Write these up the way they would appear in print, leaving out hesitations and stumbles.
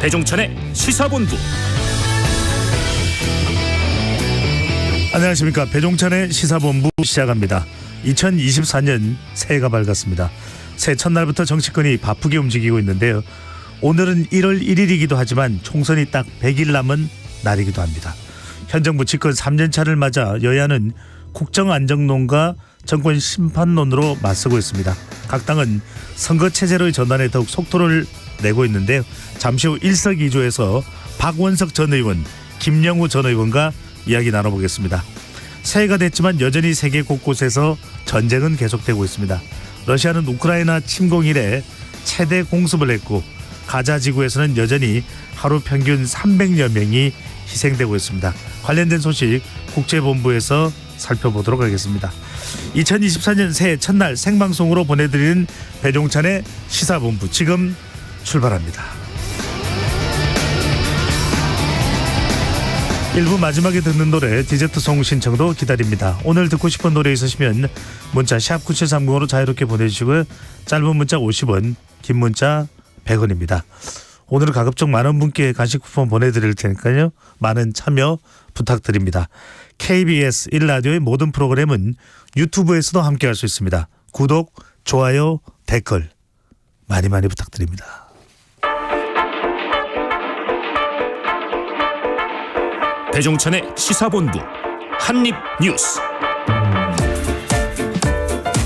배종찬의 시사본부. 안녕하십니까. 배종찬의 시사본부 시작합니다. 2024년 새해가 밝았습니다. 새해 첫날부터 정치권이 바쁘게 움직이고 있는데요. 오늘은 1월 1일이기도 하지만 총선이 딱 100일 남은 날이기도 합니다. 현 정부 집권 3년차를 맞아 여야는 국정안정론과 정권 심판론으로 맞서고 있습니다. 각 당은 선거체제로의 전환에 더욱 속도를 내고 있는데요. 잠시 후 일석이조에서 박원석 전 의원, 김영우 전 의원과 이야기 나눠보겠습니다. 새해가 됐지만 여전히 세계 곳곳에서 전쟁은 계속되고 있습니다. 러시아는 우크라이나 침공 이래 최대 공습을 했고 가자 지구에서는 여전히 하루 평균 300여 명이 희생되고 있습니다. 관련된 소식 국제본부에서 살펴보도록 하겠습니다. 2024년 새해 첫날 생방송으로 보내드리는 배종찬의 시사본부 지금 출발합니다. 1부 마지막에 듣는 노래 디저트송 신청도 기다립니다. 오늘 듣고 싶은 노래 있으시면 문자 샵 9730으로 자유롭게 보내주시고요. 짧은 문자 50원, 긴 문자 100원입니다. 오늘은 가급적 많은 분께 간식 쿠폰 보내드릴 테니까요. 많은 참여 부탁드립니다. KBS 1라디오의 모든 프로그램은 유튜브에서도 함께할 수 있습니다. 구독, 좋아요, 댓글 많이 부탁드립니다. 배종찬의 시사본부 한입뉴스.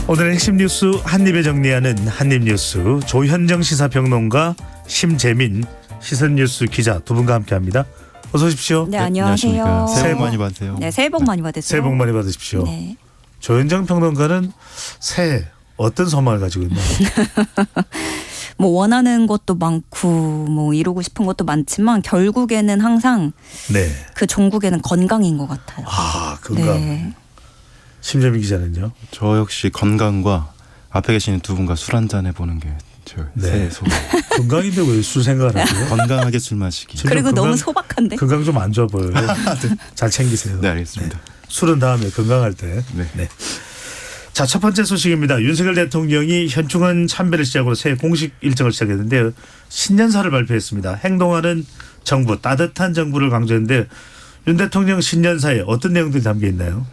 오늘의 핵심 뉴스 한입에 정리하는 한입뉴스, 조현정 시사평론가, 심재민 시선뉴스 기자 두 분과 함께합니다. 어서 오십시오. 네, 안녕하세요. 새해 복 많이 받으세요. 네, 새해 복 많이 받으세요. 새해 복 많이 받으십시오. 네. 조현정 평론가는 새해 어떤 소망을 가지고 있나요? 뭐 원하는 것도 많고 뭐 이루고 싶은 것도 많지만 결국에는 항상 네. 그 종국에는 건강인 것 같아요. 아, 건강. 네. 심재민 기자는요? 저 역시 건강과 앞에 계시는 두 분과 술 한잔 해보는 게 저 새해 소망. 건강인데 왜 술 생각을 하세요? 건강하게 술 마시기. 그리고 너무 소박한데. 건강 좀 안 좋아 보여요. 잘 챙기세요. 네, 알겠습니다. 네. 술은 다음에 건강할 때. 네. 네. 자, 첫 번째 소식입니다. 윤석열 대통령이 현충원 참배를 시작으로 새해 공식 일정을 시작했는데요. 신년사를 발표했습니다. 행동하는 정부, 따뜻한 정부를 강조했는데 윤 대통령 신년사에 어떤 내용들이 담겨 있나요?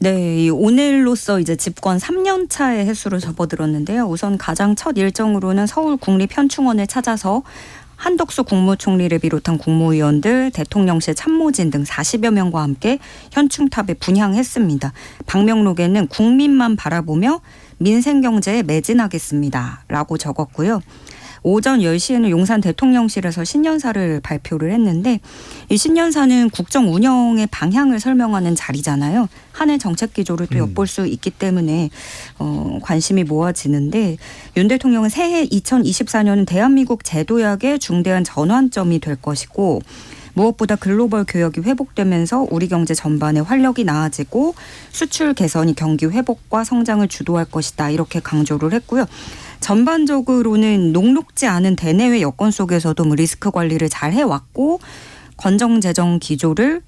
네, 이 오늘로써 이제 집권 3년 차의 해수를 접어들었는데요. 우선 가장 첫 일정으로는 서울 국립현충원을 찾아서 한덕수 국무총리를 비롯한 국무위원들, 대통령실 참모진 등 40여 명과 함께 현충탑에 분향했습니다. 방명록에는 국민만 바라보며 민생경제에 매진하겠습니다 라고 적었고요. 오전 10시에는 용산 대통령실에서 신년사를 발표를 했는데 이 신년사는 국정 운영의 방향을 설명하는 자리잖아요. 한 해 정책 기조를 또 엿볼 수 있기 때문에 관심이 모아지는데 윤 대통령은 새해 2024년은 대한민국 제도약의 중대한 전환점이 될 것이고 무엇보다 글로벌 교역이 회복되면서 우리 경제 전반에 활력이 나아지고 수출 개선이 경기 회복과 성장을 주도할 것이다 이렇게 강조를 했고요. 전반적으로는 녹록지 않은 대내외 여건 속에서도 리스크 관리를 잘 해왔고 건정재정 기조를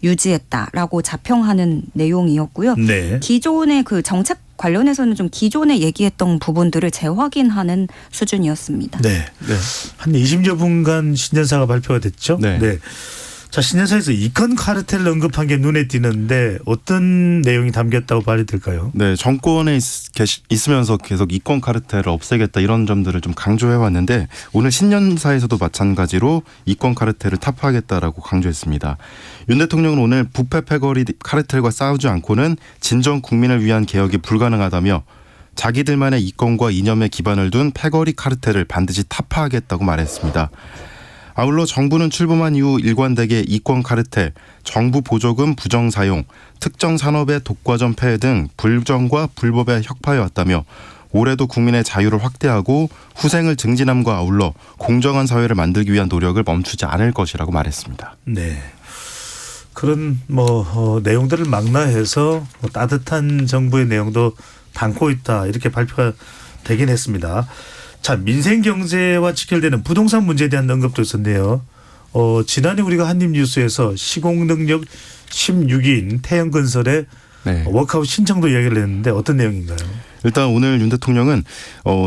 유지했다라고 자평하는 내용이었고요. 네. 기존의 그 정책 관련해서는 좀 기존에 얘기했던 부분들을 재확인하는 수준이었습니다. 네. 네. 한 20여 분간 신년사가 발표가 됐죠. 네. 자, 신년사에서 이권 카르텔을 언급한 게 눈에 띄는데 어떤 내용이 담겼다고 말이 될까요? 네, 정권에 있으면서 계속 이권 카르텔을 없애겠다 이런 점들을 좀 강조해 왔는데 오늘 신년사에서도 마찬가지로 이권 카르텔을 타파하겠다라고 강조했습니다. 윤 대통령은 오늘 부패 패거리 카르텔과 싸우지 않고는 진정 국민을 위한 개혁이 불가능하다며 자기들만의 이권과 이념에 기반을 둔 패거리 카르텔을 반드시 타파하겠다고 말했습니다. 아울러 정부는 출범한 이후 일관되게 이권 카르텔, 정부 보조금 부정 사용, 특정 산업의 독과점 폐해 등 불정과 불법에 혁파해왔다며 올해도 국민의 자유를 확대하고 후생을 증진함과 아울러 공정한 사회를 만들기 위한 노력을 멈추지 않을 것이라고 말했습니다. 네. 그런 내용들을 망라해서 따뜻한 정부의 내용도 담고 있다 이렇게 발표가 되긴 했습니다. 자, 민생 경제와 직결되는 부동산 문제에 대한 언급도 있었네요. 지난해 우리가 한입뉴스에서 시공능력 16인 태영건설의 네. 워크아웃 신청도 이야기를 했는데 어떤 내용인가요? 일단 오늘 윤 대통령은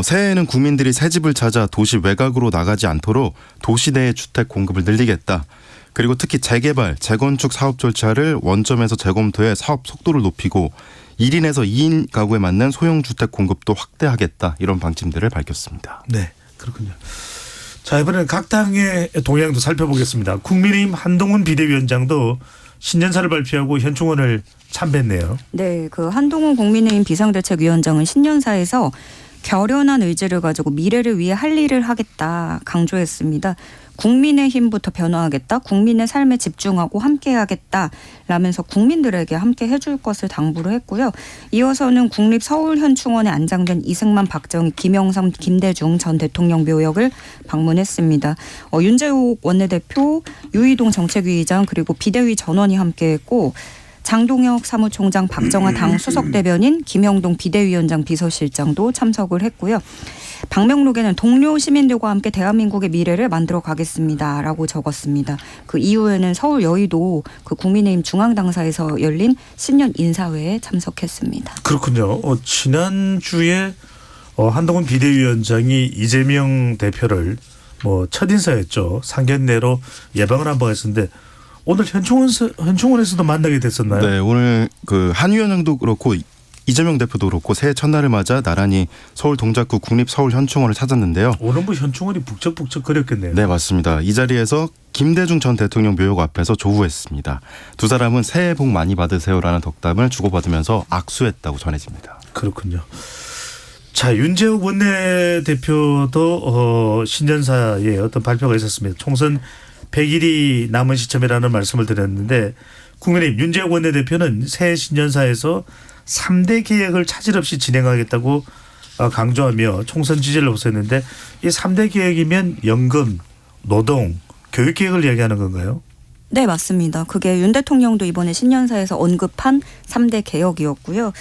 새해에는 국민들이 새 집을 찾아 도시 외곽으로 나가지 않도록 도시 내 주택 공급을 늘리겠다. 그리고 특히 재개발, 재건축 사업 절차를 원점에서 재검토해 사업 속도를 높이고 1인에서 2인 가구에 맞는 소형 주택 공급도 확대하겠다. 이런 방침들을 밝혔습니다. 네, 그렇군요. 자, 이번에는 각 당의 동향도 살펴보겠습니다. 국민의힘 한동훈 비대위원장도 신년사를 발표하고 현충원을 참배했네요. 네, 그 한동훈 국민의힘 비상대책위원장은 신년사에서 결연한 의지를 가지고 미래를 위해 할 일을 하겠다 강조했습니다. 국민의힘부터 변화하겠다. 국민의 삶에 집중하고 함께하겠다. 라면서 국민들에게 함께 해줄 것을 당부를 했고요. 이어서는 국립서울현충원에 안장된 이승만, 박정희, 김영삼, 김대중 전 대통령 묘역을 방문했습니다. 윤재욱 원내대표, 유이동 정책위의장 그리고 비대위 전원이 함께했고 장동혁 사무총장, 박정아 당 수석대변인, 김영동 비대위원장 비서실장도 참석을 했고요. 방명록에는 동료 시민들과 함께 대한민국의 미래를 만들어 가겠습니다라고 적었습니다. 그 이후에는 서울 여의도 그 국민의힘 중앙당사에서 열린 신년 인사회에 참석했습니다. 그렇군요. 지난주에 한동훈 비대위원장이 이재명 대표를 첫 인사였죠. 상견례로 예방을 한번 했었는데 오늘 현충원에서도 만나게 됐었나요? 네, 오늘 그 한 위원장도 그렇고 이재명 대표도 그렇고 새해 첫날을 맞아 나란히 서울 동작구 국립서울현충원을 찾았는데요. 오늘 현충원이 북적북적 거렸겠네요. 네, 맞습니다. 이 자리에서 김대중 전 대통령 묘역 앞에서 조우했습니다. 두 사람은 새해 복 많이 받으세요라는 덕담을 주고받으면서 악수했다고 전해집니다. 그렇군요. 자, 윤재욱 원내대표도 신년사에 어떤 발표가 있었습니다. 총선 100일이 남은 시점이라는 말씀을 드렸는데 국민의힘 윤재욱 원내대표는 새해 신년사에서 3대 계획을 차질 없이 진행하겠다고 강조하며 총선 지지를 호소했는데 이 3대 계획이면 연금, 노동, 교육 계획을 이야기하는 건가요? 네, 맞습니다. 그게 윤 대통령도 이번에 신년사에서 언급한 3대 개혁이었고요.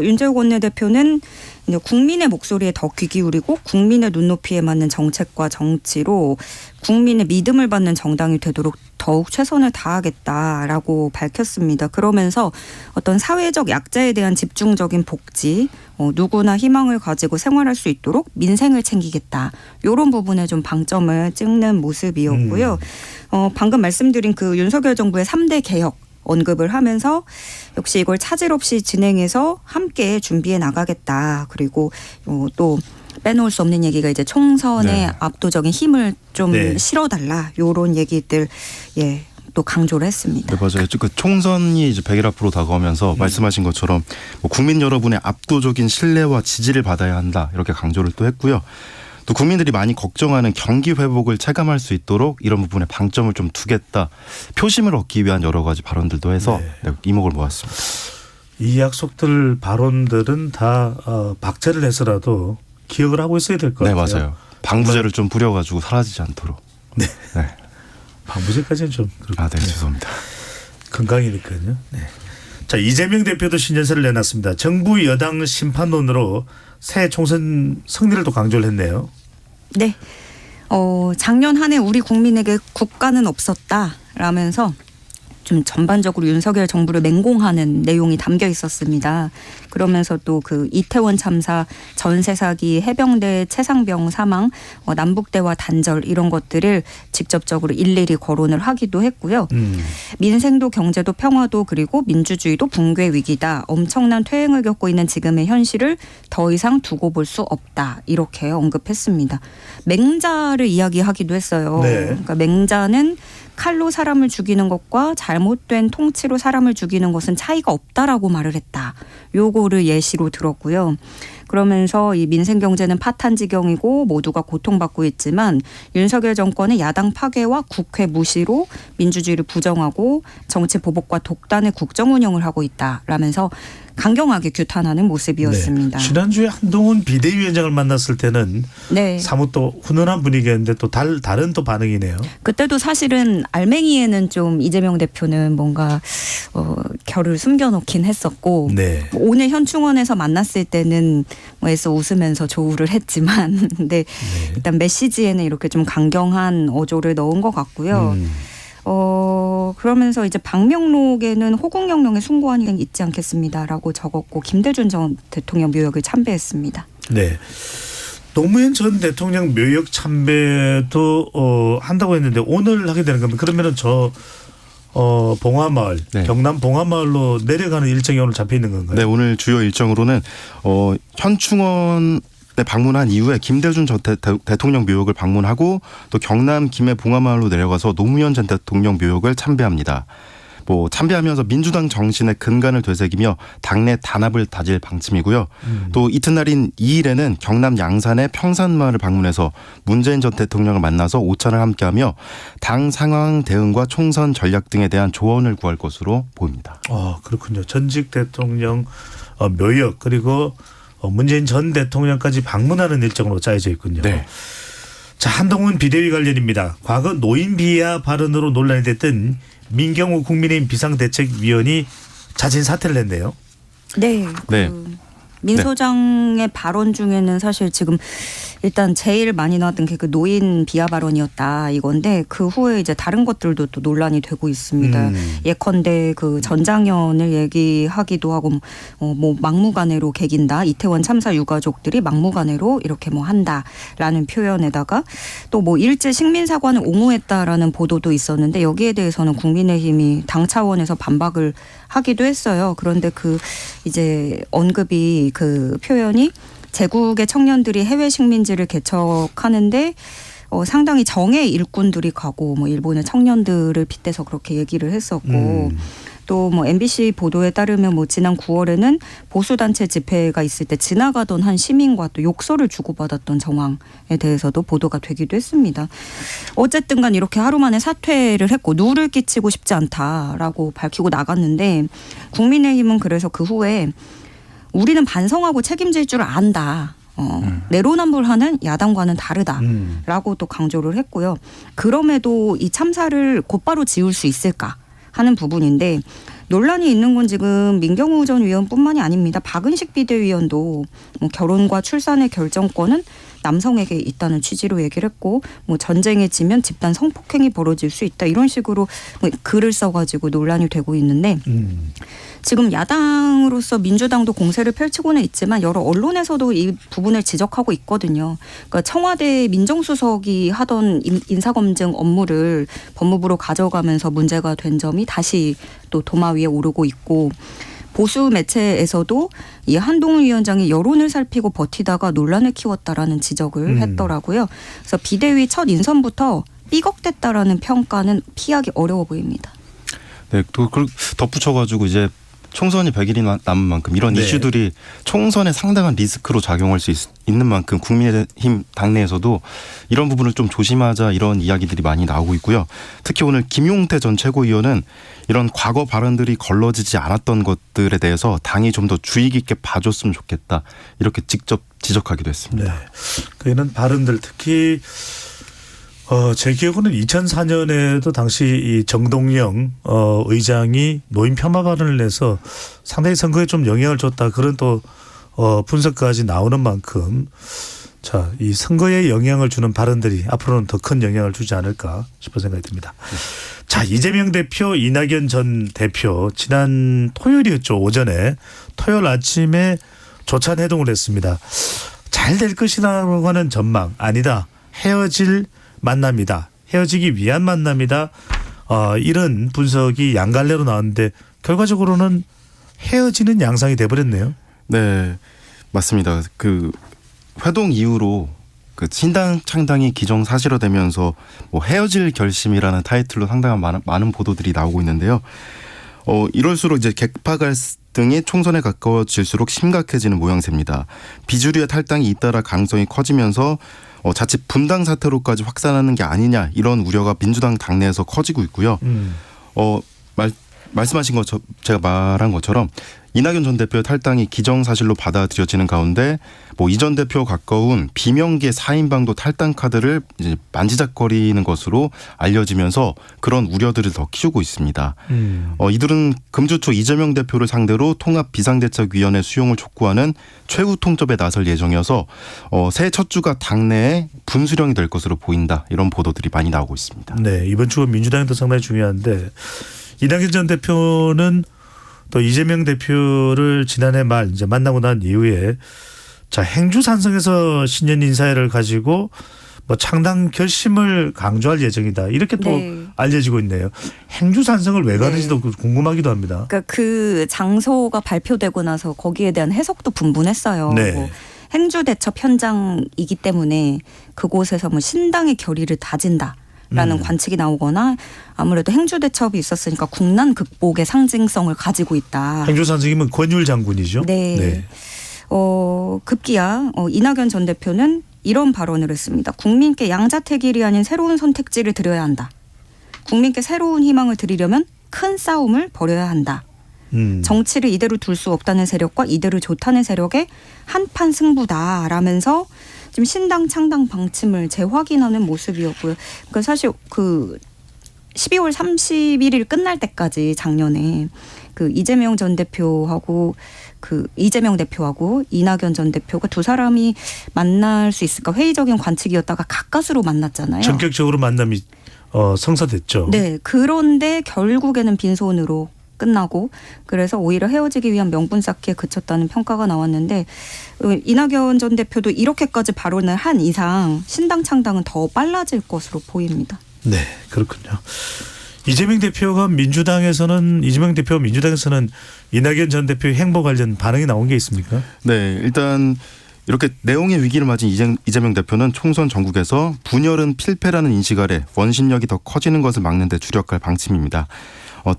윤재욱 원내대표는 이제 국민의 목소리에 더 귀 기울이고 국민의 눈높이에 맞는 정책과 정치로 국민의 믿음을 받는 정당이 되도록 더욱 최선을 다하겠다라고 밝혔습니다. 그러면서 어떤 사회적 약자에 대한 집중적인 복지, 누구나 희망을 가지고 생활할 수 있도록 민생을 챙기겠다. 이런 부분에 좀 방점을 찍는 모습이었고요. 방금 말씀드린 그 윤석열 정부의 3대 개혁 언급을 하면서 역시 이걸 차질 없이 진행해서 함께 준비해 나가겠다. 그리고 또 빼놓을 수 없는 얘기가 이제 총선의 압도적인 힘을 좀 실어달라. 이런 얘기들 또 강조를 했습니다. 네, 맞아요. 그 총선이 이제 100일 앞으로 다가오면서 말씀하신 것처럼 국민 여러분의 압도적인 신뢰와 지지를 받아야 한다. 이렇게 강조를 또 했고요. 또 국민들이 많이 걱정하는 경기 회복을 체감할 수 있도록 이런 부분에 방점을 좀 두겠다. 표심을 얻기 위한 여러 가지 발언들도 해서 이목을 모았습니다. 이 약속들 발언들은 다 박제를 해서라도 기억을 하고 있어야 될 것 같아요. 네, 맞아요. 방부제를 좀 뿌려가지고 사라지지 않도록. 네. 방부제까지는 좀 그렇군요. 네, 죄송합니다. 건강이니까요. 네. 자, 이재명 대표도 신년사를 내놨습니다. 정부 여당 심판론으로 새 총선 승리를 또 강조를 했네요. 네. 작년 한 해 우리 국민에게 국가는 없었다라면서 좀 전반적으로 윤석열 정부를 맹공하는 내용이 담겨 있었습니다. 그러면서 또 그 이태원 참사, 전세 사기, 해병대 최상병 사망, 남북대화 단절 이런 것들을 직접적으로 일일이 거론을 하기도 했고요. 민생도 경제도 평화도 그리고 민주주의도 붕괴 위기다. 엄청난 퇴행을 겪고 있는 지금의 현실을 더 이상 두고 볼 수 없다. 이렇게 언급했습니다. 맹자를 이야기하기도 했어요. 그러니까 맹자는 칼로 사람을 죽이는 것과 잘못된 통치로 사람을 죽이는 것은 차이가 없다라고 말을 했다. 요거를 예시로 들었고요. 그러면서 이 민생 경제는 파탄지경이고 모두가 고통받고 있지만 윤석열 정권의 야당 파괴와 국회 무시로 민주주의를 부정하고 정치 보복과 독단의 국정 운영을 하고 있다라면서 강경하게 규탄하는 모습이었습니다. 네. 지난주에 한동훈 비대위원장을 만났을 때는 사뭇 또 훈훈한 분위기였는데 또 다른 또 반응이네요. 그때도 사실은 알맹이에는 좀 이재명 대표는 뭔가 결을 숨겨놓긴 했었고 오늘 현충원에서 만났을 때는 애써 웃으면서 조우를 했지만 근데 일단 메시지에는 이렇게 좀 강경한 어조를 넣은 것 같고요. 그러면서 이제 방명록에는 호국영령의 숭고한 잊지 않겠습니다라고 적었고 김대중 전 대통령 묘역을 참배했습니다. 네. 노무현 전 대통령 묘역 참배도 한다고 했는데 오늘 하게 되는 겁니다. 그러면은 봉화마을, 네. 경남 봉화마을로 내려가는 일정이 오늘 잡혀 있는 건가요? 네, 오늘 주요 일정으로는 현충원에 방문한 이후에 김대중 전 대통령 묘역을 방문하고 또 경남 김해 봉화마을로 내려가서 노무현 전 대통령 묘역을 참배합니다. 참배하면서 민주당 정신의 근간을 되새기며 당내 단합을 다질 방침이고요. 또 이튿날인 2일에는 경남 양산의 평산마을을 방문해서 문재인 전 대통령을 만나서 오찬을 함께하며 당 상황 대응과 총선 전략 등에 대한 조언을 구할 것으로 보입니다. 그렇군요. 전직 대통령 묘역 그리고 문재인 전 대통령까지 방문하는 일정으로 짜여져 있군요. 네. 자, 한동훈 비대위 관련입니다. 과거 노인 비하 발언으로 논란이 됐던 민경우 국민의힘 비상대책위원이 자진 사퇴를 했네요. 네. 네. 민 소장의 발언 중에는 사실 지금 일단 제일 많이 나왔던 게 그 노인 비하 발언이었다 이건데 그 후에 이제 다른 것들도 또 논란이 되고 있습니다. 예컨대 그 전장현을 얘기하기도 하고 막무가내로 개긴다. 이태원 참사 유가족들이 막무가내로 이렇게 한다라는 표현에다가 또 일제 식민 사과는 옹호했다라는 보도도 있었는데 여기에 대해서는 국민의힘이 당 차원에서 반박을 하기도 했어요. 그런데 이제 언급이 그 표현이 제국의 청년들이 해외 식민지를 개척하는데 상당히 정의 일꾼들이 가고 일본의 청년들을 빗대서 그렇게 얘기를 했었고 또 MBC 보도에 따르면 지난 9월에는 보수단체 집회가 있을 때 지나가던 한 시민과 또 욕설을 주고받았던 정황에 대해서도 보도가 되기도 했습니다. 어쨌든 간 이렇게 하루 만에 사퇴를 했고 누를 끼치고 싶지 않다라고 밝히고 나갔는데 국민의힘은 그래서 그 후에 우리는 반성하고 책임질 줄 안다. 내로남불하는 야당과는 다르다라고 또 강조를 했고요. 그럼에도 이 참사를 곧바로 지울 수 있을까 하는 부분인데 논란이 있는 건 지금 민경우 전 위원뿐만이 아닙니다. 박은식 비대위원도 결혼과 출산의 결정권은 남성에게 있다는 취지로 얘기를 했고 전쟁에 지면 집단 성폭행이 벌어질 수 있다 이런 식으로 글을 써가지고 논란이 되고 있는데 지금 야당으로서 민주당도 공세를 펼치고는 있지만 여러 언론에서도 이 부분을 지적하고 있거든요. 그러니까 청와대 민정수석이 하던 인사검증 업무를 법무부로 가져가면서 문제가 된 점이 다시 또 도마 위에 오르고 있고 보수 매체에서도 이 한동훈 위원장이 여론을 살피고 버티다가 논란을 키웠다라는 지적을 했더라고요. 그래서 비대위 첫 인선부터 삐걱댔다라는 평가는 피하기 어려워 보입니다. 네, 또 덧붙여가지고 이제 총선이 100일이 남은 만큼 이런 이슈들이 총선에 상당한 리스크로 작용할 수 있는 만큼 국민의힘 당내에서도 이런 부분을 좀 조심하자 이런 이야기들이 많이 나오고 있고요. 특히 오늘 김용태 전 최고위원은 이런 과거 발언들이 걸러지지 않았던 것들에 대해서 당이 좀 더 주의 깊게 봐줬으면 좋겠다 이렇게 직접 지적하기도 했습니다. 네. 이런 발언들 특히 제 기억으로는 2004년에도 당시 이 정동영 의장이 노인 폄하 발언을 내서 상당히 선거에 좀 영향을 줬다 그런 또 분석까지 나오는 만큼 자, 이 선거에 영향을 주는 발언들이 앞으로는 더 큰 영향을 주지 않을까 싶은 생각이 듭니다. 자, 이재명 대표, 이낙연 전 대표 지난 토요일이었죠. 오전에 토요일 아침에 조찬 회동을 했습니다. 잘 될 것이라고 하는 전망 아니다. 헤어질 만남이다. 헤어지기 위한 만남이다. 이런 분석이 양갈래로 나왔는데 결과적으로는 헤어지는 양상이 돼버렸네요. 네, 맞습니다. 그 회동 이후로 그 신당 창당이 기정사실화되면서 헤어질 결심이라는 타이틀로 상당한 많은 보도들이 나오고 있는데요. 이럴수록 이제 객파 갈등이 총선에 가까워질수록 심각해지는 모양새입니다. 비주류의 탈당이 잇따라 가능성이 커지면서 자칫 분당 사태로까지 확산하는 게 아니냐 이런 우려가 민주당 당내에서 커지고 있고요. 말씀하신 것 제가 말한 것처럼 이낙연 전 대표의 탈당이 기정사실로 받아들여지는 가운데 뭐 이 전 대표 가까운 비명계 4인방도 탈당 카드를 이제 만지작거리는 것으로 알려지면서 그런 우려들을 더 키우고 있습니다. 이들은 금주 초 이재명 대표를 상대로 통합 비상대책위원회 수용을 촉구하는 최후 통첩에 나설 예정이어서 새해 첫 주가 당내에 분수령이 될 것으로 보인다. 이런 보도들이 많이 나오고 있습니다. 네, 이번 주가 민주당도 상당히 중요한데 이낙연 전 대표는 또 이재명 대표를 지난해 말 이제 만나고 난 이후에 자 행주산성에서 신년 인사회를 가지고 뭐 창당 결심을 강조할 예정이다. 이렇게 또 네. 알려지고 있네요. 행주산성을 왜 가는지도 궁금하기도 합니다. 그러니까 그 장소가 발표되고 나서 거기에 대한 해석도 분분했어요. 네. 뭐 행주 대첩 현장이기 때문에 그곳에서 뭐 신당의 결의를 다진다. 라는 관측이 나오거나 아무래도 행주 대첩이 있었으니까 국난 극복의 상징성을 가지고 있다. 행주산성이면 권율 장군이죠. 네. 급기야 이낙연 전 대표는 이런 발언을 했습니다. 국민께 양자택 일이 아닌 새로운 선택지를 드려야 한다. 국민께 새로운 희망을 드리려면 큰 싸움을 벌여야 한다. 정치를 이대로 둘 수 없다는 세력과 이대로 좋다는 세력의 한판 승부다라면서 지금 신당 창당 방침을 재확인하는 모습이었고요. 그러니까 사실 그 12월 31일 끝날 때까지 작년에 그 이재명 대표하고 이낙연 전 대표가 두 사람이 만날 수 있을까 회의적인 관측이었다가 가까스로 만났잖아요. 전격적으로 만남이 성사됐죠. 네. 그런데 결국에는 빈손으로 끝나고 그래서 오히려 헤어지기 위한 명분 쌓기에 그쳤다는 평가가 나왔는데 이낙연 전 대표도 이렇게까지 발언을 한 이상 신당 창당은 더 빨라질 것으로 보입니다. 네, 그렇군요. 이재명 대표가 민주당에서는 이낙연 전 대표의 행보 관련 반응이 나온 게 있습니까? 네, 일단 이렇게 내용의 위기를 맞은 이재명 대표는 총선 전국에서 분열은 필패라는 인식 아래 원심력이 더 커지는 것을 막는 데 주력할 방침입니다.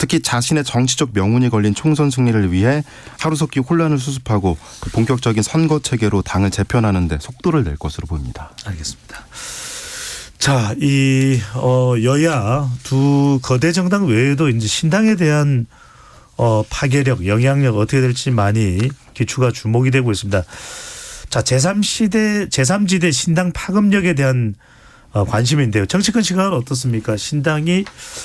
특히 자신의 정치적 명운이 걸린 총선 승리를 위해 하루속히 혼란을 수습하고 본격적인 선거 체계로 당을 재편하는 데 속도를 낼 것으로 보입니다. 알겠습니다. 자, 이 여야 두 거대 정당 외에도 이제 신당에 대한 파괴력, 영향력 어떻게 될지 많이 기추가 주목이 되고 있습니다. 자, 제3지대 신당 파급력에 대한 관심인데요. 정치권 시각은 어떻습니까? 신당이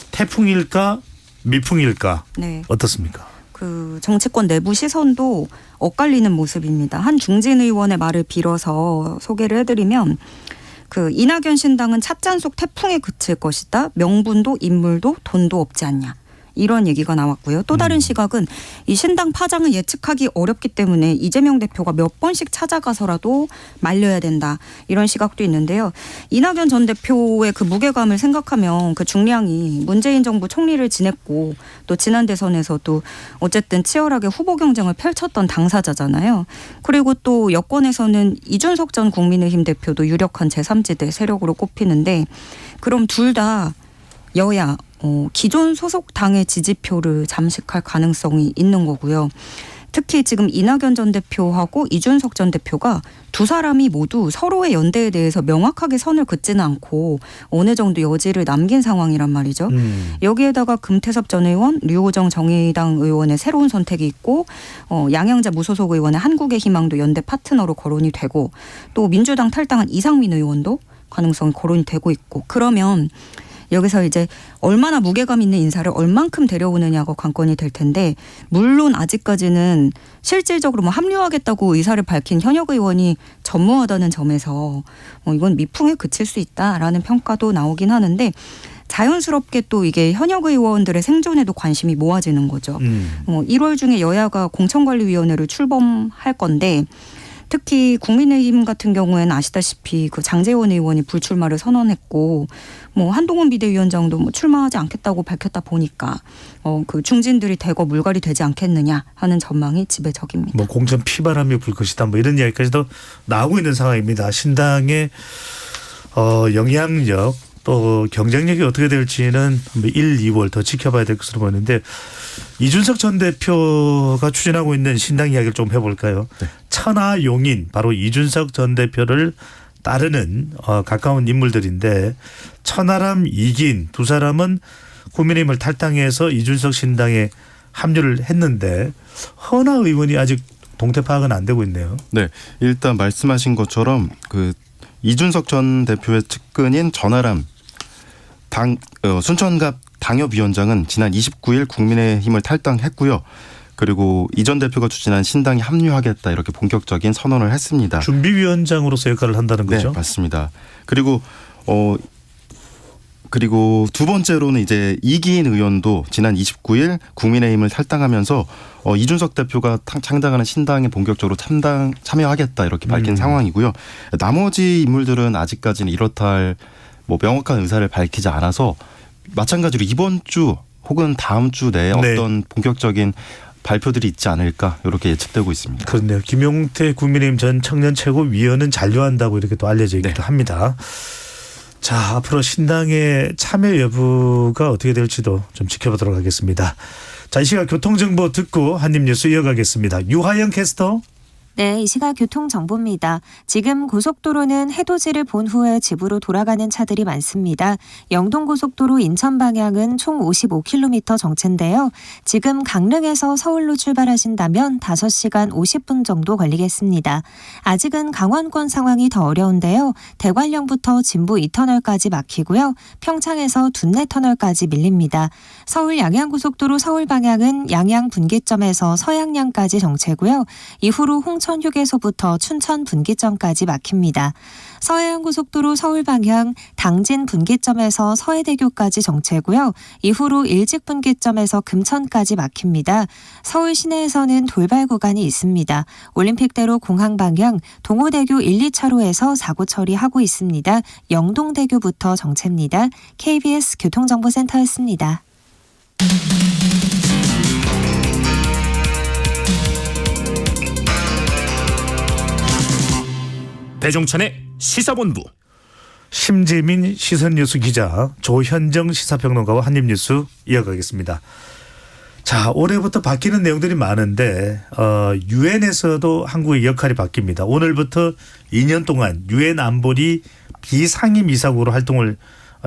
태풍일까 미풍일까? 네. 어떻습니까? 그 정치권 내부 시선도 엇갈리는 모습입니다. 한 중진 의원의 말을 빌어서 소개를 해드리면 그 이낙연 신당은 찻잔 속 태풍에 그칠 것이다. 명분도 인물도 돈도 없지 않냐. 이런 얘기가 나왔고요. 또 다른 시각은 이 신당 파장을 예측하기 어렵기 때문에 이재명 대표가 몇 번씩 찾아가서라도 말려야 된다. 이런 시각도 있는데요. 이낙연 전 대표의 그 무게감을 생각하면 그 중량이 문재인 정부 총리를 지냈고 또 지난 대선에서도 어쨌든 치열하게 후보 경쟁을 펼쳤던 당사자잖아요. 그리고 또 여권에서는 이준석 전 국민의힘 대표도 유력한 제3지대 세력으로 꼽히는데 그럼 둘 다 여야 기존 소속 당의 지지표를 잠식할 가능성이 있는 거고요. 특히 지금 이낙연 전 대표하고 이준석 전 대표가 두 사람이 모두 서로의 연대에 대해서 명확하게 선을 긋지는 않고 어느 정도 여지를 남긴 상황이란 말이죠. 여기에다가 금태섭 전 의원, 류호정 정의당 의원의 새로운 선택이 있고 양양자 무소속 의원의 한국의 희망도 연대 파트너로 거론이 되고 또 민주당 탈당한 이상민 의원도 가능성이 거론이 되고 있고 그러면 여기서 이제 얼마나 무게감 있는 인사를 얼만큼 데려오느냐가 관건이 될 텐데 물론 아직까지는 실질적으로 뭐 합류하겠다고 의사를 밝힌 현역 의원이 전무하다는 점에서 이건 미풍에 그칠 수 있다라는 평가도 나오긴 하는데 자연스럽게 또 이게 현역 의원들의 생존에도 관심이 모아지는 거죠. 1월 중에 여야가 공천관리위원회를 출범할 건데 특히 국민의힘 같은 경우에는 아시다시피 그 장제원 의원이 불출마를 선언했고 뭐 한동훈 비대위원장도 뭐 출마하지 않겠다고 밝혔다 보니까 그 중진들이 대거 물갈이 되지 않겠느냐 하는 전망이 지배적입니다. 뭐 공천 피바람이 불 것이다 뭐 이런 이야기까지도 나오고 있는 상황입니다. 신당의 영향력 또 경쟁력이 어떻게 될지는 1, 2월 더 지켜봐야 될 것으로 보이는데 이준석 전 대표가 추진하고 있는 신당 이야기를 좀 해볼까요? 네. 천하용인 바로 이준석 전 대표를 따르는 가까운 인물들인데 천하람, 이긴 두 사람은 국민의힘을 탈당해서 이준석 신당에 합류를 했는데 허나 의원이 아직 동태 파악은 안 되고 있네요. 네, 일단 말씀하신 것처럼 그 이준석 전 대표의 측근인 전하람 순천갑 당협위원장은 지난 29일 국민의힘을 탈당했고요. 그리고 이 전 대표가 추진한 신당에 합류하겠다 이렇게 본격적인 선언을 했습니다. 준비위원장으로서 역할을 한다는 거죠? 네, 맞습니다. 그리고 두 번째로는 이제 이기인 의원도 지난 29일 국민의힘을 탈당하면서 이준석 대표가 창당하는 신당에 본격적으로 참여하겠다 이렇게 밝힌 상황이고요. 나머지 인물들은 아직까지는 이렇다 할 뭐 명확한 의사를 밝히지 않아서 마찬가지로 이번 주 혹은 다음 주 내에 네. 어떤 본격적인 발표들이 있지 않을까 이렇게 예측되고 있습니다. 그렇네요. 김용태 국민의힘 전 청년 최고위원은 잔류한다고 이렇게 또 알려져 있기도 합니다. 자, 앞으로 신당의 참여 여부가 어떻게 될지도 좀 지켜보도록 하겠습니다. 자, 이 시각 교통정보 듣고 한입뉴스 이어가겠습니다. 유하영 캐스터. 네, 이 시각 교통정보입니다. 지금 고속도로는 해돋이를 본 후에 집으로 돌아가는 차들이 많습니다. 영동고속도로 인천 방향은 총 55km 정체인데요. 지금 강릉에서 서울로 출발하신다면 5시간 50분 정도 걸리겠습니다. 아직은 강원권 상황이 더 어려운데요. 대관령부터 진부 2터널까지 막히고요. 평창에서 둔내터널까지 밀립니다. 서울 양양고속도로 서울 방향은 양양 분기점에서 서양량까지 정체고요. 이후로 홍천 휴게소부터 춘천 분기점까지 막힙니다. 서해안고속도로 서울 방향 당진 분기점에서 서해대교까지 정체고요. 이후로 일직 분기점에서 금천까지 막힙니다. 서울 시내에서는 돌발 구간이 있습니다. 올림픽대로 공항 방향 동호대교 1, 2차로에서 사고 처리하고 있습니다. 영동대교부터 정체입니다. KBS 교통정보센터였습니다. 배종찬의 시사본부. 심재민 시선뉴스 기자, 조현정 시사평론가와 한입뉴스 이어가겠습니다. 자, 올해부터 바뀌는 내용들이 많은데 유엔에서도 한국의 역할이 바뀝니다. 오늘부터 2년 동안 유엔 안보리 비상임 이사국으로 활동을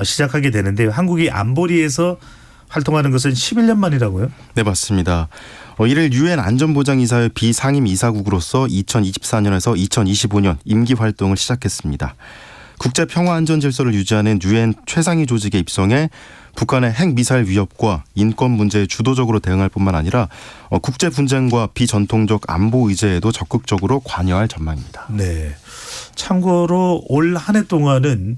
시작하게 되는데요. 한국이 안보리에서 활동하는 것은 11년 만이라고요? 네, 맞습니다. 이를 유엔 안전보장이사회 비상임 이사국으로서 2024년에서 2025년 임기 활동을 시작했습니다. 국제 평화 안전 질서를 유지하는 유엔 최상위 조직에 입성해 북한의 핵미사일 위협과 인권 문제에 주도적으로 대응할 뿐만 아니라 국제 분쟁과 비전통적 안보 의제에도 적극적으로 관여할 전망입니다. 네. 참고로 올 한 해 동안은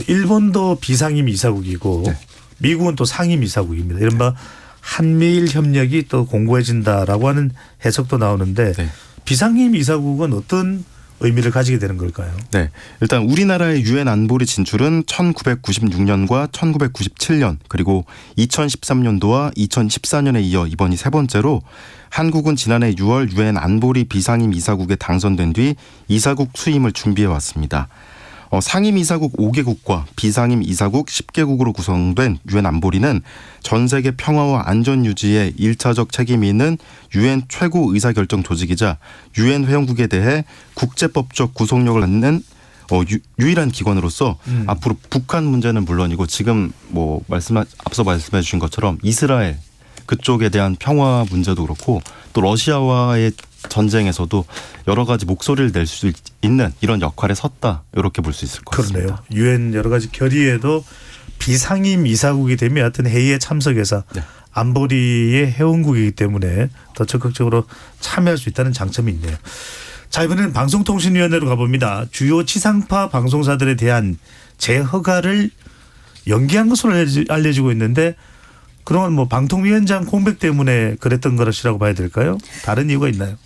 일본도 비상임 이사국이고 네. 미국은 또 상임 이사국입니다. 이른바 한미일 협력이 또 공고해진다라고 하는 해석도 나오는데 네. 비상임 이사국은 어떤 의미를 가지게 되는 걸까요? 네, 일단 우리나라의 유엔 안보리 진출은 1996년과 1997년 그리고 2013년도와 2014년에 이어 이번이 세 번째로 한국은 지난해 6월 유엔 안보리 비상임 이사국에 당선된 뒤 이사국 수임을 준비해 왔습니다. 상임 이사국 5개국과 비상임 이사국 10개국으로 구성된 유엔 안보리는 전 세계 평화와 안전 유지에 1차적 책임이 있는 유엔 최고 의사결정 조직이자 유엔 회원국에 대해 국제법적 구속력을 갖는 유일한 기관으로서 앞으로 북한 문제는 물론이고 지금 앞서 말씀해 주신 것처럼 이스라엘 그쪽에 대한 평화 문제도 그렇고 또 러시아와의 전쟁에서도 여러 가지 목소리를 낼 수 있는 이런 역할에 섰다 이렇게 볼 수 있을 것 같습니다. 그러네요. 유엔 여러 가지 결의에도 비상임 이사국이 되면 하여튼 회의에 참석해서 네. 안보리의 회원국이기 때문에 더 적극적으로 참여할 수 있다는 장점이 있네요. 자, 이번에는 방송통신위원회로 가봅니다. 주요 지상파 방송사들에 대한 재허가를 연기한 것으로 알려지고 있는데 그동안 방통위원장 공백 때문에 그랬던 것이라고 봐야 될까요? 다른 이유가 있나요?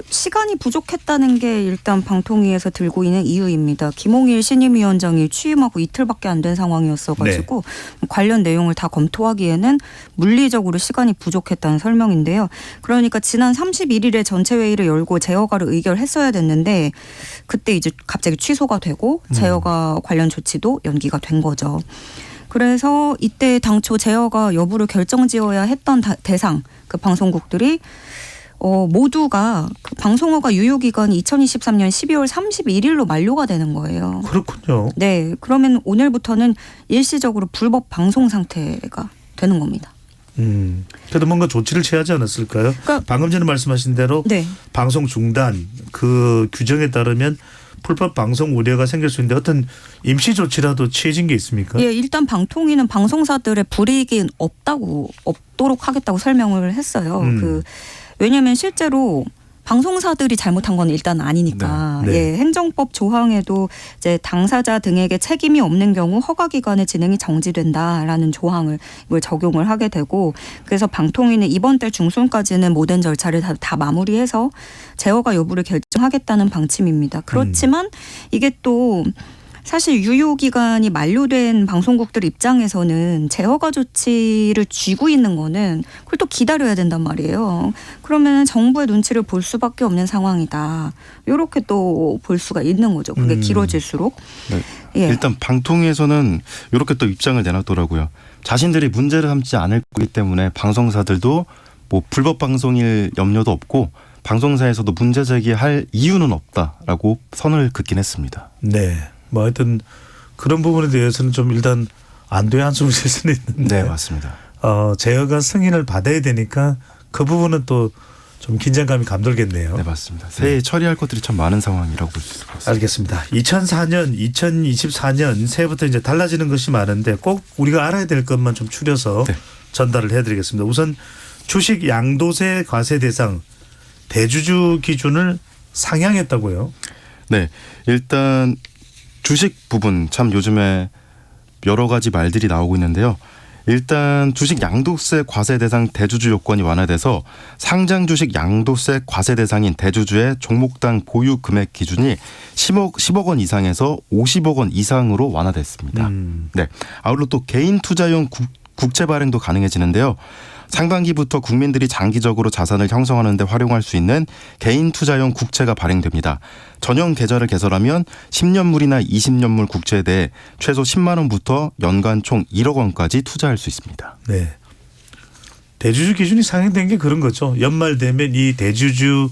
시간이 부족했다는 게 일단 방통위에서 들고 있는 이유입니다. 김홍일 신임위원장이 취임하고 이틀밖에 안 된 상황이었어가지고 관련 내용을 다 검토하기에는 물리적으로 시간이 부족했다는 설명인데요. 그러니까 지난 31일에 전체 회의를 열고 재허가를 의결했어야 됐는데 그때 이제 갑자기 취소가 되고 재허가 관련 조치도 연기가 된 거죠. 그래서 이때 당초 재허가 여부를 결정지어야 했던 대상 그 방송국들이 모두가 그 방송허가 유효기간이 2023년 12월 31일로 만료가 되는 거예요. 그렇군요. 네, 그러면 오늘부터는 일시적으로 불법 방송 상태가 되는 겁니다. 그래도 뭔가 조치를 취하지 않았을까요? 그러니까 방금 전에 말씀하신 대로 네. 방송 중단 그 규정에 따르면 불법 방송 우려가 생길 수 있는데 어떤 임시 조치라도 취해진 게 있습니까? 예, 일단 방통위는 방송사들의 불이익은 없도록 하겠다고 설명을 했어요. 왜냐하면 실제로 방송사들이 잘못한 건 일단 아니니까. 네. 예, 행정법 조항에도 이제 당사자 등에게 책임이 없는 경우 허가 기간의 진행이 정지된다라는 조항을 이걸 적용을 하게 되고, 그래서 방통위는 이번 달 중순까지는 모든 절차를 다 마무리해서 재허가 여부를 결정하겠다는 방침입니다. 그렇지만 이게 또 사실 유효기간이 만료된 방송국들 입장에서는 재허가 조치를 쥐고 있는 거는 그걸 또 기다려야 된단 말이에요. 그러면 정부의 눈치를 볼 수밖에 없는 상황이다. 이렇게 또 볼 수가 있는 거죠. 그게 길어질수록. 네. 예. 일단 방통위에서는 이렇게 또 입장을 내놨더라고요. 자신들이 문제를 삼지 않을 거기 때문에 방송사들도 뭐 불법 방송일 염려도 없고 방송사에서도 문제 제기할 이유는 없다라고 선을 긋긴 했습니다. 네. 뭐 하여튼 그런 부분에 대해서는 좀 일단 안도의 한숨을 쉴 수는 있는데. 네, 맞습니다. 제어가 승인을 받아야 되니까 그 부분은 또 좀 긴장감이 감돌겠네요. 네, 맞습니다. 새해 처리할 것들이 참 많은 상황이라고 볼 수 있을 것 같습니다. 알겠습니다. 2004년, 2024년 새해부터 이제 달라지는 것이 많은데 꼭 우리가 알아야 될 것만 좀 추려서 네. 전달을 해드리겠습니다. 우선 주식 양도세 과세 대상 대주주 기준을 상향했다고요? 네, 일단 주식 부분 참 요즘에 여러 가지 말들이 나오고 있는데요. 일단 주식 양도세 과세 대상 대주주 요건이 완화돼서 상장 주식 양도세 과세 대상인 대주주의 종목당 보유 금액 기준이 10억 원 이상에서 50억 원 이상으로 완화됐습니다. 네, 아울러 또 개인 투자용 국채 발행도 가능해지는데요. 상반기부터 국민들이 장기적으로 자산을 형성하는 데 활용할 수 있는 개인 투자용 국채가 발행됩니다. 전용 계좌를 개설하면 10년물이나 20년물 국채에 대해 최소 10만 원부터 연간 총 1억 원까지 투자할 수 있습니다. 네. 대주주 기준이 상향된 게 그런 거죠. 연말 되면 이 대주주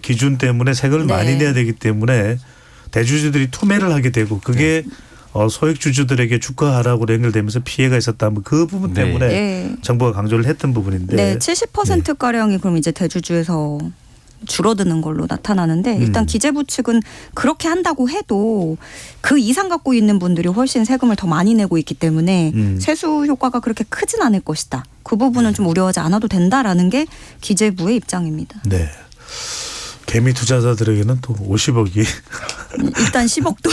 기준 때문에 세금을 네. 많이 내야 되기 때문에 대주주들이 투매를 하게 되고 그게 소액 주주들에게 주가 하락으로 연결되면서 피해가 있었다면 그 부분 네. 때문에 네. 정부가 강조를 했던 부분인데. 네, 70%가량이 그럼 이제 대주주에서 줄어드는 걸로 나타나는데 일단 기재부 측은 그렇게 한다고 해도 그 이상 갖고 있는 분들이 훨씬 세금을 더 많이 내고 있기 때문에 세수 효과가 그렇게 크진 않을 것이다. 그 부분은 좀 우려하지 않아도 된다라는 게 기재부의 입장입니다. 네. 개미 투자자들에게는 또 50억이 일단 10억도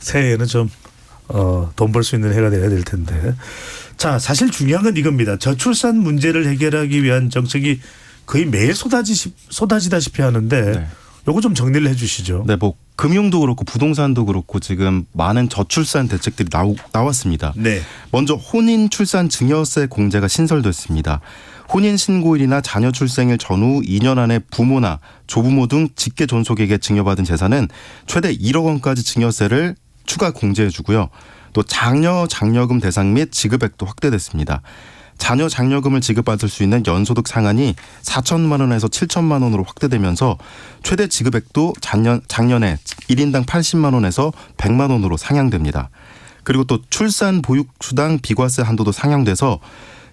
새해에는 좀 돈 벌 수 있는 해가 돼야 될 텐데. 자, 사실 중요한 건 이겁니다. 저출산 문제를 해결하기 위한 정책이 거의 매일 쏟아지다시피 하는데 네. 요거 좀 정리를 해 주시죠. 네, 뭐 금융도 그렇고 부동산도 그렇고 지금 많은 저출산 대책들이 나왔습니다. 네. 먼저 혼인 출산 증여세 공제가 신설됐습니다. 혼인 신고일이나 자녀 출생일 전후 2년 안에 부모나 조부모 등 직계 존속에게 증여받은 재산은 최대 1억 원까지 증여세를 추가 공제해 주고요. 또 장녀 장려금 대상 및 지급액도 확대됐습니다. 자녀 장려금을 지급받을 수 있는 연소득 상한이 4천만 원에서 7천만 원으로 확대되면서 최대 지급액도 작년에 1인당 80만 원에서 100만 원으로 상향됩니다. 그리고 또 출산 보육수당 비과세 한도도 상향돼서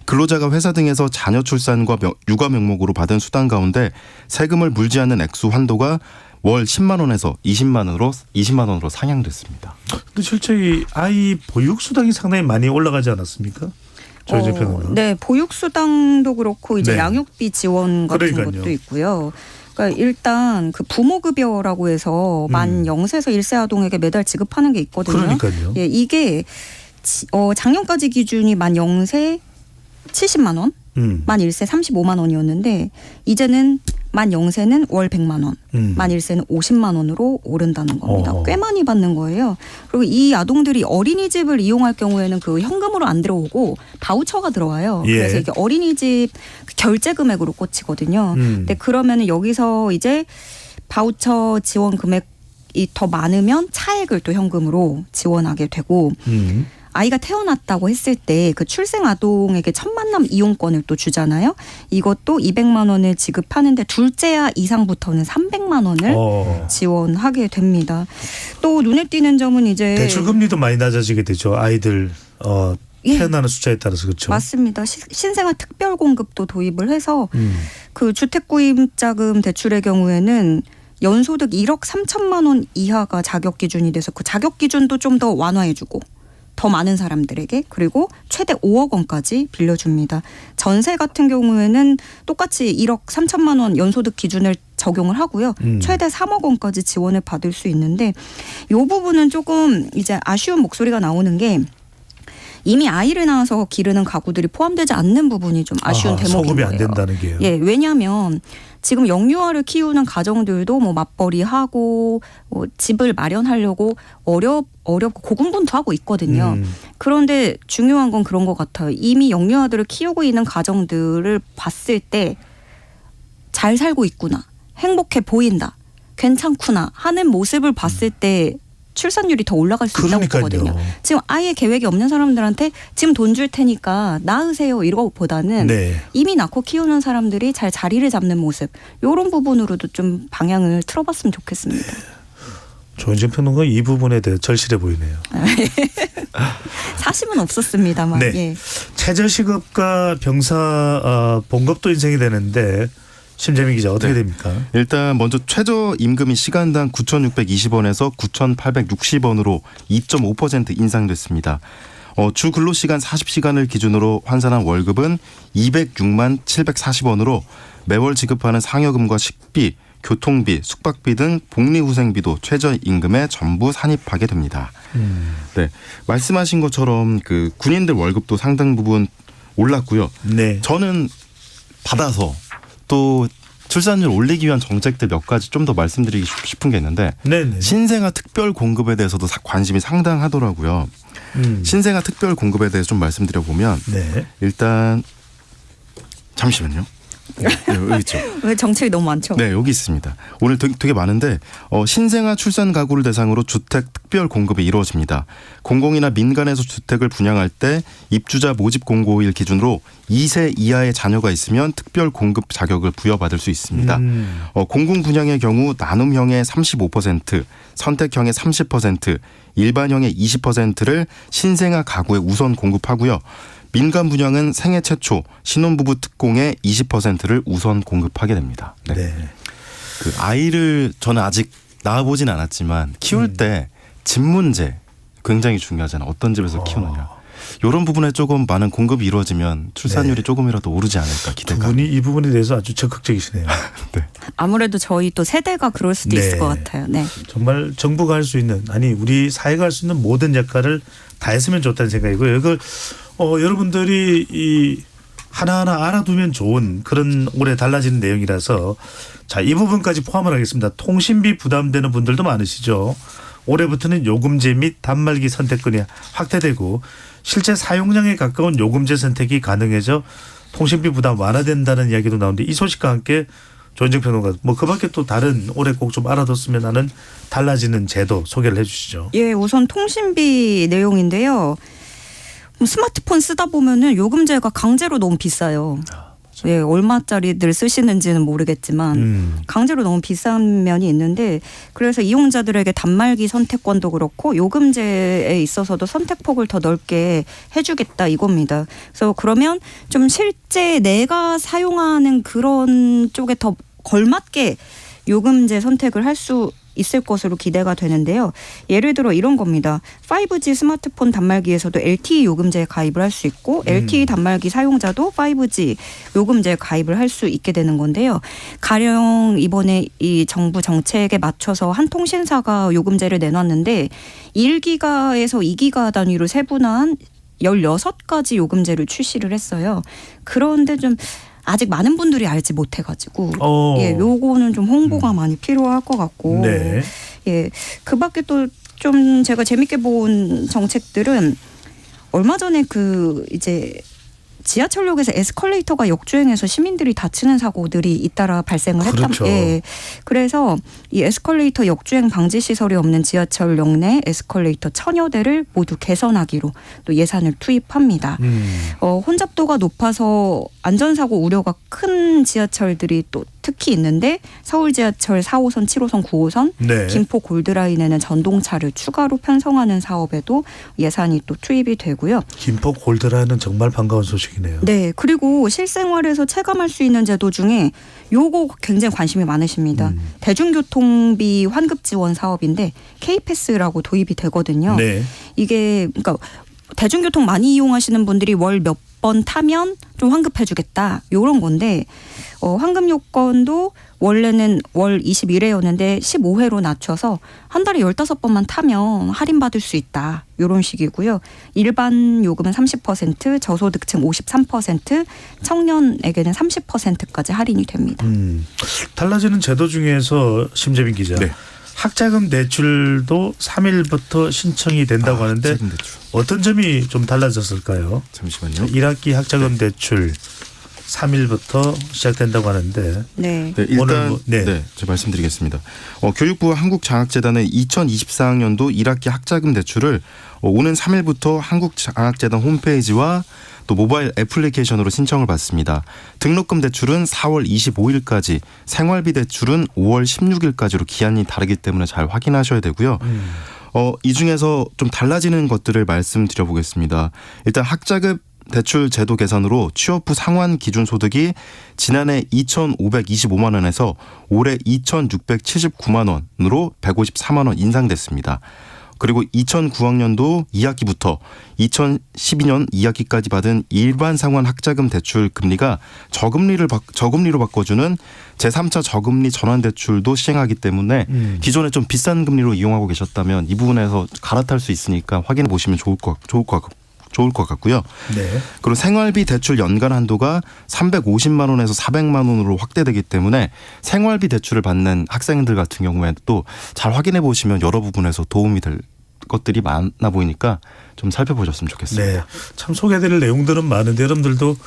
근로자가 회사 등에서 자녀 출산과 육아 명목으로 받은 수당 가운데 세금을 물지 않는 액수 한도가 월 10만 원에서 20만 원으로 상향됐습니다. 근데 실제 이 아이 보육 수당이 상당히 많이 올라가지 않았습니까? 저희 집에는. 네, 보육수당도 그렇고 이제 네. 양육비 지원 같은 그러니까요. 것도 있고요. 그러니까 일단 그 부모급여라고 해서 만 0세에서 1세 아동에게 매달 지급하는 게 있거든요. 그러니까요. 예, 이게 작년까지 기준이 만 0세 70만 원, 만 1세 35만 원이었는데 이제는 만 0세는 월 100만 원, 만 1세는 50만 원으로 오른다는 겁니다. 꽤 많이 받는 거예요. 그리고 이 아동들이 어린이집을 이용할 경우에는 그 현금으로 안 들어오고 바우처가 들어와요. 예. 그래서 이게 어린이집 결제 금액으로 꽂히거든요. 근데 그러면은 여기서 이제 바우처 지원 금액이 더 많으면 차액을 또 현금으로 지원하게 되고 아이가 태어났다고 했을 때 그 출생 아동에게 첫 만남 이용권을 또 주잖아요. 이것도 200만 원을 지급하는데 둘째야 이상부터는 300만 원을 지원하게 됩니다. 또 눈에 띄는 점은 이제 대출금리도 많이 낮아지게 되죠. 아이들 예. 태어나는 숫자에 따라서 그렇죠. 맞습니다. 신생아 특별 공급도 도입을 해서 그 주택구입자금 대출의 경우에는 연소득 1억 3천만 원 이하가 자격 기준이 돼서 그 자격 기준도 좀 더 완화해주고 더 많은 사람들에게 그리고 최대 5억 원까지 빌려줍니다. 전세 같은 경우에는 똑같이 1억 3천만 원 연소득 기준을 적용을 하고요. 최대 3억 원까지 지원을 받을 수 있는데 이 부분은 조금 이제 아쉬운 목소리가 나오는 게 이미 아이를 낳아서 기르는 가구들이 포함되지 않는 부분이 좀 아쉬운 대목인 소급이 거예요. 안 된다는 게요. 예, 왜냐하면 지금 영유아를 키우는 가정들도 뭐 맞벌이하고 집을 마련하려고 어렵고 고군분투하고 있거든요. 그런데 중요한 건 그런 것 같아요. 이미 영유아들을 키우고 있는 가정들을 봤을 때 잘 살고 있구나, 행복해 보인다, 괜찮구나 하는 모습을 봤을 때 출산율이 더 올라갈 수 있다고 보거든요. 지금 아예 계획이 없는 사람들한테 지금 돈 줄 테니까 낳으세요 이거보다는 네. 이미 낳고 키우는 사람들이 잘 자리를 잡는 모습 이런 부분으로도 좀 방향을 틀어봤으면 좋겠습니다. 조은정 평론가 이 부분에 대해 절실해 보이네요. 사심은 없었습니다만. 네. 예. 최저시급과 병사 봉급도 인상이 되는데 심재민 기자 어떻게 네. 됩니까? 일단 먼저 최저임금이 시간당 9,620원에서 9,860원으로 2.5% 인상됐습니다. 주 근로시간 40시간을 기준으로 환산한 월급은 206만 740원으로 매월 지급하는 상여금과 식비, 교통비, 숙박비 등 복리후생비도 최저임금에 전부 산입하게 됩니다. 네, 말씀하신 것처럼 그 군인들 월급도 상당 부분 올랐고요. 네. 저는 받아서 또 출산율 올리기 위한 정책들 몇 가지 좀 더 말씀드리고 싶은 게 있는데 네네. 신생아 특별 공급에 대해서도 관심이 상당하더라고요. 신생아 특별 공급에 대해서 좀 말씀드려보면 네. 일단 잠시만요. 네, 여기 있죠. 왜 정책이 너무 많죠? 네, 여기 있습니다. 오늘 되게 많은데 신생아 출산 가구를 대상으로 주택 특별 공급이 이루어집니다. 공공이나 민간에서 주택을 분양할 때 입주자 모집 공고일 기준으로 2세 이하의 자녀가 있으면 특별 공급 자격을 부여받을 수 있습니다. 공공 분양의 경우 나눔형의 35%, 선택형의 30%, 일반형의 20%를 신생아 가구에 우선 공급하고요. 민간 분양은 생애 최초 신혼부부 특공의 20%를 우선 공급하게 됩니다. 네. 네. 그 아이를 저는 아직 낳아보진 않았지만 키울 때 집 문제 굉장히 중요하잖아요. 어떤 집에서 키우느냐. 이런 부분에 조금 많은 공급이 이루어지면 출산율이 네. 조금이라도 오르지 않을까 두 기대가. 분이 이 부분에 대해서 아주 적극적이시네요. 네. 아무래도 저희 또 세대가 그럴 수도 네. 있을 것 같아요. 네. 정말 정부가 할 수 있는 우리 사회가 할 수 있는 모든 역할을 다 했으면 좋다는 생각이고요. 이걸 여러분들이 이 하나하나 알아두면 좋은 그런 올해 달라지는 내용이라서 자, 이 부분까지 포함을 하겠습니다. 통신비 부담되는 분들도 많으시죠. 올해부터는 요금제 및 단말기 선택권이 확대되고 실제 사용량에 가까운 요금제 선택이 가능해져 통신비 부담 완화된다는 이야기도 나오는데 이 소식과 함께 조은정 평론가 그 밖에 또 다른 올해 꼭 좀 알아뒀으면 하는 달라지는 제도 소개를 해 주시죠. 예, 우선 통신비 내용인데요. 스마트폰 쓰다 보면은 요금제가 강제로 너무 비싸요. 예, 얼마짜리들 쓰시는지는 모르겠지만 강제로 너무 비싼 면이 있는데 그래서 이용자들에게 단말기 선택권도 그렇고 요금제에 있어서도 선택폭을 더 넓게 해주겠다 이겁니다. 그래서 그러면 좀 실제 내가 사용하는 그런 쪽에 더 걸맞게 요금제 선택을 할 수 있을 것으로 기대가 되는데요. 예를 들어 이런 겁니다. 5G 스마트폰 단말기에서도 LTE 요금제에 가입을 할 수 있고 LTE 단말기 사용자도 5G 요금제에 가입을 할 수 있게 되는 건데요. 가령 이번에 이 정부 정책에 맞춰서 한 통신사가 요금제를 내놨는데 1기가에서 2기가 단위로 세분화한 16가지 요금제를 출시를 했어요. 그런데 좀 아직 많은 분들이 알지 못해가지고 예, 요거는 좀 홍보가 많이 필요할 것 같고 네. 예, 그밖에 또 좀 제가 재밌게 본 정책들은 얼마 전에 그 이제 지하철역에서 에스컬레이터가 역주행해서 시민들이 다치는 사고들이 잇따라 발생을 했다. 그렇죠. 예. 그래서 이 에스컬레이터 역주행 방지 시설이 없는 지하철역 내 에스컬레이터 1000여 대를 모두 개선하기로 또 예산을 투입합니다. 혼잡도가 높아서 안전사고 우려가 큰 지하철들이 또 특히 있는데 서울 지하철 4호선, 7호선, 9호선, 네. 김포 골드라인에는 전동차를 추가로 편성하는 사업에도 예산이 또 투입이 되고요. 김포 골드라인은 정말 반가운 소식이네요. 네, 그리고 실생활에서 체감할 수 있는 제도 중에 요거 굉장히 관심이 많으십니다. 대중교통비 환급 지원 사업인데 K패스라고 도입이 되거든요. 네. 이게 그러니까 대중교통 많이 이용하시는 분들이 월 몇 번 타면 좀 환급해주겠다 이런 건데 환급 요건도 원래는 월 21회였는데 15회로 낮춰서 한 달에 15번만 타면 할인받을 수 있다. 이런 식이고요. 일반 요금은 30%, 저소득층 53%, 청년에게는 30%까지 할인이 됩니다. 달라지는 제도 중에서 심재빈 기자. 네. 학자금 대출도 3일부터 신청이 된다고 하는데 학자금 대출. 어떤 점이 좀 달라졌을까요? 잠시만요. 1학기 학자금 대출 3일부터 시작된다고 하는데 네. 네, 일단 오늘 뭐- 네. 제가 말씀드리겠습니다. 교육부와 한국장학재단의 2024학년도 1학기 학자금 대출을 오는 3일부터 한국장학재단 홈페이지와 또 모바일 애플리케이션으로 신청을 받습니다. 등록금 대출은 4월 25일까지, 생활비 대출은 5월 16일까지로 기한이 다르기 때문에 잘 확인하셔야 되고요. 이 중에서 좀 달라지는 것들을 말씀드려 보겠습니다. 일단 학자금 대출 제도 개선으로 취업 후 상환 기준 소득이 지난해 2,525만 원에서 올해 2,679만 원으로 154만 원 인상됐습니다. 그리고 2009학년도 2학기부터 2012년 2학기까지 받은 일반 상환 학자금 대출 금리가 저금리로 바꿔주는 제3차 저금리 전환 대출도 시행하기 때문에 기존에 좀 비싼 금리로 이용하고 계셨다면 이 부분에서 갈아탈 수 있으니까 확인해 보시면 좋을 것 같고요. 네. 그리고 생활비 대출 연간 한도가 350만 원에서 400만 원으로 확대되기 때문에 생활비 대출을 받는 학생들 같은 경우에 또 잘 확인해 보시면 여러 부분에서 도움이 될 것들이 많아 보이니까 좀 살펴보셨으면 좋겠습니다. 네. 참 소개해드릴 내용들은 많은데 여러분들도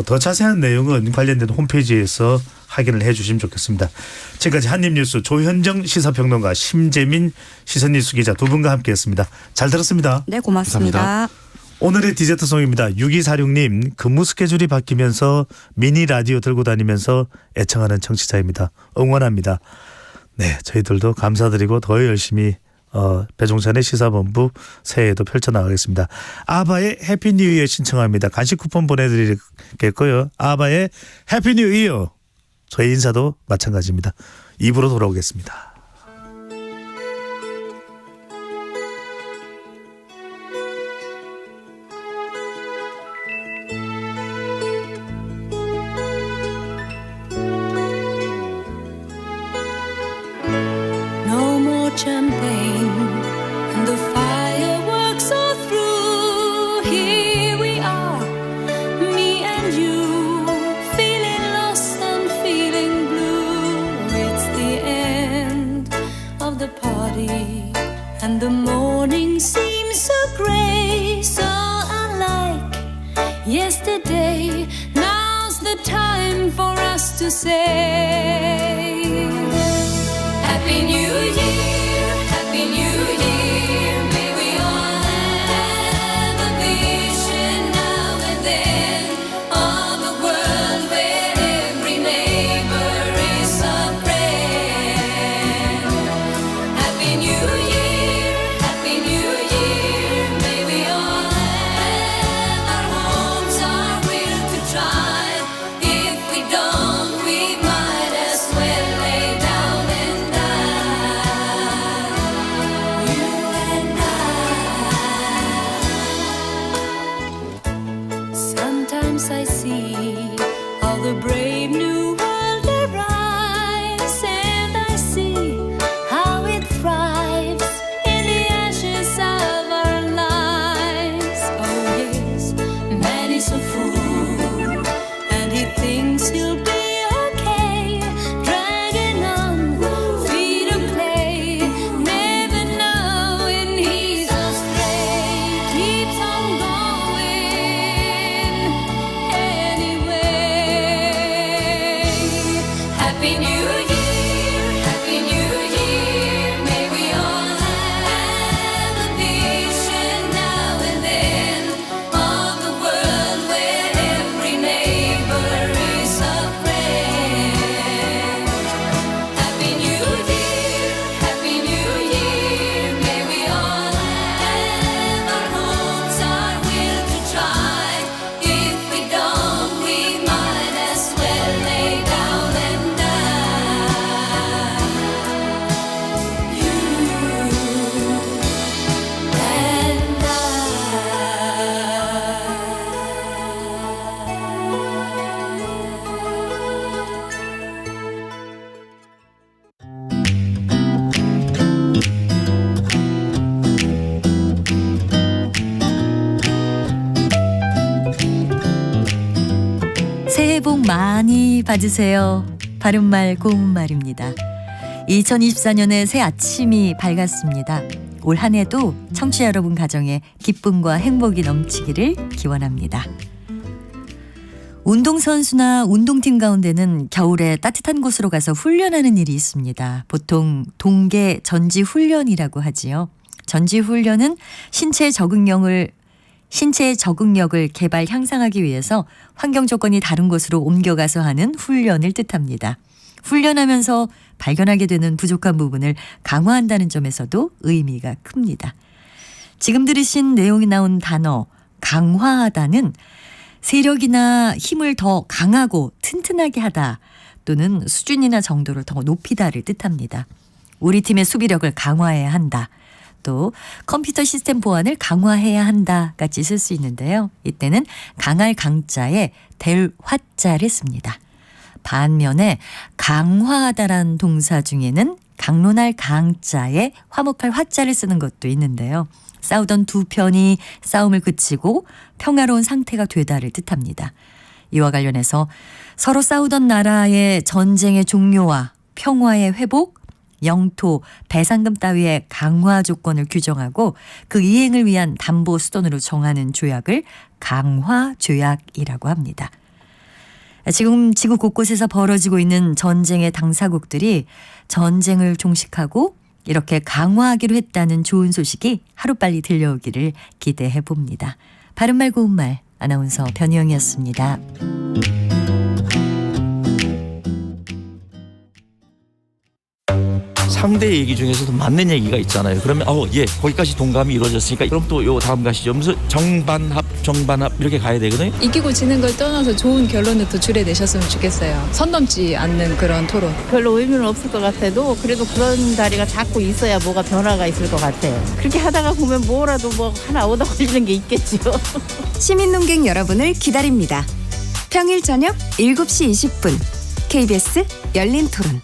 더 자세한 내용은 관련된 홈페이지에서 확인을 해 주시면 좋겠습니다. 지금까지 한입뉴스 조현정 시사평론가, 심재민 시선뉴스 기자 두 분과 함께했습니다. 잘 들었습니다. 네, 고맙습니다. 감사합니다. 오늘의 디저트송입니다. 6246님, 근무 스케줄이 바뀌면서 미니 라디오 들고 다니면서 애청하는 청취자입니다. 응원합니다. 네, 저희들도 감사드리고 더 열심히 배종찬의 시사본부 새해에도 펼쳐나가겠습니다. 아바의 해피 뉴 이어 신청합니다. 간식 쿠폰 보내드리겠고요. 아바의 해피 뉴 이어. 저희 인사도 마찬가지입니다. 입으로 돌아오겠습니다. No more champagne and the fireworks are through. Here we are, me and you, feeling lost and feeling blue. It's the end of the party and the morning seems so grey, so unlike yesterday. Now's the time for us to say Happy New Year, Happy New Year. May we all have a vision now and then of a world where every neighbor is a friend. Happy New Year, Happy New Year. May we all have our homes, our will to try. If we don't, we might as well 새해 복 많이 받으세요. 바른말 고운말입니다. 2024년의 새 아침이 밝았습니다. 올 한 해도 청취자 여러분 가정에 기쁨과 행복이 넘치기를 기원합니다. 운동선수나 운동팀 가운데는 겨울에 따뜻한 곳으로 가서 훈련하는 일이 있습니다. 보통 동계 전지훈련이라고 하지요. 전지훈련은 신체의 적응력을 개발 향상하기 위해서 환경 조건이 다른 곳으로 옮겨가서 하는 훈련을 뜻합니다. 훈련하면서 발견하게 되는 부족한 부분을 강화한다는 점에서도 의미가 큽니다. 지금 들으신 내용이 나온 단어 강화하다는 세력이나 힘을 더 강하고 튼튼하게 하다 또는 수준이나 정도를 더 높이다를 뜻합니다. 우리 팀의 수비력을 강화해야 한다. 또 컴퓨터 시스템 보안을 강화해야 한다 같이 쓸 수 있는데요. 이때는 강할 강자에 될 화자를 씁니다. 반면에 강화하다라는 동사 중에는 강론할 강자에 화목할 화자를 쓰는 것도 있는데요. 싸우던 두 편이 싸움을 그치고 평화로운 상태가 되다를 뜻합니다. 이와 관련해서 서로 싸우던 나라의 전쟁의 종료와 평화의 회복, 영토, 배상금 따위의 강화 조건을 규정하고 그 이행을 위한 담보 수단으로 정하는 조약을 강화조약이라고 합니다. 지금 지구 곳곳에서 벌어지고 있는 전쟁의 당사국들이 전쟁을 종식하고 이렇게 강화하기로 했다는 좋은 소식이 하루빨리 들려오기를 기대해 봅니다. 바른말 고운말 아나운서 변희영이었습니다. 3대 얘기 중에서도 맞는 얘기가 있잖아요. 그러면 거기까지 동감이 이루어졌으니까 그럼 또 요 다음 가시죠. 무슨 정반합 이렇게 가야 되거든요. 이기고 지는 걸 떠나서 좋은 결론을 또 줄여내셨으면 좋겠어요. 선 넘지 않는 그런 토론. 별로 의미는 없을 것 같아도 그래도 그런 자리가 자꾸 있어야 뭐가 변화가 있을 것 같아요. 그렇게 하다가 보면 뭐라도 뭐 하나 얻어 걸리는 게 있겠죠. 시민논객 여러분을 기다립니다. 평일 저녁 7시 20분 KBS 열린 토론.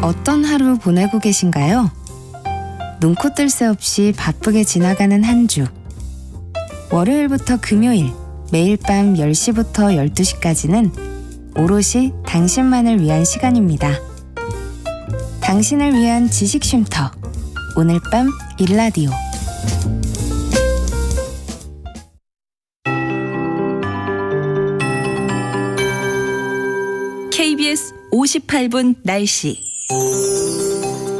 어떤 하루 보내고 계신가요? 눈코 뜰 새 없이 바쁘게 지나가는 한 주. 월요일부터 금요일, 매일 밤 10시부터 12시까지는 오롯이 당신만을 위한 시간입니다. 당신을 위한 지식 쉼터. 오늘 밤 일라디오. KBS 58분 날씨.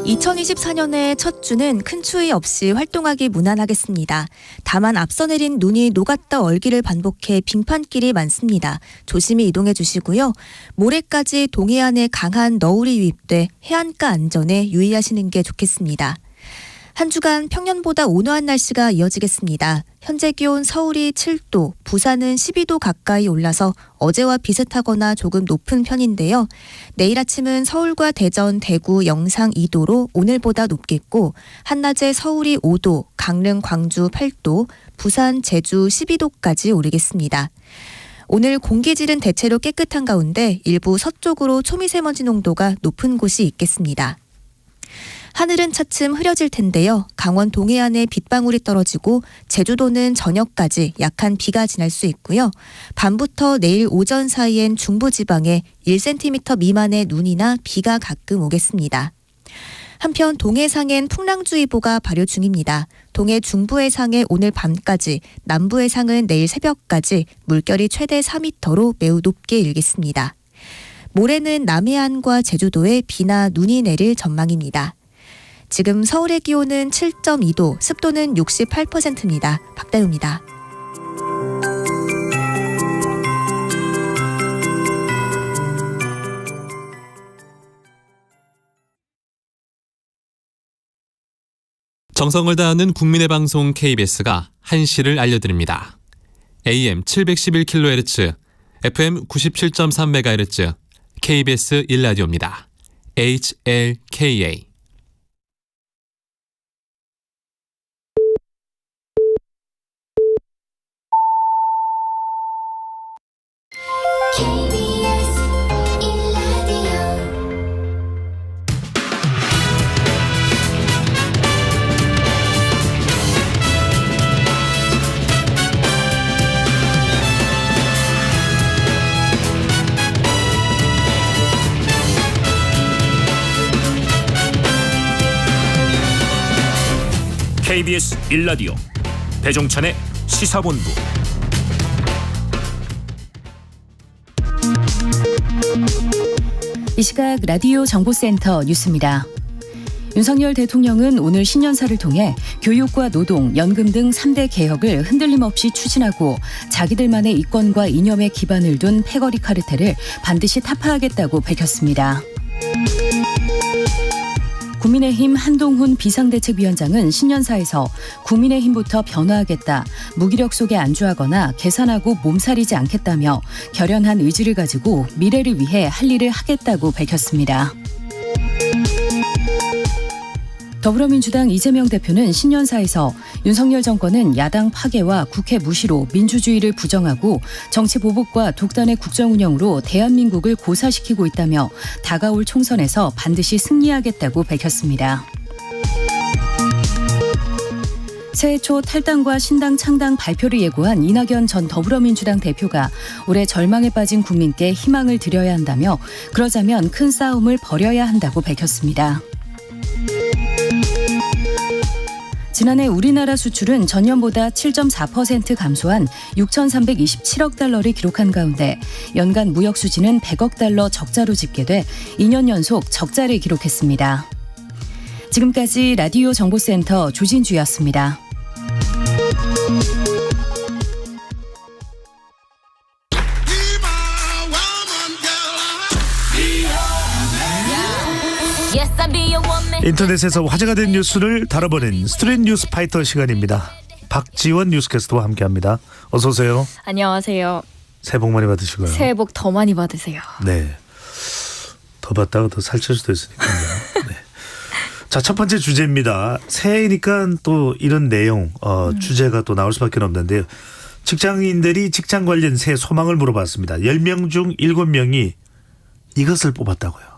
2024년의 첫 주는 큰 추위 없이 활동하기 무난하겠습니다. 다만 앞서 내린 눈이 녹았다 얼기를 반복해 빙판길이 많습니다. 조심히 이동해 주시고요. 모레까지 동해안에 강한 너울이 유입돼 해안가 안전에 유의하시는 게 좋겠습니다. 한 주간 평년보다 온화한 날씨가 이어지겠습니다. 현재 기온 서울이 7도, 부산은 12도 가까이 올라서 어제와 비슷하거나 조금 높은 편인데요. 내일 아침은 서울과 대전, 대구, 영상 2도로 오늘보다 높겠고 한낮에 서울이 5도, 강릉, 광주 8도, 부산, 제주 12도까지 오르겠습니다. 오늘 공기질은 대체로 깨끗한 가운데 일부 서쪽으로 초미세먼지 농도가 높은 곳이 있겠습니다. 하늘은 차츰 흐려질 텐데요. 강원 동해안에 빗방울이 떨어지고 제주도는 저녁까지 약한 비가 지날 수 있고요. 밤부터 내일 오전 사이엔 중부지방에 1cm 미만의 눈이나 비가 가끔 오겠습니다. 한편 동해상엔 풍랑주의보가 발효 중입니다. 동해 중부 해상에 오늘 밤까지, 남부 해상은 내일 새벽까지 물결이 최대 4m로 매우 높게 일겠습니다. 모레는 남해안과 제주도에 비나 눈이 내릴 전망입니다. 지금 서울의 기온은 7.2도, 습도는 68%입니다. 박다유입니다. 정성을 다하는 국민의 방송 KBS가 한시를 알려드립니다. AM 711kHz, FM 97.3MHz, KBS 1라디오입니다. HLKA. KBS 1라디오 배종찬의 시사본부. 이 시각 라디오 정보센터 뉴스입니다. 윤석열 대통령은 오늘 신년사를 통해 교육과 노동, 연금 등 3대 개혁을 흔들림 없이 추진하고 자기들만의 이권과 이념에 기반을 둔 패거리 카르텔을 반드시 타파하겠다고 밝혔습니다. 국민의힘 한동훈 비상대책위원장은 신년사에서 국민의힘부터 변화하겠다, 무기력 속에 안주하거나 계산하고 몸살이지 않겠다며 결연한 의지를 가지고 미래를 위해 할 일을 하겠다고 밝혔습니다. 더불어민주당 이재명 대표는 신년사에서 윤석열 정권은 야당 파괴와 국회 무시로 민주주의를 부정하고 정치 보복과 독단의 국정 운영으로 대한민국을 고사시키고 있다며 다가올 총선에서 반드시 승리하겠다고 밝혔습니다. 새해 초 탈당과 신당 창당 발표를 예고한 이낙연 전 더불어민주당 대표가 올해 절망에 빠진 국민께 희망을 드려야 한다며 그러자면 큰 싸움을 벌여야 한다고 밝혔습니다. 지난해 우리나라 수출은 전년보다 7.4% 감소한 6,327억 달러를 기록한 가운데 연간 무역 수지는 100억 달러 적자로 집계돼 2년 연속 적자를 기록했습니다. 지금까지 라디오 정보센터 조진주였습니다. 인터넷에서 화제가 된 뉴스를 다뤄보는 스트릿 뉴스 파이터 시간입니다. 박지원 뉴스캐스터와 함께합니다. 어서 오세요. 안녕하세요. 새해 복 많이 받으시고요. 새해 복 더 많이 받으세요. 네. 더 받다가 더 살찔 수도 있으니까요. 네. 자, 첫 번째 주제입니다. 새해니까 또 이런 내용 주제가 또 나올 수밖에 없는데요. 직장인들이 직장 관련 새해 소망을 물어봤습니다. 10명 중 7명이 이것을 뽑았다고요.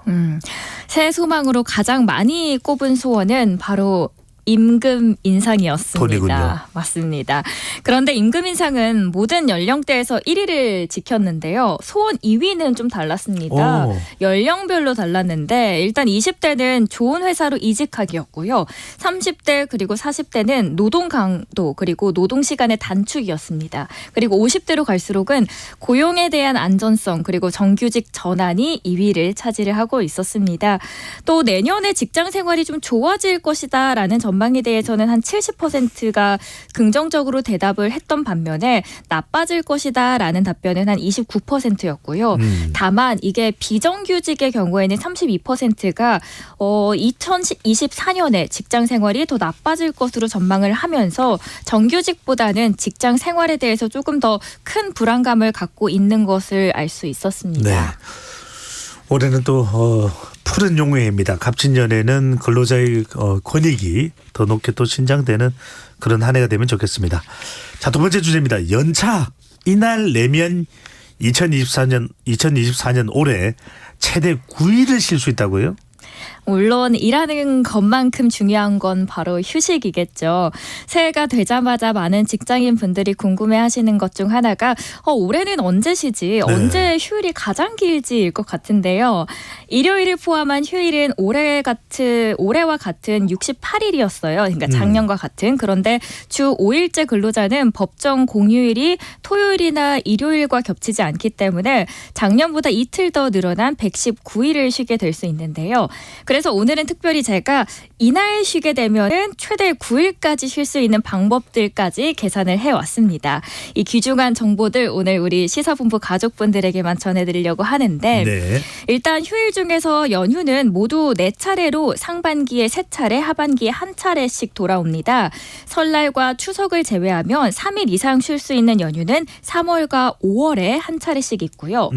새해 소망으로 가장 많이 꼽은 소원은 바로 임금 인상이었습니다. 돈이군요. 맞습니다. 그런데 임금 인상은 모든 연령대에서 1위를 지켰는데요. 소원 2위는 좀 달랐습니다. 연령별로 달랐는데 일단 20대는 좋은 회사로 이직하기였고요. 30대 그리고 40대는 노동 강도 그리고 노동 시간의 단축이었습니다. 그리고 50대로 갈수록은 고용에 대한 안전성 그리고 정규직 전환이 2위를 차지를 하고 있었습니다. 또 내년에 직장 생활이 좀 좋아질 것이다라는 전망에 대해서는 한 70%가 긍정적으로 대답을 했던 반면에 나빠질 것이다라는 답변은 한 29%였고요. 다만 이게 비정규직의 경우에는 32%가 2024년에 직장 생활이 더 나빠질 것으로 전망을 하면서 정규직보다는 직장 생활에 대해서 조금 더 큰 불안감을 갖고 있는 것을 알 수 있었습니다. 네. 올해는 또 푸른 용해입니다. 갑진년에는 근로자의 권익이 더 높게 또 신장되는 그런 한 해가 되면 좋겠습니다. 자, 두 번째 주제입니다. 연차 이날 내면 2024년 올해 최대 9일을 쉴 수 있다고요? 물론 일하는 것만큼 중요한 건 바로 휴식이겠죠. 새해가 되자마자 많은 직장인 분들이 궁금해하시는 것 중 하나가 올해는 언제 쉬지? 언제 휴일이 가장 길지일 것 같은데요. 일요일을 포함한 휴일은 올해와 같은 68일이었어요. 그러니까 작년과 같은. 그런데 주 5일제 근로자는 법정 공휴일이 토요일이나 일요일과 겹치지 않기 때문에 작년보다 이틀 더 늘어난 119일을 쉬게 될 수 있는데요. 그래서 오늘은 특별히 제가 이날 쉬게 되면은 최대 9일까지 쉴 수 있는 방법들까지 계산을 해왔습니다. 이 귀중한 정보들 오늘 우리 시사본부 가족분들에게만 전해드리려고 하는데 일단 휴일 중에서 연휴는 모두 4차례로 상반기에 3차례, 하반기에 1차례씩 돌아옵니다. 설날과 추석을 제외하면 3일 이상 쉴 수 있는 연휴는 3월과 5월에 1차례씩 있고요.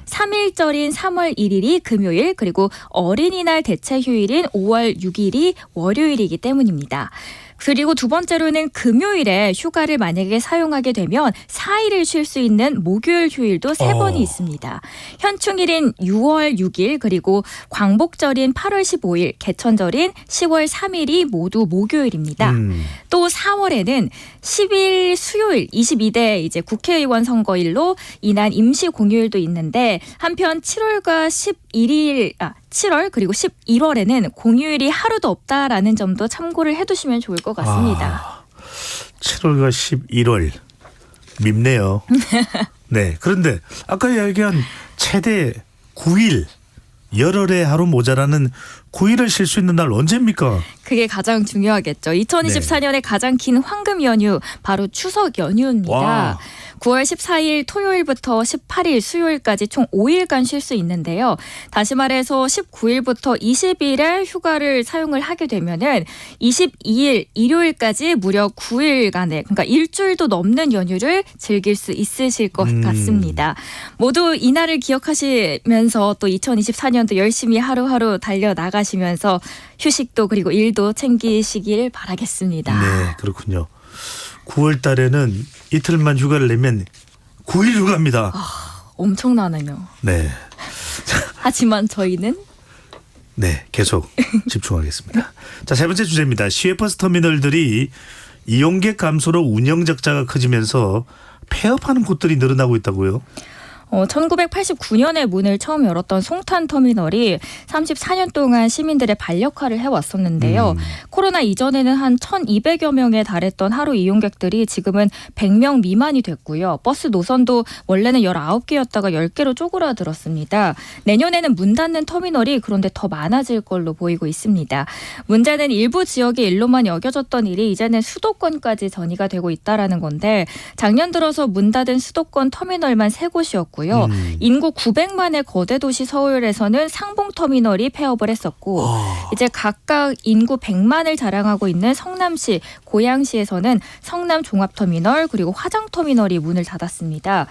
3일절인 3월 1일이 금요일 그리고 어린이날 대체 휴일인 5월 6일이 월요일이기 때문입니다. 그리고 두 번째로는 금요일에 휴가를 만약에 사용하게 되면 4일을 쉴 수 있는 목요일 휴일도 3번이 있습니다. 현충일인 6월 6일 그리고 광복절인 8월 15일, 개천절인 10월 3일이 모두 목요일입니다. 또 4월에는 10일 수요일 22대 이제 국회의원 선거일로 인한 임시 공휴일도 있는데 한편 7월과 17월 그리고 11월에는 공휴일이 하루도 없다라는 점도 참고를 해두시면 좋을 것 같습니다. 7월과 11월 밉네요. 네. 그런데 아까 이야기한 최대 9일 열흘에 하루 모자라는 9일을 쉴 수 있는 날 언제입니까? 그게 가장 중요하겠죠. 2024년의 가장 긴 황금 연휴 바로 추석 연휴입니다. 와. 9월 14일 토요일부터 18일 수요일까지 총 5일간 쉴 수 있는데요. 다시 말해서 19일부터 20일에 휴가를 사용을 하게 되면은 22일 일요일까지 무려 9일간의 그러니까 일주일도 넘는 연휴를 즐길 수 있으실 것 같습니다. 모두 이날을 기억하시면서 또 2024년도 열심히 하루하루 달려나가시면서 휴식도 그리고 일도 챙기시길 바라겠습니다. 네, 그렇군요. 9월 달에는 이틀만 휴가를 내면 9일 휴가입니다. 엄청나네요. 네. 하지만 저희는 네, 계속 집중하겠습니다. 자, 세 번째 주제입니다. 시외버스 터미널들이 이용객 감소로 운영 적자가 커지면서 폐업하는 곳들이 늘어나고 있다고요? 1989년에 문을 처음 열었던 송탄터미널이 34년 동안 시민들의 반역할을 해왔었는데요. 코로나 이전에는 한 1,200여 명에 달했던 하루 이용객들이 지금은 100명 미만이 됐고요. 버스 노선도 원래는 19개였다가 10개로 쪼그라들었습니다. 내년에는 문 닫는 터미널이 그런데 더 많아질 걸로 보이고 있습니다. 문제는 일부 지역의 일로만 여겨졌던 일이 이제는 수도권까지 전이가 되고 있다는 건데 작년 들어서 문 닫은 수도권 터미널만 3곳이었고요. 인구 900만의 거대 도시 서울에서는 상봉터미널이 폐업을 했었고 이제 각각 인구 100만을 자랑하고 있는 성남시, 고양시에서는 성남종합터미널 그리고 화장터미널이 문을 닫았습니다.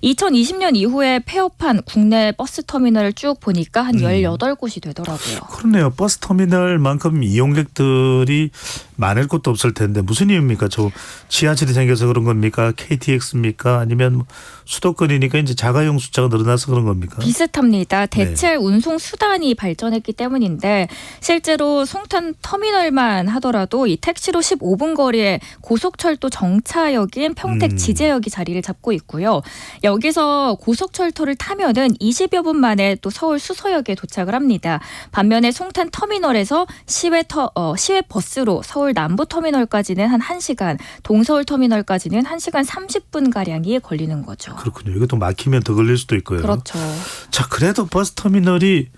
2020년 이후에 폐업한 국내 버스터미널을 쭉 보니까 한 18곳이 되더라고요. 그렇네요. 버스터미널만큼 이용객들이 많을 곳도 없을 텐데 무슨 이유입니까? 저 지하철이 생겨서 그런 겁니까? KTX입니까? 아니면 수도권이니까 이제 자가용 숫자가 늘어나서 그런 겁니까? 비슷합니다. 대체 운송 수단이 발전했기 때문인데 실제로 송탄 터미널만 하더라도 이 택시로 15분 거리에 고속철도 정차역인 평택 지제역이 자리를 잡고 있고요. 여기서 고속철도를 타면은 20여 분 만에 또 서울 수서역에 도착을 합니다. 반면에 송탄 터미널에서 시외 버스로 서울 남부 터미널까지는 한 1시간, 동서울 터미널까지는 1시간 30분 가량이 걸리는 거죠. 그렇군요. 이것도 막히면 더 걸릴 수도 있고요. 그렇죠. 자, 그래도 버스 터미널이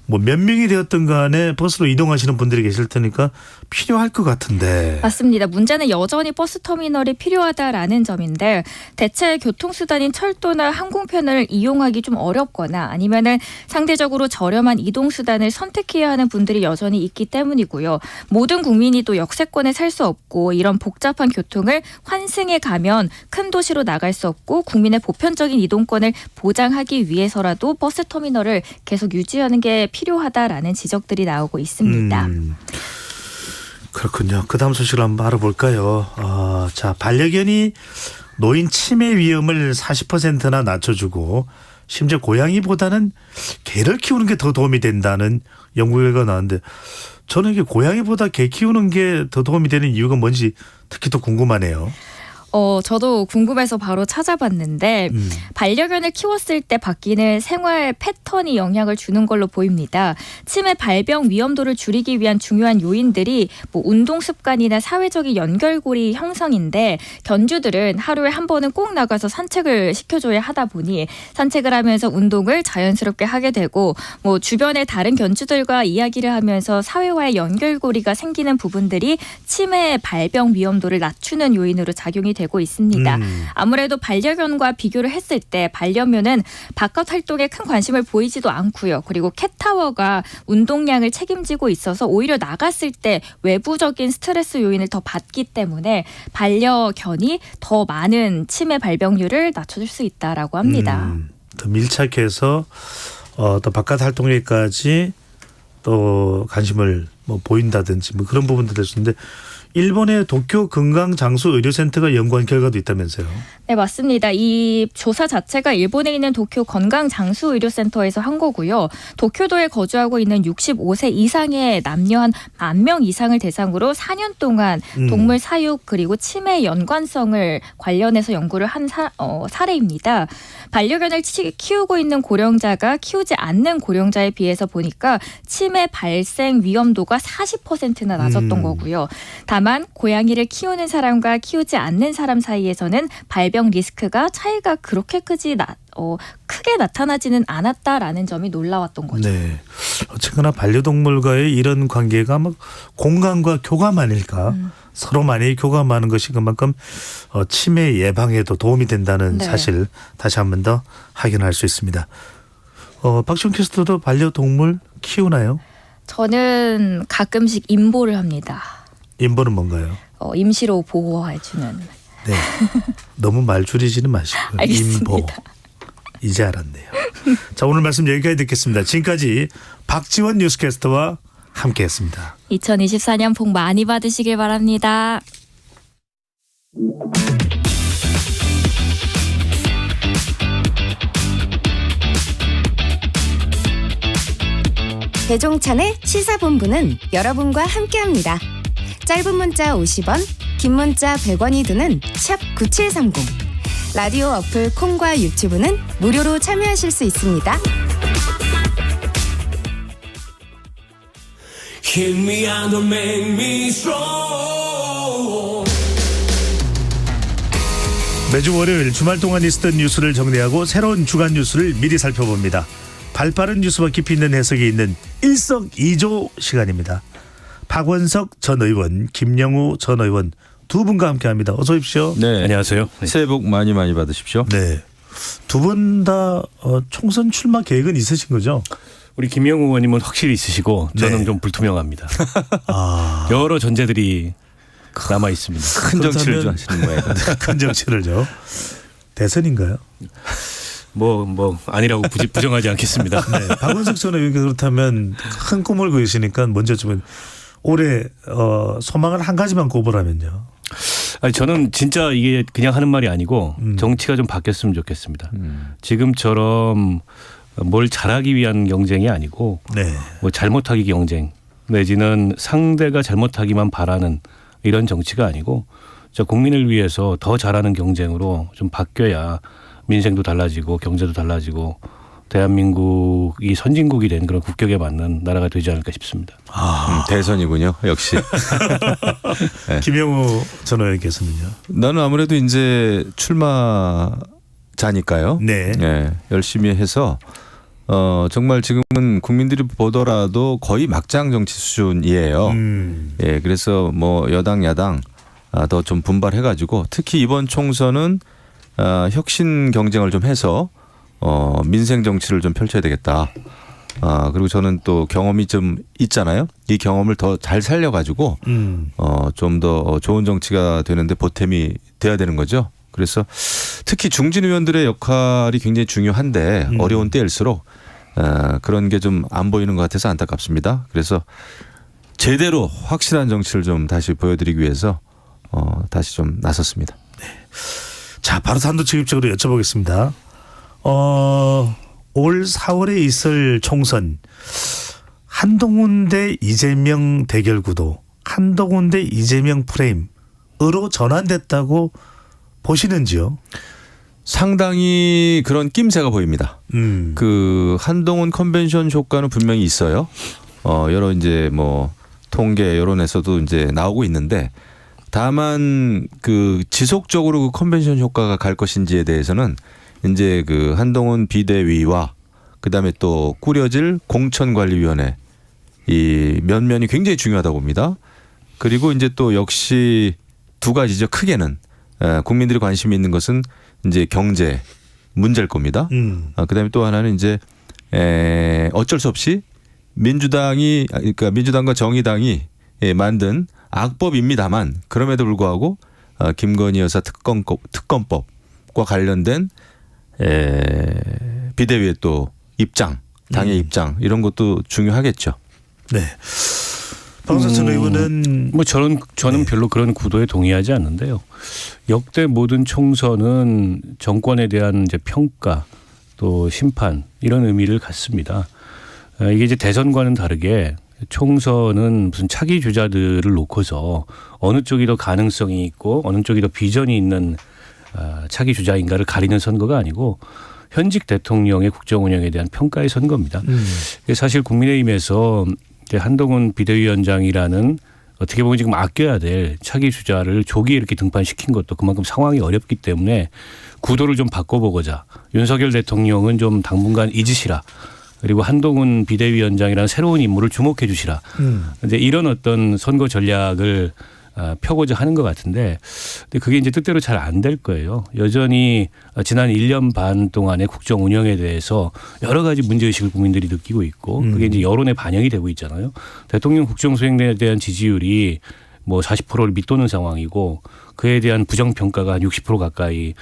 뭐 몇 명이 되었든 간에 버스로 이동하시는 분들이 계실 테니까 필요할 것 같은데. 맞습니다. 문제는 여전히 버스터미널이 필요하다라는 점인데 대체 교통수단인 철도나 항공편을 이용하기 좀 어렵거나 아니면은 상대적으로 저렴한 이동수단을 선택해야 하는 분들이 여전히 있기 때문이고요. 모든 국민이 또 역세권에 살 수 없고 이런 복잡한 교통을 환승해 가면 큰 도시로 나갈 수 없고 국민의 보편적인 이동권을 보장하기 위해서라도 버스터미널을 계속 유지하는 게 필요하다라는 지적들이 나오고 있습니다. 그렇군요. 그 다음 소식을 한번 알아볼까요? 자, 반려견이 노인 치매 위험을 40%나 낮춰주고 심지어 고양이보다는 개를 키우는 게 더 도움이 된다는 연구 결과가 나왔는데 저는 이게 고양이보다 개 키우는 게 더 도움이 되는 이유가 뭔지 특히 더 궁금하네요. 저도 궁금해서 바로 찾아봤는데 반려견을 키웠을 때 바뀌는 생활 패턴이 영향을 주는 걸로 보입니다. 치매 발병 위험도를 줄이기 위한 중요한 요인들이 뭐 운동 습관이나 사회적인 연결고리 형성인데 견주들은 하루에 한 번은 꼭 나가서 산책을 시켜줘야 하다 보니 산책을 하면서 운동을 자연스럽게 하게 되고 뭐 주변의 다른 견주들과 이야기를 하면서 사회와의 연결고리가 생기는 부분들이 치매 발병 위험도를 낮추는 요인으로 작용이 되고 있습니다. 아무래도 반려견과 비교를 했을 때 반려묘는 바깥 활동에 큰 관심을 보이지도 않고요. 그리고 캣타워가 운동량을 책임지고 있어서 오히려 나갔을 때 외부적인 스트레스 요인을 더 받기 때문에 반려견이 더 많은 치매 발병률을 낮춰줄 수 있다라고 합니다. 더 밀착해서 또 바깥 활동에까지 또 관심을 뭐 보인다든지 뭐 그런 부분도 될 수 있는데 일본의 도쿄 건강장수의료센터가 연구한 결과도 있다면서요. 네, 맞습니다. 이 조사 자체가 일본에 있는 도쿄 건강장수의료센터에서 한 거고요. 도쿄도에 거주하고 있는 65세 이상의 남녀 한 10,000명 이상을 대상으로 4년 동안 동물 사육 그리고 치매 연관성을 관련해서 연구를 한 사례입니다. 반려견을 키우고 있는 고령자가 키우지 않는 고령자에 비해서 보니까 치매 발생 위험도가 40%나 낮았던 거고요. 다만 고양이를 키우는 사람과 키우지 않는 사람 사이에서는 발병 리스크가 차이가 그렇게 크게 나타나지는 않았다라는 점이 놀라웠던 거죠. 네. 어쨌거나 반려동물과의 이런 관계가 막 공감과 교감 아닐까. 서로 많이 교감하는 것이 그만큼 치매 예방에도 도움이 된다는 네. 사실 다시 한 번 더 확인할 수 있습니다. 박시훈 캐스터도 반려동물 키우나요? 저는 가끔씩 임보를 합니다. 임보는 뭔가요? 임시로 보호해주는. 네. 너무 말 줄이지는 마시고요. 알겠습니다. 임보. 이제 알았네요. 자, 오늘 말씀 여기까지 듣겠습니다. 지금까지 박지원 뉴스캐스터와 함께했습니다. 2024년 복 많이 받으시길 바랍니다. 배종찬의 시사본부는 여러분과 함께합니다. 짧은 문자 50원, 긴 문자 100원이 드는 샵 9730. 라디오 어플 콩과 유튜브는 무료로 참여하실 수 있습니다. Hit me and don't make me strong. 매주 월요일 주말 동안 있었던 뉴스를 정리하고 새로운 주간 뉴스를 미리 살펴봅니다. 발빠른 뉴스와 깊이 있는 해석이 있는 일석이조 시간입니다. 박원석 전 의원, 김영우 전 의원 두 분과 함께합니다. 어서 오십시오. 네, 안녕하세요. 새해 복 많이 받으십시오. 네, 두 분 다 총선 출마 계획은 있으신 거죠? 우리 김영우 의원님은 확실히 있으시고 저는 네. 좀 불투명합니다. 여러 전제들이 남아 있습니다. 큰 정치를 좀 하시는 거예요. 큰 정치를요. 대선인가요? 뭐 아니라고 부정하지 않겠습니다. 네, 박원석 전 의원 그렇다면 큰 꿈을 그리시니까 먼저 좀 올해 소망을 한 가지만 꼽으라면요. 아니 저는 진짜 이게 그냥 하는 말이 아니고 정치가 좀 바뀌었으면 좋겠습니다. 지금처럼 뭘 잘하기 위한 경쟁이 아니고 네. 뭐 잘못하기 경쟁 내지는 상대가 잘못하기만 바라는 이런 정치가 아니고 국민을 위해서 더 잘하는 경쟁으로 좀 바뀌어야 민생도 달라지고 경제도 달라지고 대한민국이 선진국이 된 그런 국격에 맞는 나라가 되지 않을까 싶습니다. 대선이군요. 역시. 네. 김영우 전 의원께서는요. 나는 아무래도 이제 출마자니까요. 네. 네. 열심히 해서 정말 지금은 국민들이 보더라도 거의 막장 정치 수준이에요. 예, 그래서 뭐 여당 야당 더 좀 분발해가지고 특히 이번 총선은 혁신 경쟁을 좀 해서 민생 정치를 좀 펼쳐야 되겠다. 그리고 저는 또 경험이 좀 있잖아요. 이 경험을 더 잘 살려가지고 좀 더 좋은 정치가 되는데 보탬이 돼야 되는 거죠. 그래서 특히 중진 의원들의 역할이 굉장히 중요한데 어려운 때일수록 그런 게 좀 안 보이는 것 같아서 안타깝습니다. 그래서 제대로 확실한 정치를 좀 다시 보여드리기 위해서 다시 좀 나섰습니다. 네. 자, 바로 단도직입적으로 여쭤보겠습니다. 올 4월에 있을 총선 한동훈 대 이재명 대결 구도, 한동훈 대 이재명 프레임으로 전환됐다고 보시는지요? 상당히 그런 낌새가 보입니다. 그 한동훈 컨벤션 효과는 분명히 있어요. 여러 이제 뭐 통계 여론에서도 이제 나오고 있는데 다만 그 지속적으로 그 컨벤션 효과가 갈 것인지에 대해서는 이제 그 한동훈 비대위와 그다음에 또 꾸려질 공천관리위원회 이 면면이 굉장히 중요하다고 봅니다. 그리고 이제 또 역시 두 가지죠. 크게는 국민들이 관심이 있는 것은 이제 경제 문제일 겁니다. 그다음에 또 하나는 이제 어쩔 수 없이 민주당이 그러니까 민주당과 정의당이 만든 악법입니다만 그럼에도 불구하고 김건희 여사 특검법과 관련된 비대위의 또 입장, 당의 입장 이런 것도 중요하겠죠. 네. 박성준 의원은 뭐 저는 별로 그런 구도에 동의하지 않는데요. 역대 모든 총선은 정권에 대한 이제 평가 또 심판 이런 의미를 갖습니다. 이게 이제 대선과는 다르게 총선은 무슨 차기 주자들을 놓고서 어느 쪽이 더 가능성이 있고 어느 쪽이 더 비전이 있는 차기 주자인가를 가리는 선거가 아니고 현직 대통령의 국정 운영에 대한 평가의 선거입니다. 사실 국민의힘에서 이제 한동훈 비대위원장이라는 어떻게 보면 지금 아껴야 될 차기 주자를 조기에 이렇게 등판시킨 것도 그만큼 상황이 어렵기 때문에 구도를 좀 바꿔보고자 윤석열 대통령은 좀 당분간 잊으시라. 그리고 한동훈 비대위원장이라는 새로운 인물을 주목해 주시라. 이제 이런 어떤 선거 전략을 펴고자 하는 것 같은데 근데 그게 이제 뜻대로 잘 안 될 거예요. 여전히 지난 1년 반 동안의 국정 운영에 대해서 여러 가지 문제의식을 국민들이 느끼고 있고 그게 이제 여론에 반영이 되고 있잖아요. 대통령 국정 수행에 대한 지지율이 뭐 40%를 밑도는 상황이고 그에 대한 부정평가가 한 60% 가까이.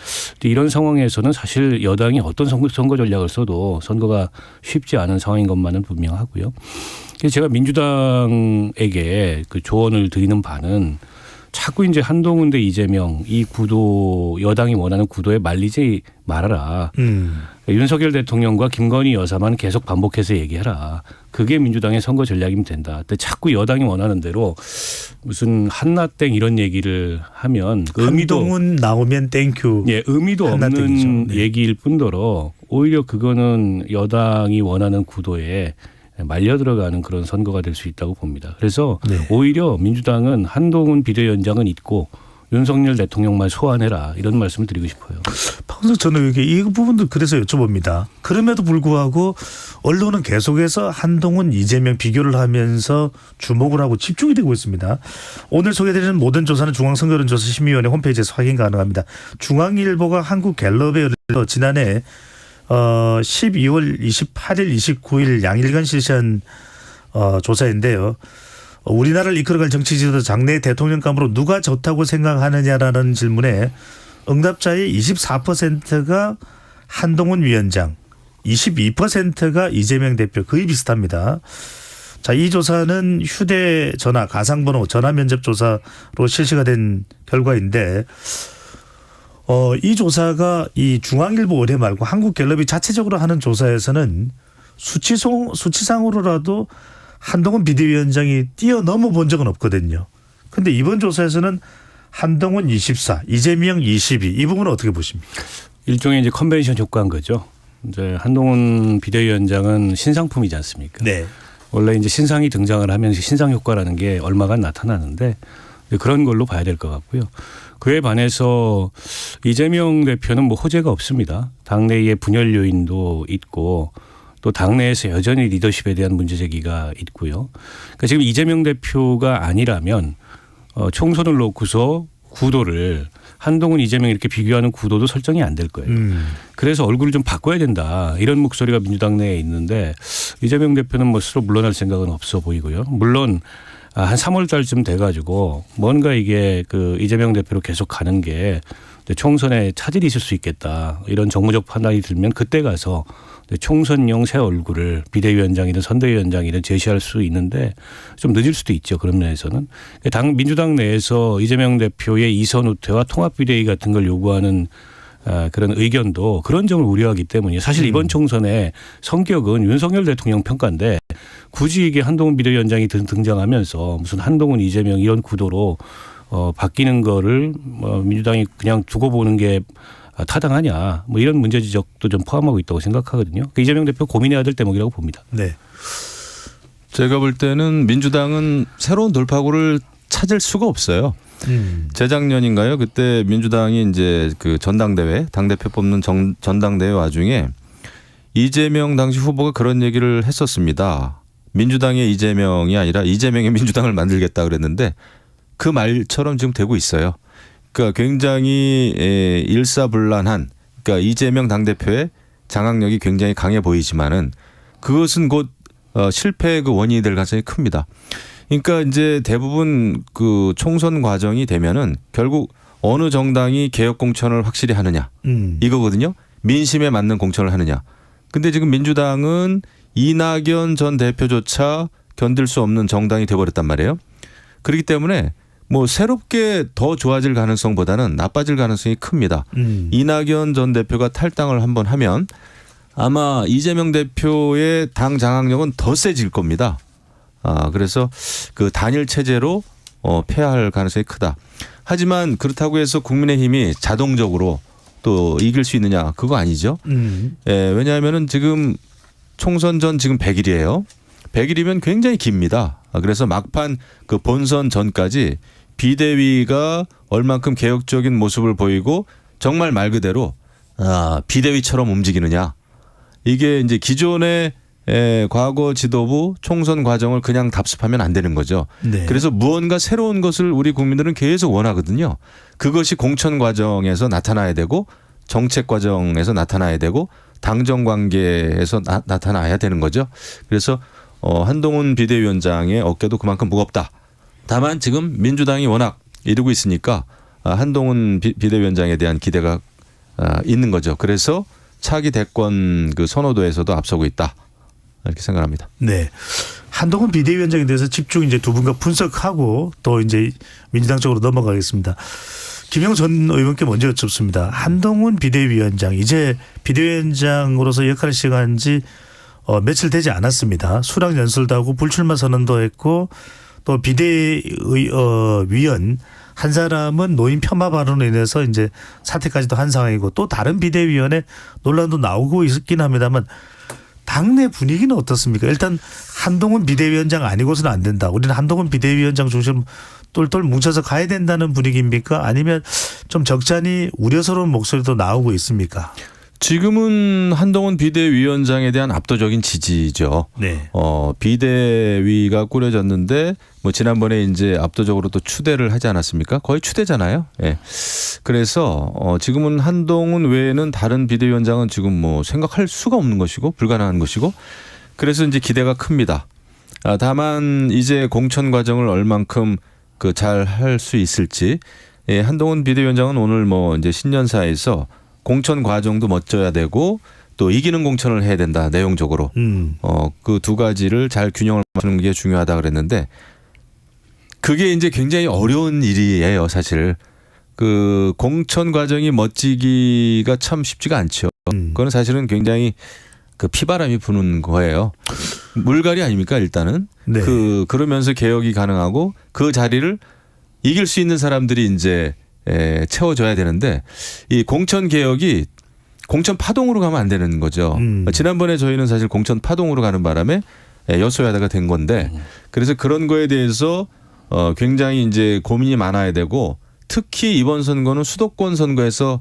이런 상황에서는 사실 여당이 어떤 선거 전략을 써도 선거가 쉽지 않은 상황인 것만은 분명하고요. 그래서 제가 민주당에게 그 조언을 드리는 바는 자꾸 이제 한동훈 대 이재명 이 구도 여당이 원하는 구도에 말리지 말아라. 윤석열 대통령과 김건희 여사만 계속 반복해서 얘기해라. 그게 민주당의 선거 전략이면 된다. 근데 자꾸 여당이 원하는 대로 무슨 한나땡 이런 얘기를 하면 한동훈 나오면 땡큐. 예, 의미도 없는 얘기일 뿐더러 오히려 그거는 여당이 원하는 구도에 말려 들어가는 그런 선거가 될 수 있다고 봅니다. 그래서 오히려 민주당은 한동훈 비대위원장은 있고 윤석열 대통령만 소환해라 이런 말씀을 드리고 싶어요. 박원석 전 의원에게 이 부분도 그래서 여쭤봅니다. 그럼에도 불구하고 언론은 계속해서 한동훈, 이재명 비교를 하면서 주목을 하고 집중이 되고 있습니다. 오늘 소개드리는 모든 조사는 중앙선거론조사심의위원회 홈페이지에서 확인 가능합니다. 중앙일보가 한국갤럽에 의뢰서 지난해 12월 28일, 29일 양일간 실시한 조사인데요. 우리나라를 이끌어갈 정치 지도자 장래 대통령감으로 누가 좋다고 생각하느냐라는 질문에 응답자의 24%가 한동훈 위원장, 22%가 이재명 대표 거의 비슷합니다. 자, 이 조사는 휴대전화, 가상번호, 전화면접 조사로 실시가 된 결과인데 이 조사가 이 중앙일보 의뢰 말고 한국갤럽이 자체적으로 하는 조사에서는 수치상으로라도 한동훈 비대위원장이 뛰어넘어 본 적은 없거든요. 그런데 이번 조사에서는 한동훈 24, 이재명 22 이 부분은 어떻게 보십니까? 일종의 이제 컨벤션 효과인 거죠. 이제 한동훈 비대위원장은 신상품이지 않습니까? 네. 원래 이제 신상이 등장을 하면 신상 효과라는 게 얼마간 나타나는데 그런 걸로 봐야 될 것 같고요. 그에 반해서 이재명 대표는 뭐 호재가 없습니다. 당내의 분열 요인도 있고 또 당내에서 여전히 리더십에 대한 문제 제기가 있고요. 그러니까 지금 이재명 대표가 아니라면 총선을 놓고서 구도를 한동훈, 이재명 이렇게 비교하는 구도도 설정이 안 될 거예요. 그래서 얼굴을 좀 바꿔야 된다. 이런 목소리가 민주당 내에 있는데 이재명 대표는 뭐 스스로 물러날 생각은 없어 보이고요. 물론 한 3월 달쯤 돼가지고 뭔가 이게 그 이재명 대표로 계속 가는 게 총선에 차질이 있을 수 있겠다. 이런 정무적 판단이 들면 그때 가서 총선용 새 얼굴을 비대위원장이든 선대위원장이든 제시할 수 있는데 좀 늦을 수도 있죠. 그런 면에서는. 민주당 내에서 이재명 대표의 이선 후퇴와 통합비대위 같은 걸 요구하는 그런 의견도 그런 점을 우려하기 때문이에요. 사실 이번 총선의 성격은 윤석열 대통령 평가인데 굳이 이게 한동훈 비대위원장이 등장하면서 무슨 한동훈, 이재명 이런 구도로 바뀌는 거를 민주당이 그냥 두고 보는 게 타당하냐 뭐 이런 문제 지적도 좀 포함하고 있다고 생각하거든요. 그러니까 이재명 대표 고민해야 될 대목이라고 봅니다. 네. 제가 볼 때는 민주당은 새로운 돌파구를 찾을 수가 없어요. 재작년인가요? 그때 민주당이 이제 그 전당대회 당대표 뽑는 전당대회 와중에 이재명 당시 후보가 그런 얘기를 했었습니다. 민주당의 이재명이 아니라 이재명의 민주당을 만들겠다 그랬는데 그 말처럼 지금 되고 있어요. 그러니까 굉장히 일사불란한 그러니까 이재명 당대표의 장악력이 굉장히 강해 보이지만은 그것은 곧 실패의 그 원인이 될 가능성이 큽니다. 그러니까 이제 대부분 그 총선 과정이 되면은 결국 어느 정당이 개혁 공천을 확실히 하느냐 이거거든요. 민심에 맞는 공천을 하느냐. 근데 지금 민주당은 이낙연 전 대표조차 견딜 수 없는 정당이 돼버렸단 말이에요. 그렇기 때문에 뭐 새롭게 더 좋아질 가능성보다는 나빠질 가능성이 큽니다. 이낙연 전 대표가 탈당을 한번 하면 아마 이재명 대표의 당 장악력은 더 세질 겁니다. 그래서 그 단일 체제로 패할 가능성이 크다. 하지만 그렇다고 해서 국민의힘이 자동적으로 또 이길 수 있느냐, 그거 아니죠. 왜냐하면은 지금 총선 전 지금 100일이에요. 100일이면 굉장히 깁니다. 그래서 막판 그 본선 전까지 비대위가 얼만큼 개혁적인 모습을 보이고 정말 말 그대로 비대위처럼 움직이느냐. 이게 이제 기존의 과거 지도부 총선 과정을 그냥 답습하면 안 되는 거죠. 네. 그래서 무언가 새로운 것을 우리 국민들은 계속 원하거든요. 그것이 공천 과정에서 나타나야 되고 정책 과정에서 나타나야 되고 당정 관계에서 나타나야 되는 거죠. 그래서 한동훈 비대위원장의 어깨도 그만큼 무겁다. 다만 지금 민주당이 워낙 이루고 있으니까 한동훈 비대위원장에 대한 기대가 있는 거죠. 그래서 차기 대권 그 선호도에서도 앞서고 있다. 이렇게 생각합니다. 네. 한동훈 비대위원장에 대해서 집중 이제 두 분과 분석하고 또 이제 민주당 쪽으로 넘어가겠습니다. 김영 전 의원께 먼저 여쭙습니다. 한동훈 비대위원장 이제 비대위원장으로서 역할을 시작한 지 며칠 되지 않았습니다. 수락 연설도 하고 불출마 선언도 했고 또 비대위원 한 사람은 노인 폄하 발언으로 인해서 이제 사퇴까지도 한 상황이고 또 다른 비대위원회 논란도 나오고 있긴 합니다만 당내 분위기는 어떻습니까? 일단 한동훈 비대위원장 아니고서는 안 된다. 우리는 한동훈 비대위원장 중심 똘똘 뭉쳐서 가야 된다는 분위기입니까? 아니면 좀 적잖이 우려스러운 목소리도 나오고 있습니까? 지금은 한동훈 비대위원장에 대한 압도적인 지지죠. 네. 비대위가 꾸려졌는데 뭐 지난번에 이제 압도적으로 또 추대를 하지 않았습니까? 거의 추대잖아요. 예. 그래서 지금은 한동훈 외에는 다른 비대위원장은 지금 뭐 생각할 수가 없는 것이고 불가능한 것이고 그래서 이제 기대가 큽니다. 다만 이제 공천 과정을 얼만큼 그 잘 할 수 있을지 한동훈 비대위원장은 오늘 뭐 이제 신년사에서 공천 과정도 멋져야 되고 또 이기는 공천을 해야 된다 내용적으로 그 두 가지를 잘 균형을 맞추는 게 중요하다 그랬는데 그게 이제 굉장히 어려운 일이에요 사실. 그 공천 과정이 멋지기가 참 쉽지가 않죠. 그거는 사실은 굉장히 그 피바람이 부는 거예요. 물갈이 아닙니까 일단은. 네. 그러면서 개혁이 가능하고 그 자리를 이길 수 있는 사람들이 이제 채워줘야 되는데 이 공천 개혁이 공천 파동으로 가면 안 되는 거죠. 지난번에 저희는 사실 공천 파동으로 가는 바람에 여소야다가 된 건데 그래서 그런 거에 대해서 굉장히 이제 고민이 많아야 되고 특히 이번 선거는 수도권 선거에서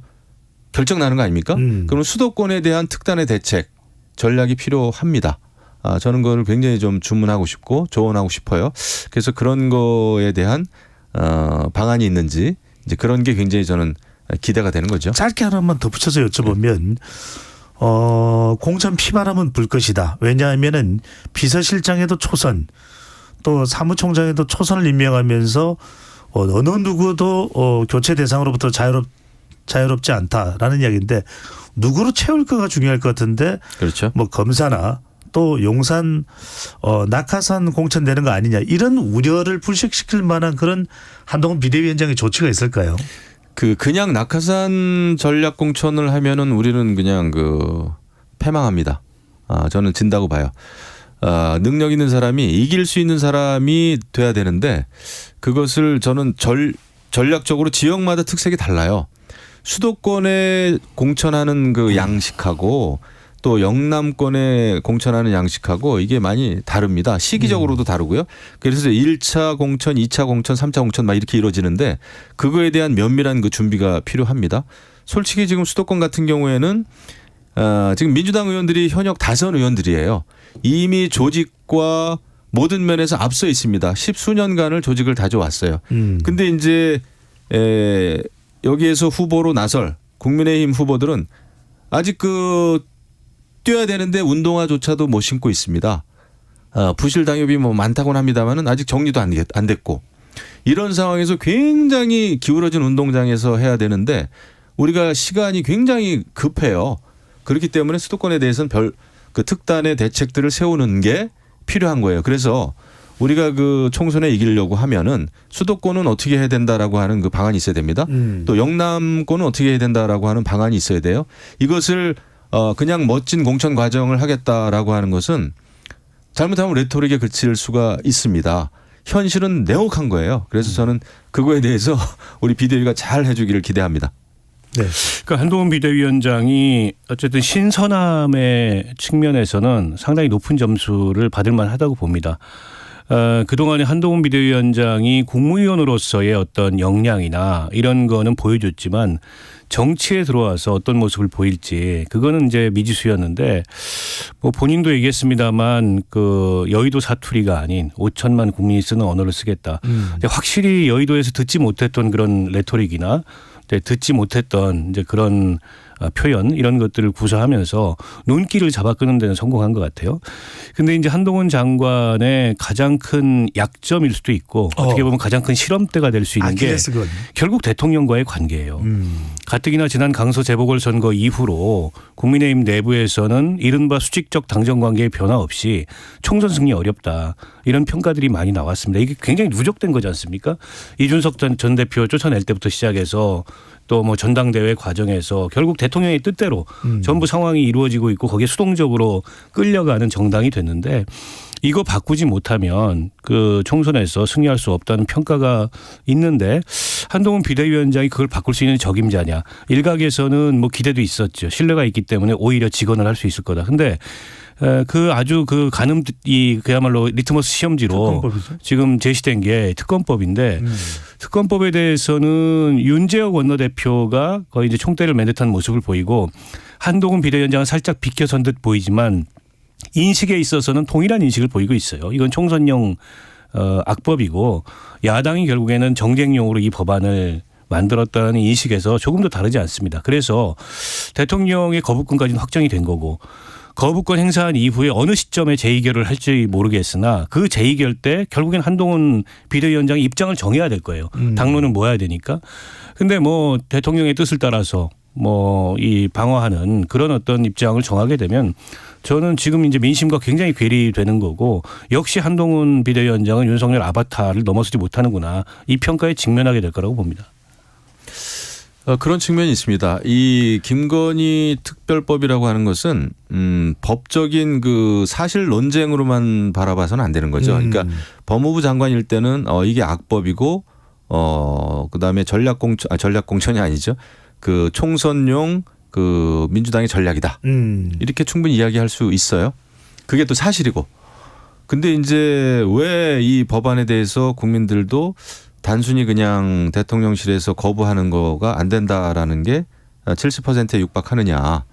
결정 나는 거 아닙니까? 그럼 수도권에 대한 특단의 대책 전략이 필요합니다. 저는 그걸 굉장히 좀 주문하고 싶고 조언하고 싶어요. 그래서 그런 거에 대한 방안이 있는지 이제 그런 게 굉장히 저는 기대가 되는 거죠. 짧게 하나만 덧붙여서 여쭤보면 공천 피바람은 불 것이다. 왜냐하면은 비서실장에도 초선 또 사무총장에도 초선을 임명하면서 어느 누구도 교체 대상으로부터 자유롭지 않다라는 이야기인데 누구로 채울까가 중요할 것 같은데 그렇죠. 뭐 검사나 또 용산 낙하산 공천 되는 거 아니냐 이런 우려를 불식시킬 만한 그런 한동훈 비대위원장의 조치가 있을까요? 그냥 낙하산 전략 공천을 하면은 우리는 그냥 패망합니다. 저는 진다고 봐요. 능력 있는 사람이 이길 수 있는 사람이 돼야 되는데 그것을 저는 전략적으로 지역마다 특색이 달라요. 수도권에 공천하는 그 양식하고 또 영남권에 공천하는 양식하고 이게 많이 다릅니다. 시기적으로도 다르고요. 그래서 1차 공천, 2차 공천, 3차 공천 막 이렇게 이루어지는데 그거에 대한 면밀한 그 준비가 필요합니다. 솔직히 지금 수도권 같은 경우에는 지금 민주당 의원들이 현역 5 의원들이에요. 이미 조직과 모든 면에서 앞서 있습니다. 10수년간을 조직을 다져왔어요. 근데 이제 여기에서 후보로 나설 국민의힘 후보들은 아직 뛰어야 되는데 운동화조차도 못 신고 있습니다. 부실 당협이 뭐 많다고는 합니다만은 아직 정리도 안 됐고 이런 상황에서 굉장히 기울어진 운동장에서 해야 되는데 우리가 시간이 굉장히 급해요. 그렇기 때문에 수도권에 대해서는 그 특단의 대책들을 세우는 게 필요한 거예요. 그래서 우리가 그 총선에 이기려고 하면은 수도권은 어떻게 해야 된다라고 하는 그 방안이 있어야 됩니다. 또 영남권은 어떻게 해야 된다라고 하는 방안이 있어야 돼요. 이것을 그냥 멋진 공천 과정을 하겠다라고 하는 것은 잘못하면 레토릭에 그칠 수가 있습니다. 현실은 냉혹한 거예요. 그래서 저는 그거에 대해서 우리 비대위가 잘 해주기를 기대합니다. 네. 그러니까 한동훈 비대위원장이 어쨌든 신선함의 측면에서는 상당히 높은 점수를 받을 만하다고 봅니다. 그동안에 한동훈 비대위원장이 국무위원으로서의 어떤 역량이나 이런 거는 보여줬지만 정치에 들어와서 어떤 모습을 보일지 그거는 이제 미지수였는데 뭐 본인도 얘기했습니다만 그 여의도 사투리가 아닌 5천만 국민이 쓰는 언어를 쓰겠다. 근데 확실히 여의도에서 듣지 못했던 그런 레토릭이나 듣지 못했던 이제 그런 표현 이런 것들을 구사하면서 눈길을 잡아 끄는 데는 성공한 것 같아요. 근데 이제 한동훈 장관의 가장 큰 약점일 수도 있고 어떻게 보면 가장 큰 실험대가 될 수 있는 게 결국 대통령과의 관계예요. 가뜩이나 지난 강서 재보궐선거 이후로 국민의힘 내부에서는 이른바 수직적 당정 관계의 변화 없이 총선 승리 어렵다. 이런 평가들이 많이 나왔습니다. 이게 굉장히 누적된 거지 않습니까? 이준석 전 대표 쫓아낼 때부터 시작해서 또 뭐 전당대회 과정에서 결국 대통령의 뜻대로 전부 상황이 이루어지고 있고 거기에 수동적으로 끌려가는 정당이 됐는데 이거 바꾸지 못하면 그 총선에서 승리할 수 없다는 평가가 있는데 한동훈 비대위원장이 그걸 바꿀 수 있는 적임자냐. 일각에서는 뭐 기대도 있었죠. 신뢰가 있기 때문에 오히려 직언을 할 수 있을 거다. 근데 그 아주 그 가늠이 그야말로 리트머스 시험지로 특검법이죠? 지금 제시된 게 특검법인데 특검법에 대해서는 윤재혁 원내대표가 거의 이제 총대를 맨 듯한 모습을 보이고 한동훈 비대위원장은 살짝 비켜선 듯 보이지만 인식에 있어서는 동일한 인식을 보이고 있어요. 이건 총선용 악법이고 야당이 결국에는 정쟁용으로 이 법안을 만들었다는 인식에서 조금도 다르지 않습니다. 그래서 대통령의 거부권까지는 확정이 된 거고 거부권 행사한 이후에 어느 시점에 재의결을 할지 모르겠으나 그 재의결 때 결국엔 한동훈 비대위원장이 입장을 정해야 될 거예요. 당론을 모아야 되니까. 근데 뭐 대통령의 뜻을 따라서 뭐 이 방어하는 그런 어떤 입장을 정하게 되면 저는 지금 이제 민심과 굉장히 괴리되는 거고 역시 한동훈 비대위원장은 윤석열 아바타를 넘어서지 못하는구나. 이 평가에 직면하게 될 거라고 봅니다. 그런 측면이 있습니다. 이 김건희 특별법이라고 하는 것은 법적인 그 사실 논쟁으로만 바라봐서는 안 되는 거죠. 그러니까 법무부 장관일 때는 이게 악법이고 그다음에 전략공천이 아니죠. 그 총선용 그 민주당의 전략이다. 이렇게 충분히 이야기할 수 있어요. 그게 또 사실이고. 근데 이제 왜 이 법안에 대해서 국민들도 단순히 그냥 대통령실에서 거부하는 거가 안 된다라는 게 70%에 육박하느냐.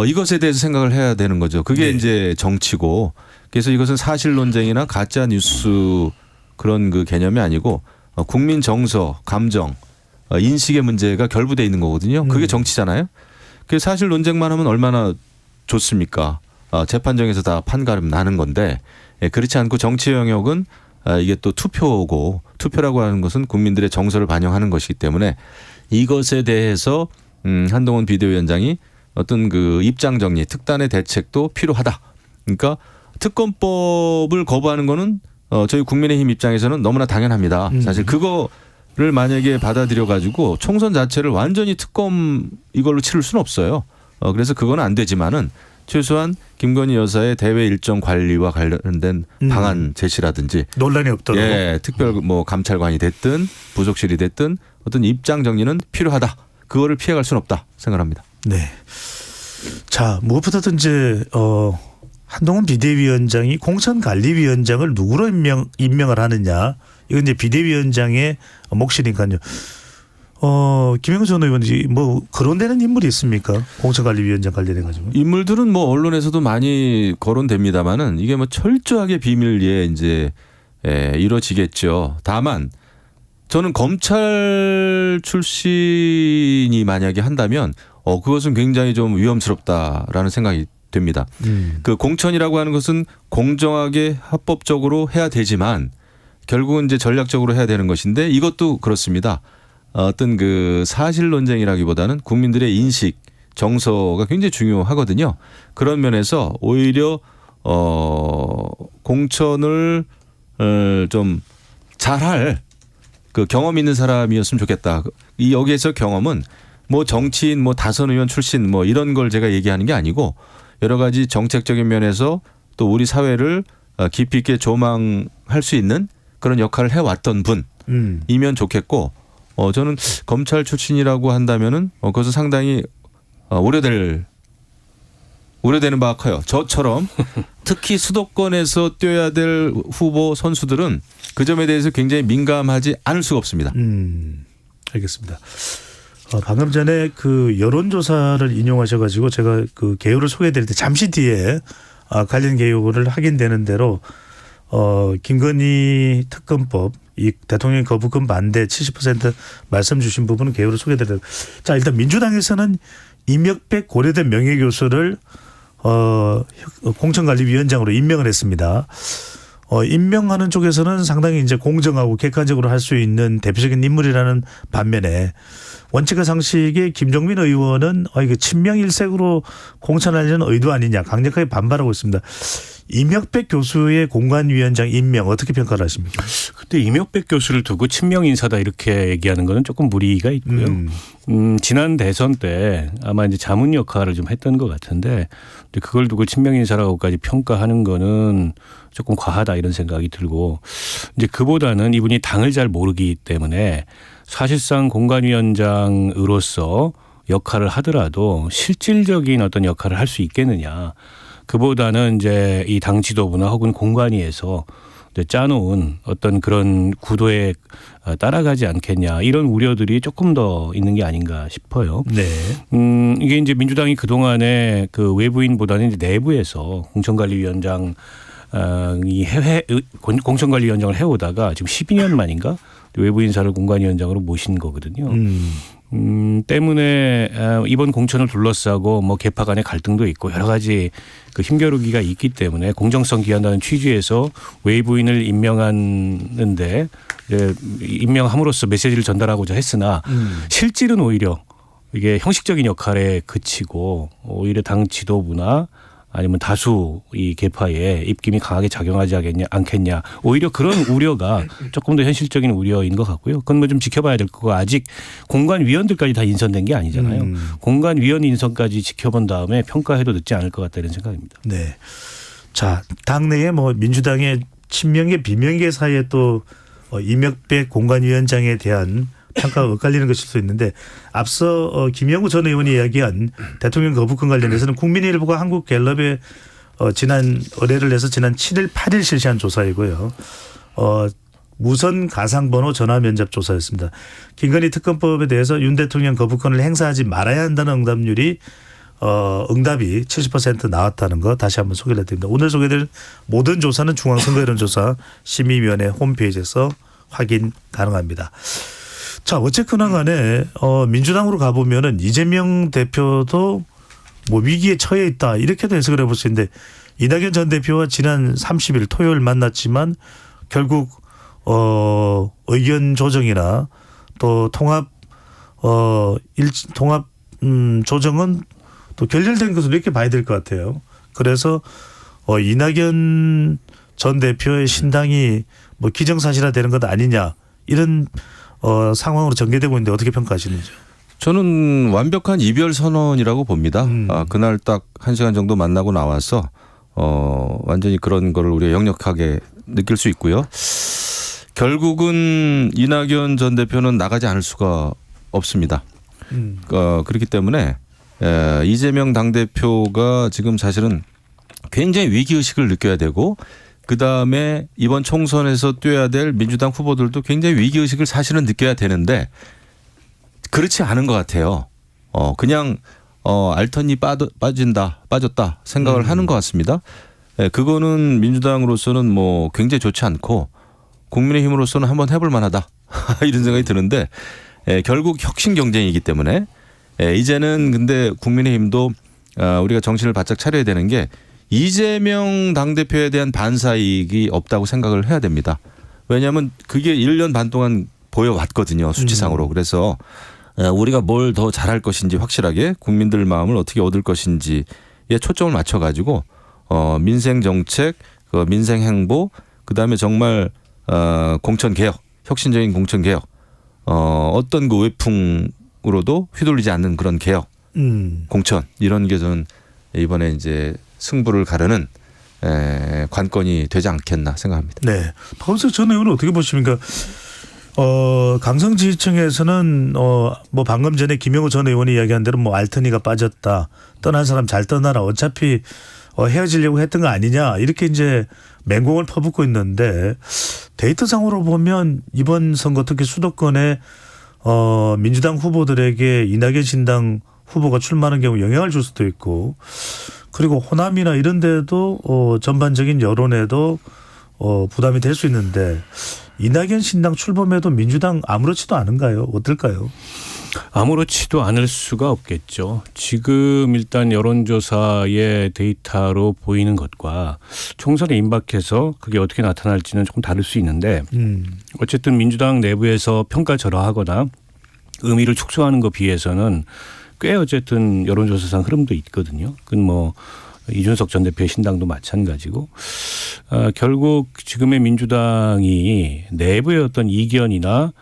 이것에 대해서 생각을 해야 되는 거죠. 그게 이제 정치고 그래서 이것은 사실 논쟁이나 가짜 뉴스 그런 그 개념이 아니고 국민 정서, 감정, 인식의 문제가 결부돼 있는 거거든요. 그게 정치잖아요. 그 사실 논쟁만 하면 얼마나 좋습니까? 재판정에서 다 판가름 나는 건데 그렇지 않고 정치 영역은 이게 또 투표고 투표라고 하는 것은 국민들의 정서를 반영하는 것이기 때문에 이것에 대해서 한동훈 비대위원장이 어떤 그 입장 정리, 특단의 대책도 필요하다. 그러니까 특검법을 거부하는 거는 저희 국민의힘 입장에서는 너무나 당연합니다. 사실 그거를 만약에 받아들여 가지고 총선 자체를 완전히 특검 이걸로 치를 수는 없어요. 그래서 그건 안 되지만은 최소한 김건희 여사의 대외 일정 관리와 관련된 방안 제시라든지 논란이 없도록 특별 뭐 감찰관이 됐든 부속실이 됐든 어떤 입장 정리는 필요하다. 그거를 피해갈 수는 없다 생각합니다. 네. 자 무엇보다도 이제 한동훈 비대위원장이 공천관리위원장을 누구로 임명을 하느냐 이건 이제 비대위원장의 몫이니까요. 김영우 전 의원이 뭐 거론되는 인물이 있습니까? 공천관리위원장 관련해 가지고. 인물들은 뭐 언론에서도 많이 거론됩니다만은 이게 뭐 철저하게 비밀리에 이제 이루어지겠죠. 다만 저는 검찰 출신이 만약에 한다면 그것은 굉장히 좀 위험스럽다라는 생각이 됩니다. 그 공천이라고 하는 것은 공정하게 합법적으로 해야 되지만 결국은 이제 전략적으로 해야 되는 것인데 이것도 그렇습니다. 어떤 그 사실 논쟁이라기보다는 국민들의 인식, 정서가 굉장히 중요하거든요. 그런 면에서 오히려 공천을 좀 잘할 그 경험 있는 사람이었으면 좋겠다. 이 여기에서 경험은 뭐 정치인, 뭐 다선 의원 출신 뭐 이런 걸 제가 얘기하는 게 아니고 여러 가지 정책적인 면에서 또 우리 사회를 깊이 있게 조망할 수 있는 그런 역할을 해왔던 분이면 좋겠고 저는 검찰 출신이라고 한다면은 그것은 상당히 우려되는 바가 커요. 저처럼 특히 수도권에서 뛰어야 될 후보 선수들은 그 점에 대해서 굉장히 민감하지 않을 수가 없습니다. 알겠습니다. 방금 전에 그 여론조사를 인용하셔가지고 제가 그 개요를 소개해드릴 때 잠시 뒤에 관련 개요를 확인되는 대로 김건희 특검법 이 대통령 거부권 반대 70% 말씀 주신 부분은 개요를 소개해드려요. 자, 일단 민주당에서는 임혁백 고려대 명예교수를 공천관리위원장으로 임명을 했습니다. 임명하는 쪽에서는 상당히 이제 공정하고 객관적으로 할 수 있는 대표적인 인물이라는 반면에 원칙과 상식의 김종민 의원은 이거 친명일색으로 공천하려는 의도 아니냐 강력하게 반발하고 있습니다. 임혁백 교수의 공관위원장 임명 어떻게 평가를 하십니까? 그때 임혁백 교수를 두고 친명 인사다 이렇게 얘기하는 거는 조금 무리가 있고요. 지난 대선 때 아마 이제 자문 역할을 좀 했던 것 같은데 그걸 두고 친명 인사라고까지 평가하는 거는 조금 과하다 이런 생각이 들고 이제 그보다는 이분이 당을 잘 모르기 때문에 사실상 공관위원장으로서 역할을 하더라도 실질적인 어떤 역할을 할 수 있겠느냐. 그보다는 이제 이 당 지도부나 혹은 공관위에서 이제 짜놓은 어떤 그런 구도에 따라가지 않겠냐 이런 우려들이 조금 더 있는 게 아닌가 싶어요. 네. 이게 이제 민주당이 그 동안에 그 외부인보다는 이제 내부에서 공천관리위원장 이 공천관리위원장을 해오다가 지금 12년 만인가 외부 인사를 공관위원장으로 모신 거거든요. 때문에 이번 공천을 둘러싸고 뭐 계파 간의 갈등도 있고 여러 가지 그 힘겨루기가 있기 때문에 공정성 기한다는 취지에서 외부인을 임명하는데 임명함으로써 메시지를 전달하고자 했으나 실질은 오히려 이게 형식적인 역할에 그치고 오히려 당 지도부나 아니면 다수 이 계파에 입김이 강하게 작용하지 않겠냐. 오히려 그런 우려가 조금 더 현실적인 우려인 것 같고요. 그건 뭐 좀 지켜봐야 될 거고 아직 공관위원들까지 다 인선된 게 아니잖아요. 공관위원 인선까지 지켜본 다음에 평가해도 늦지 않을 것 같다 이런 생각입니다. 네. 자, 당내에 뭐 민주당의 친명계 비명계 사이에 또 임혁백 공관위원장에 대한 평가가 엇갈리는 것일 수 있는데 앞서 김영우 전 의원이 이야기한 대통령 거부권 관련해서는 국민일보가 한국갤럽에 지난 의뢰를 해서 지난 7일 8일 실시한 조사이고요. 무선 가상번호 전화 면접 조사였습니다. 김건희 특검법에 대해서 윤 대통령 거부권을 행사하지 말아야 한다는 응답이 70% 나왔다는 거 다시 한번 소개를 해드립니다. 오늘 소개될 모든 조사는 중앙선거여론조사 심의위원회 홈페이지에서 확인 가능합니다. 자, 어쨌거나 간에 민주당으로 가보면은 이재명 대표도 뭐 위기에 처해 있다 이렇게도 해석을 해볼 수 있는데 이낙연 전 대표와 지난 30일 토요일 만났지만 결국 의견 조정이나 또 통합 조정은 또 결렬된 것으로 이렇게 봐야 될 것 같아요. 그래서 이낙연 전 대표의 신당이 뭐 기정사실화되는 것 아니냐 이런 상황으로 전개되고 있는데 어떻게 평가하시는지요? 저는 완벽한 이별 선언이라고 봅니다. 그날 딱 1시간 정도 만나고 나와서 완전히 그런 거를 우리가 역력하게 느낄 수 있고요. 결국은 이낙연 전 대표는 나가지 않을 수가 없습니다. 그렇기 때문에 이재명 당대표가 지금 사실은 굉장히 위기의식을 느껴야 되고 그다음에 이번 총선에서 뛰어야 될 민주당 후보들도 굉장히 위기의식을 사실은 느껴야 되는데 그렇지 않은 것 같아요. 그냥 알턴이 빠졌다 생각을 하는 것 같습니다. 그거는 민주당으로서는 뭐 굉장히 좋지 않고 국민의힘으로서는 한번 해볼 만하다 이런 생각이 드는데 결국 혁신 경쟁이기 때문에 이제는 근데 국민의힘도 우리가 정신을 바짝 차려야 되는 게 이재명 당대표에 대한 반사이익이 없다고 생각을 해야 됩니다. 왜냐하면 그게 1년 반 동안 보여왔거든요. 수치상으로. 그래서 우리가 뭘 더 잘할 것인지 확실하게 국민들 마음을 어떻게 얻을 것인지에 초점을 맞춰가지고 민생 정책, 민생 행보, 그다음에 정말 공천 개혁, 혁신적인 공천 개혁, 어떤 그 외풍으로도 휘둘리지 않는 그런 개혁, 공천 이런 게 저는 이번에 이제 승부를 가르는 관건이 되지 않겠나 생각합니다. 네, 박원석 전 의원은 어떻게 보십니까? 강성 지지층에서는 뭐 방금 전에 김영우 전 의원이 이야기한 대로 뭐 알턴이가 빠졌다, 떠난 사람 잘 떠나라, 어차피 헤어지려고 했던 거 아니냐, 이렇게 이제 맹공을 퍼붓고 있는데, 데이터상으로 보면 이번 선거 특히 수도권에 민주당 후보들에게 이낙연 신당 후보가 출마하는 경우 영향을 줄 수도 있고, 그리고 호남이나 이런 데도 전반적인 여론에도 부담이 될 수 있는데, 이낙연 신당 출범해도 민주당 아무렇지도 않은가요? 어떨까요? 아무렇지도 않을 수가 없겠죠. 지금 일단 여론조사의 데이터로 보이는 것과 총선에 임박해서 그게 어떻게 나타날지는 조금 다를 수 있는데, 어쨌든 민주당 내부에서 평가절하하거나 의미를 축소하는 것 비해서는 꽤 어쨌든 여론조사상 흐름도 있거든요. 그건 뭐 이준석 전 대표의 신당도 마찬가지고, 결국 지금의 민주당이 내부의 어떤 이견이나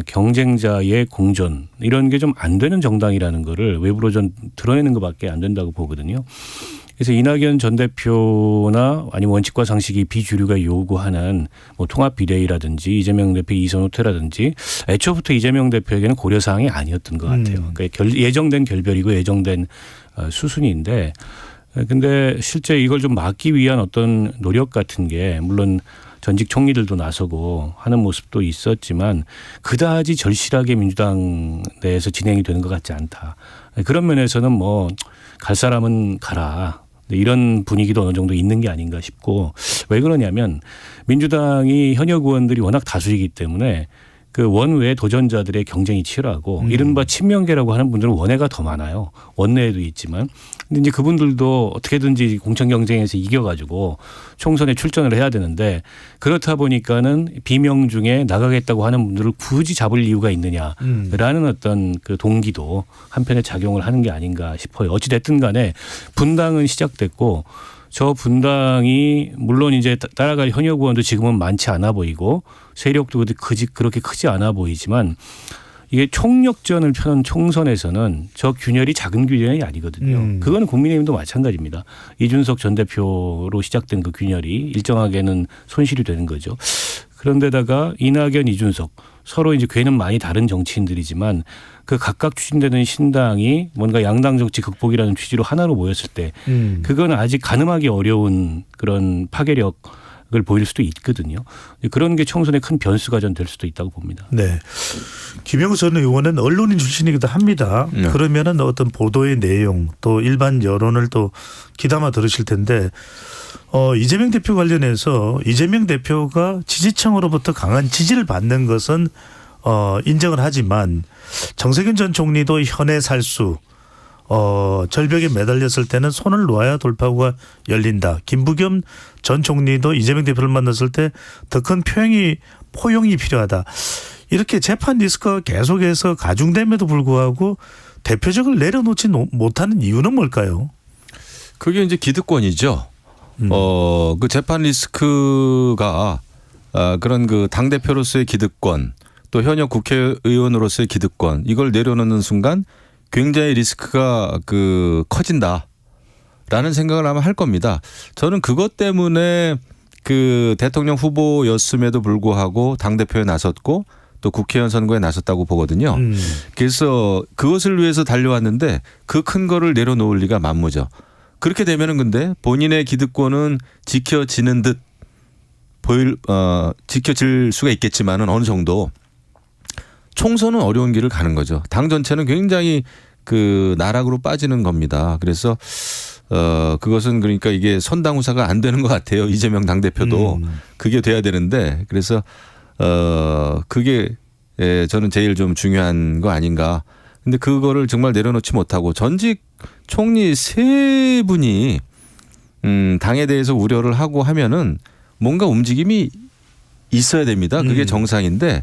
경쟁자의 공존 이런 게 좀 안 되는 정당이라는 거를 외부로 좀 드러내는 것밖에 안 된다고 보거든요. 그래서 이낙연 전 대표나 아니면 원칙과 상식이 비주류가 요구하는 뭐 통합 비대위라든지 이재명 대표 이선 후퇴라든지 애초부터 이재명 대표에게는 고려 사항이 아니었던 것 같아요. 그러니까 예정된 결별이고 예정된 수순인데, 근데 실제 이걸 좀 막기 위한 어떤 노력 같은 게 물론 전직 총리들도 나서고 하는 모습도 있었지만 그다지 절실하게 민주당 내에서 진행이 되는 것 같지 않다. 그런 면에서는 뭐 갈 사람은 가라, 이런 분위기도 어느 정도 있는 게 아닌가 싶고, 왜 그러냐면 민주당이 현역 의원들이 워낙 다수이기 때문에 그 원외 도전자들의 경쟁이 치열하고, 이른바 친명계라고 하는 분들은 원외가 더 많아요. 원내에도 있지만. 근데 이제 그분들도 어떻게든지 공천 경쟁에서 이겨가지고 총선에 출전을 해야 되는데, 그렇다 보니까는 비명 중에 나가겠다고 하는 분들을 굳이 잡을 이유가 있느냐라는 어떤 그 동기도 한편에 작용을 하는 게 아닌가 싶어요. 어찌 됐든 간에 분당은 시작됐고, 저 분당이 물론 이제 따라갈 현역 의원도 지금은 많지 않아 보이고 세력도 그렇게 크지 않아 보이지만, 이게 총력전을 펴는 총선에서는 저 균열이 작은 균열이 아니거든요. 그거는 국민의힘도 마찬가지입니다. 이준석 전 대표로 시작된 그 균열이 일정하게는 손실이 되는 거죠. 그런데다가 이낙연, 이준석 서로 이제 괴는 많이 다른 정치인들이지만 그 각각 추진되는 신당이 뭔가 양당 정치 극복이라는 취지로 하나로 모였을 때 그건 아직 가늠하기 어려운 그런 파괴력을 보일 수도 있거든요. 그런 게 총선에 큰 변수가 전 될 수도 있다고 봅니다. 네. 김영우 전 의원은 언론인 출신이기도 합니다. 네. 그러면은 어떤 보도의 내용 또 일반 여론을 또 귀담아 들으실 텐데, 이재명 대표 관련해서 이재명 대표가 지지층으로부터 강한 지지를 받는 것은 인정을 하지만, 정세균 전 총리도 현해 살수 절벽에 매달렸을 때는 손을 놓아야 돌파구가 열린다. 김부겸 전 총리도 이재명 대표를 만났을 때 더 큰 포용이 필요하다. 이렇게 재판 리스크가 계속해서 가중됨에도 불구하고 대표적을 내려놓지 못하는 이유는 뭘까요? 그게 이제 기득권이죠. 그 재판 리스크가 그런 그 당대표로서의 기득권, 또 현역 국회의원으로서의 기득권, 이걸 내려놓는 순간 굉장히 리스크가 커진다라는 생각을 아마 할 겁니다. 저는 그것 때문에 그 대통령 후보였음에도 불구하고 당대표에 나섰고 또 국회의원 선거에 나섰다고 보거든요. 그래서 그것을 위해서 달려왔는데 그 큰 거를 내려놓을 리가 만무죠. 그렇게 되면은 근데 본인의 기득권은 지켜지는 듯 지켜질 수가 있겠지만은 어느 정도 총선은 어려운 길을 가는 거죠. 당 전체는 굉장히 그 나락으로 빠지는 겁니다. 그래서 그것은 그러니까 이게 선당후사가 안 되는 것 같아요. 이재명 당대표도 그게 돼야 되는데, 그래서 그게 저는 제일 좀 중요한 거 아닌가. 근데 그거를 정말 내려놓지 못하고 전직 총리 3분이 당에 대해서 우려를 하고 하면은 뭔가 움직임이 있어야 됩니다. 그게 정상인데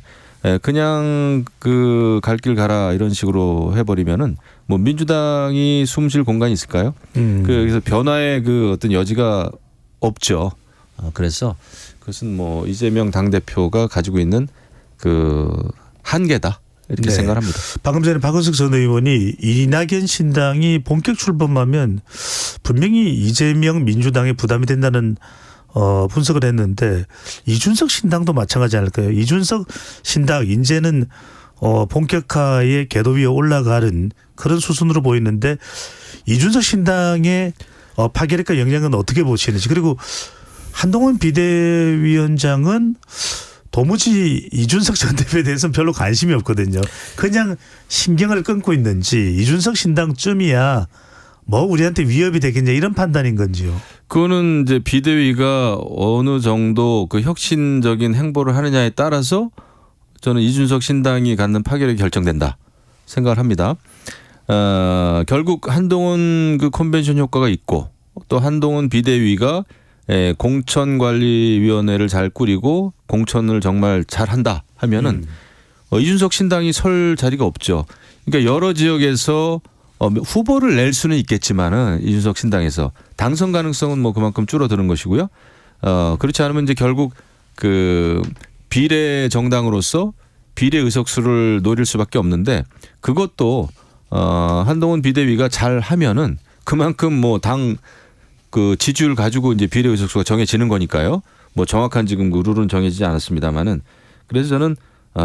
그냥 그 갈 길 가라 이런 식으로 해버리면은 뭐 민주당이 숨쉴 공간이 있을까요? 그래서 변화의 그 어떤 여지가 없죠. 그래서 그것은 뭐 이재명 당대표가 가지고 있는 그 한계다. 이렇게 네. 생각합니다. 방금 전에 박원석 전 의원이 이낙연 신당이 본격 출범하면 분명히 이재명 민주당에 부담이 된다는 분석을 했는데 이준석 신당도 마찬가지 않을까요? 이준석 신당 이제는 본격화의 궤도 위에 올라가는 그런 수순으로 보이는데 이준석 신당의 파괴력과 영향은 어떻게 보시는지, 그리고 한동훈 비대위원장은 도무지 이준석 전 대표에 대해서는 별로 관심이 없거든요. 그냥 신경을 끊고 있는지 이준석 신당쯤이야 뭐 우리한테 위협이 되겠냐 이런 판단인 건지요. 그거는 이제 비대위가 어느 정도 그 혁신적인 행보를 하느냐에 따라서 저는 이준석 신당이 갖는 파괴력이 결정된다 생각을 합니다. 결국 한동훈 그 컨벤션 효과가 있고 또 한동훈 비대위가 공천관리위원회를 잘 꾸리고 공천을 정말 잘한다 하면은 이준석 신당이 설 자리가 없죠. 그러니까 여러 지역에서 후보를 낼 수는 있겠지만은 이준석 신당에서 당선 가능성은 뭐 그만큼 줄어드는 것이고요. 그렇지 않으면 이제 결국 그 비례 정당으로서 비례 의석수를 노릴 수밖에 없는데 그것도 한동훈 비대위가 잘 하면은 그만큼 뭐 당 그 지지율 가지고 이제 비례 의석수가 정해지는 거니까요. 뭐 정확한 지금 그 룰은 정해지지 않았습니다만은 그래서 저는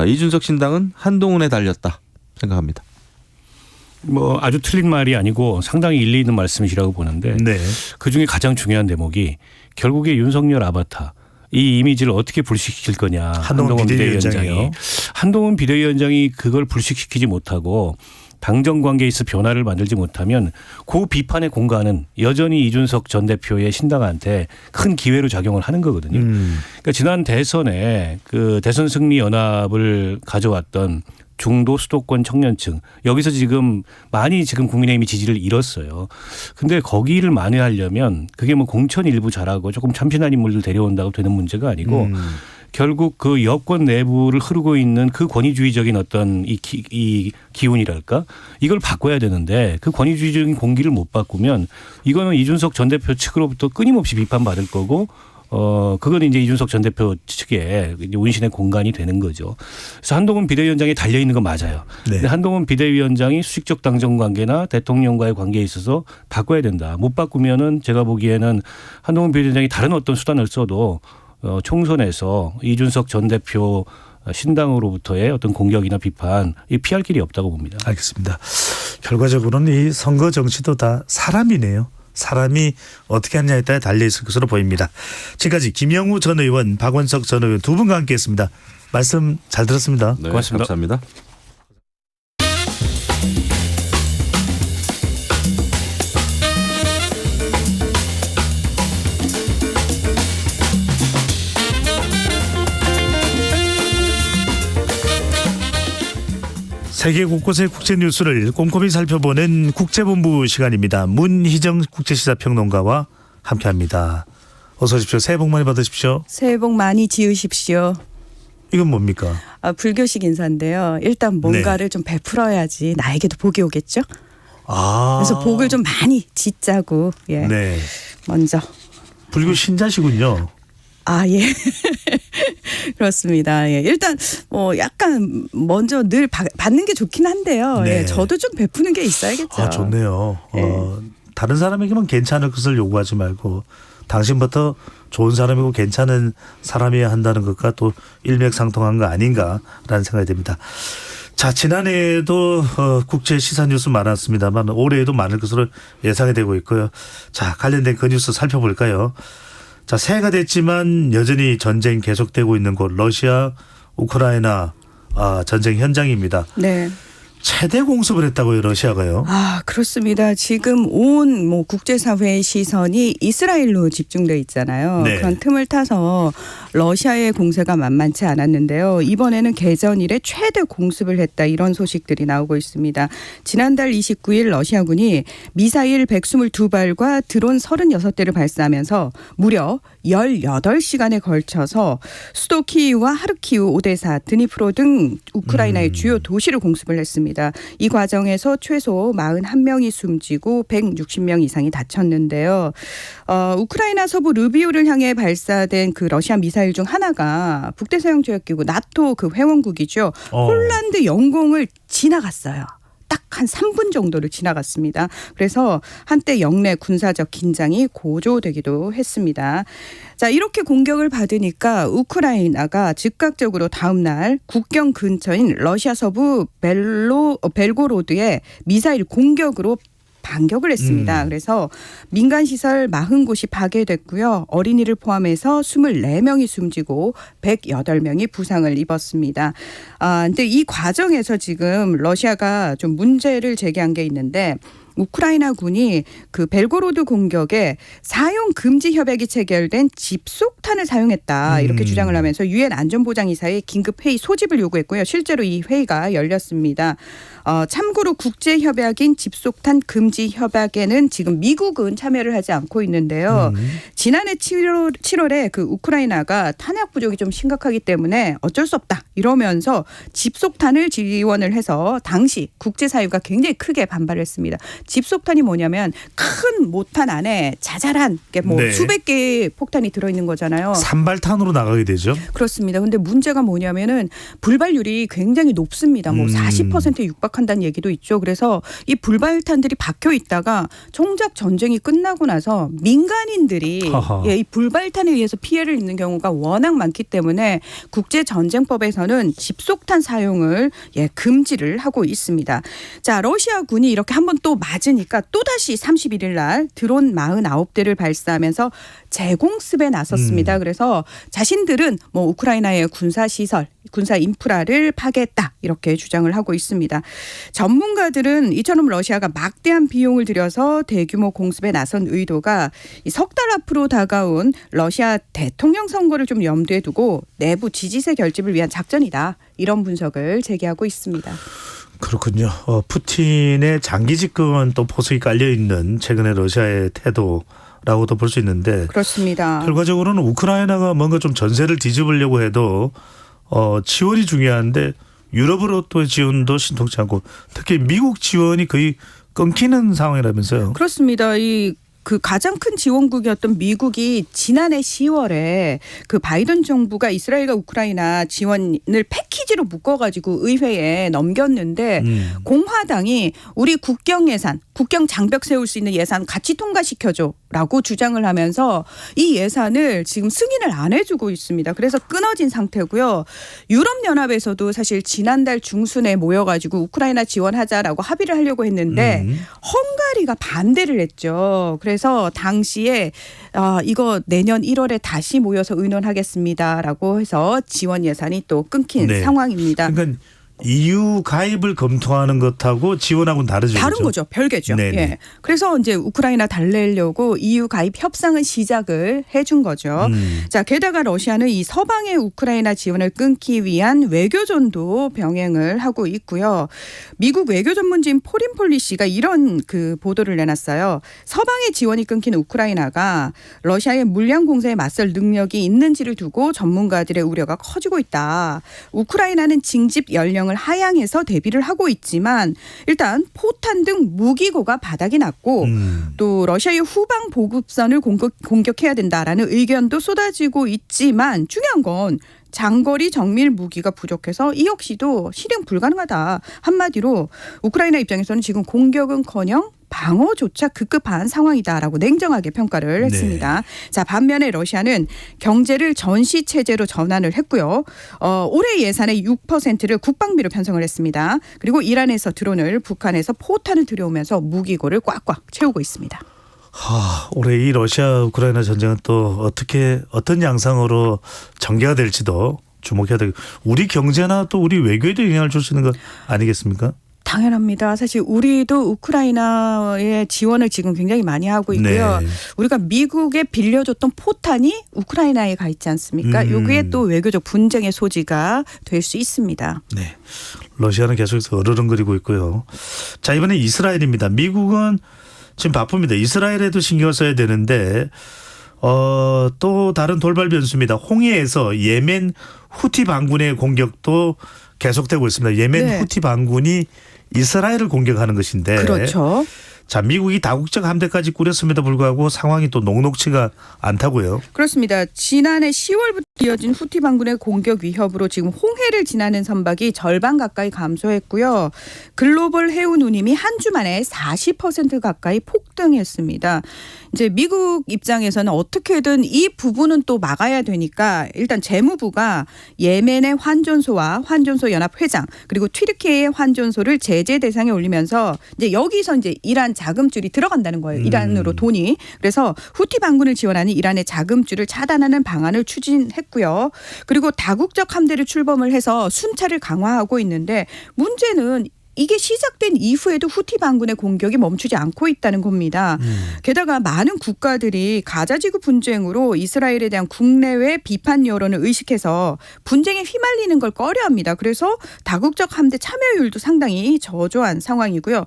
이준석 신당은 한동훈에 달렸다 생각합니다. 뭐 아주 틀린 말이 아니고 상당히 일리 있는 말씀이시라고 보는데 네. 그중에 가장 중요한 대목이 결국에 윤석열 아바타 이 이미지를 어떻게 불식시킬 거냐. 한동훈 비대위원장이. 한동훈 비대위원장이 그걸 불식시키지 못하고 당정 관계에 있어 변화를 만들지 못하면 그 비판의 공간은 여전히 이준석 전 대표의 신당한테 큰 기회로 작용을 하는 거거든요. 그러니까 지난 대선에 그 대선 승리 연합을 가져왔던 중도 수도권 청년층 여기서 지금 많이 지금 국민의힘이 지지를 잃었어요. 근데 거기를 만회하려면 그게 뭐 공천 일부 잘하고 조금 참신한 인물들 데려온다고 되는 문제가 아니고 결국 그 여권 내부를 흐르고 있는 그 권위주의적인 어떤 이 기운이랄까 이걸 바꿔야 되는데 그 권위주의적인 공기를 못 바꾸면 이거는 이준석 전 대표 측으로부터 끊임없이 비판받을 거고 그건 이제 이준석 전 대표 측에 운신의 공간이 되는 거죠. 그래서 한동훈 비대위원장이 달려 있는 건 맞아요. 네. 근데 한동훈 비대위원장이 수직적 당정 관계나 대통령과의 관계에 있어서 바꿔야 된다. 못 바꾸면은 제가 보기에는 한동훈 비대위원장이 다른 어떤 수단을 써도 총선에서 이준석 전 대표 신당으로부터의 어떤 공격이나 비판 피할 길이 없다고 봅니다. 알겠습니다. 결과적으로는 이 선거 정치도 다 사람이네요. 사람이 어떻게 하느냐에 따라 달려있을 것으로 보입니다. 지금까지 김영우 전 의원, 박원석 전 의원 두 분과 함께했습니다. 말씀 잘 들었습니다. 네, 고맙습니다. 감사합니다. 세계 곳곳의 국제 뉴스를 꼼꼼히 살펴보는 국제본부 시간입니다. 문희정 국제시사평론가와 함께합니다. 어서 오십시오. 새해 복 많이 받으십시오. 새해 복 많이 지으십시오. 이건 뭡니까? 불교식 인사인데요. 일단 뭔가를 좀 베풀어야지 나에게도 복이 오겠죠. 그래서 복을 좀 많이 짓자고 네. 먼저. 불교 신자시군요. 예. 그렇습니다. 예. 일단 약간 먼저 늘 받는 게 좋긴 한데요. 네. 저도 좀 베푸는 게 있어야겠죠. 좋네요. 다른 사람에게만 괜찮을 것을 요구하지 말고 당신부터 좋은 사람이고 괜찮은 사람이어야 한다는 것과 또 일맥상통한 거 아닌가라는 생각이 듭니다. 자, 지난해에도 국제 시사 뉴스 많았습니다만 올해에도 많을 것으로 예상이 되고 있고요. 자, 관련된 그 뉴스 살펴볼까요? 자, 새해가 됐지만 여전히 전쟁 계속되고 있는 곳 러시아, 우크라이나 전쟁 현장입니다. 네. 최대 공습을 했다고요, 러시아가요? 아, 그렇습니다. 지금 온 국제사회의 시선이 이스라엘로 집중돼 있잖아요. 네. 그런 틈을 타서 러시아의 공세가 만만치 않았는데요. 이번에는 개전 이래 최대 공습을 했다, 이런 소식들이 나오고 있습니다. 지난달 29일 러시아군이 미사일 122발과 드론 36대를 발사하면서 무려 18시간에 걸쳐서 수도 키이우와 하르키우, 오데사, 드니프로 등 우크라이나의 주요 도시를 공습을 했습니다. 이 과정에서 최소 41명이 숨지고 160명 이상이 다쳤는데요. 우크라이나 서부 르비우를 향해 발사된 그 러시아 미사일 중 하나가 북대서양조약기구 나토 그 회원국이죠. 폴란드 영공을 지나갔어요. 딱 한 3분 정도를 지나갔습니다. 그래서 한때 영내 군사적 긴장이 고조되기도 했습니다. 자, 이렇게 공격을 받으니까 우크라이나가 즉각적으로 다음 날 국경 근처인 러시아 서부 벨고로드에 미사일 공격으로 반격을 했습니다. 그래서 민간시설 40곳이 파괴됐고요. 어린이를 포함해서 24명이 숨지고 108명이 부상을 입었습니다. 근데 이 과정에서 지금 러시아가 좀 문제를 제기한 게 있는데, 우크라이나 군이 그 벨고로드 공격에 사용 금지 협약이 체결된 집속탄을 사용했다, 이렇게 주장을 하면서 유엔 안전보장이사에 긴급 회의 소집을 요구했고요. 실제로 이 회의가 열렸습니다. 참고로 국제 협약인 집속탄 금지 협약에는 지금 미국은 참여를 하지 않고 있는데요. 지난해 7월에 그 우크라이나가 탄약 부족이 좀 심각하기 때문에 어쩔 수 없다 이러면서 집속탄을 지원을 해서 당시 국제 사회가 굉장히 크게 반발을 했습니다. 집속탄이 뭐냐면 큰 모탄 안에 자잘한 네. 수백 개의 폭탄이 들어있는 거잖아요. 산발탄으로 나가게 되죠. 그렇습니다. 근데 문제가 뭐냐면은 불발률이 굉장히 높습니다. 40%에 육박한다는 얘기도 있죠. 그래서 이 불발탄들이 박혀 있다가 정작 전쟁이 끝나고 나서 민간인들이 이 불발탄에 의해서 피해를 입는 경우가 워낙 많기 때문에 국제전쟁법에서는 집속탄 사용을 금지를 하고 있습니다. 자, 러시아군이 이렇게 한번 또 맞으니까 또다시 31일 날 드론 49대를 발사하면서 재공습에 나섰습니다. 그래서 자신들은 우크라이나의 군사시설, 군사 인프라를 파괴했다, 이렇게 주장을 하고 있습니다. 전문가들은 이처럼 러시아가 막대한 비용을 들여서 대규모 공습에 나선 의도가 석 달 앞으로 다가온 러시아 대통령 선거를 좀 염두에 두고 내부 지지세 결집을 위한 작전이다, 이런 분석을 제기하고 있습니다. 그렇군요. 푸틴의 장기 집권은 또 포석이 깔려 있는 최근의 러시아의 태도라고도 볼 수 있는데, 그렇습니다. 결과적으로는 우크라이나가 뭔가 좀 전세를 뒤집으려고 해도 지원이 중요한데 유럽으로부터의 지원도 신통치 않고 특히 미국 지원이 거의 끊기는 상황이라면서요. 그렇습니다. 그 가장 큰 지원국이었던 미국이 지난해 10월에 그 바이든 정부가 이스라엘과 우크라이나 지원을 패키지로 묶어가지고 의회에 넘겼는데 공화당이 우리 국경 예산, 국경 장벽 세울 수 있는 예산 같이 통과시켜줘라고 주장을 하면서 이 예산을 지금 승인을 안 해주고 있습니다. 그래서 끊어진 상태고요. 유럽연합에서도 사실 지난달 중순에 모여가지고 우크라이나 지원하자라고 합의를 하려고 했는데 헝가리가 반대를 했죠. 그래서 당시에 이거 내년 1월에 다시 모여서 의논하겠습니다라고 해서 지원 예산이 또 끊긴 상황입니다. 그러니까 EU 가입을 검토하는 것하고 지원하고는 다르죠. 다른 거죠. 별개죠. 예. 그래서 이제 우크라이나 달래려고 EU 가입 협상은 시작을 해준 거죠. 자, 게다가 러시아는 이 서방의 우크라이나 지원을 끊기 위한 외교전도 병행을 하고 있고요. 미국 외교 전문지인 포린 폴리시가 이런 그 보도를 내놨어요. 서방의 지원이 끊긴 우크라이나가 러시아의 물량 공세에 맞설 능력이 있는지를 두고 전문가들의 우려가 커지고 있다. 우크라이나는 징집 연령 을 하향해서 대비를 하고 있지만 일단 포탄 등 무기고가 바닥이 났고 또 러시아의 후방 보급선을 공격해야 된다라는 의견도 쏟아지고 있지만 중요한 건 장거리 정밀 무기가 부족해서 이 역시도 실행 불가능하다. 한마디로 우크라이나 입장에서는 지금 공격은커녕 방어조차 급급한 상황이다라고 냉정하게 평가를 했습니다. 자, 반면에 러시아는 경제를 전시 체제로 전환을 했고요. 올해 예산의 6%를 국방비로 편성을 했습니다. 그리고 이란에서 드론을, 북한에서 포탄을 들여오면서 무기고를 꽉꽉 채우고 있습니다. 올해 이 러시아 우크라이나 전쟁은 또 어떤 양상으로 전개가 될지도 주목해야 되고 우리 경제나 또 우리 외교에도 영향을 줄 수 있는 것 아니겠습니까? 당연합니다. 사실 우리도 우크라이나의 지원을 지금 굉장히 많이 하고 있고요. 네. 우리가 미국에 빌려줬던 포탄이 우크라이나에 가 있지 않습니까? 이게 또 외교적 분쟁의 소지가 될 수 있습니다. 네. 러시아는 계속해서 어르렁거리고 있고요. 자, 이번에 이스라엘입니다. 미국은 지금 바쁩니다. 이스라엘에도 신경을 써야 되는데 또 다른 돌발 변수입니다. 홍해에서 예멘 후티 반군의 공격도 계속되고 있습니다. 예멘 네. 후티 반군이 이스라엘을 공격하는 것인데. 그렇죠. 자, 미국이 다국적 함대까지 꾸렸음에도 불구하고 상황이 또 녹록치가 않다고요. 그렇습니다. 지난해 10월부터 이어진 후티 반군의 공격 위협으로 지금 홍해를 지나는 선박이 절반 가까이 감소했고요. 글로벌 해운 운임이 한 주 만에 40% 가까이 폭등했습니다. 이제 미국 입장에서는 어떻게든 이 부분은 또 막아야 되니까 일단 재무부가 예멘의 환전소와 환전소 연합 회장 그리고 튀르키예의 환전소를 제재 대상에 올리면서 이제 여기서 이제 이란 자금줄이 들어간다는 거예요. 이란으로 돈이. 그래서 후티 반군을 지원하는 이란의 자금줄을 차단하는 방안을 추진했고요. 그리고 다국적 함대를 출범을 해서 순찰을 강화하고 있는데 문제는 이게 시작된 이후에도 후티 반군의 공격이 멈추지 않고 있다는 겁니다. 게다가 많은 국가들이 가자지구 분쟁으로 이스라엘에 대한 국내외 비판 여론을 의식해서 분쟁에 휘말리는 걸 꺼려합니다. 그래서 다국적 함대 참여율도 상당히 저조한 상황이고요.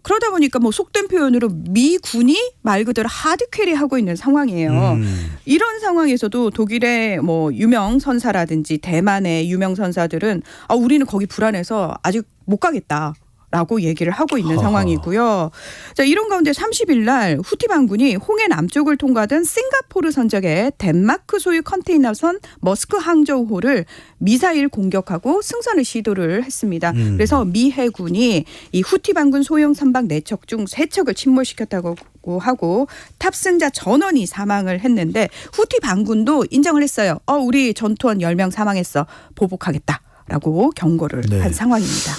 그러다 보니까 뭐 속된 표현으로 미군이 말 그대로 하드캐리하고 있는 상황이에요. 이런 상황에서도 독일의 뭐 유명 선사라든지 대만의 유명 선사들은 우리는 거기 불안해서 아직 못 가겠다. 라고 얘기를 하고 있는 상황이고요. 자, 이런 가운데 30일 날 후티 반군이 홍해 남쪽을 통과하던 싱가포르 선적의 덴마크 소유 컨테이너선 머스크 항저우호를 미사일 공격하고 승선을 시도를 했습니다. 그래서 미 해군이 이 후티 반군 소형 선박 4척 중 3척을 침몰시켰다고 하고 탑승자 전원이 사망을 했는데 후티 반군도 인정을 했어요. 우리 전투원 10명 사망했어. 보복하겠다. 라고 경고를 한 상황입니다.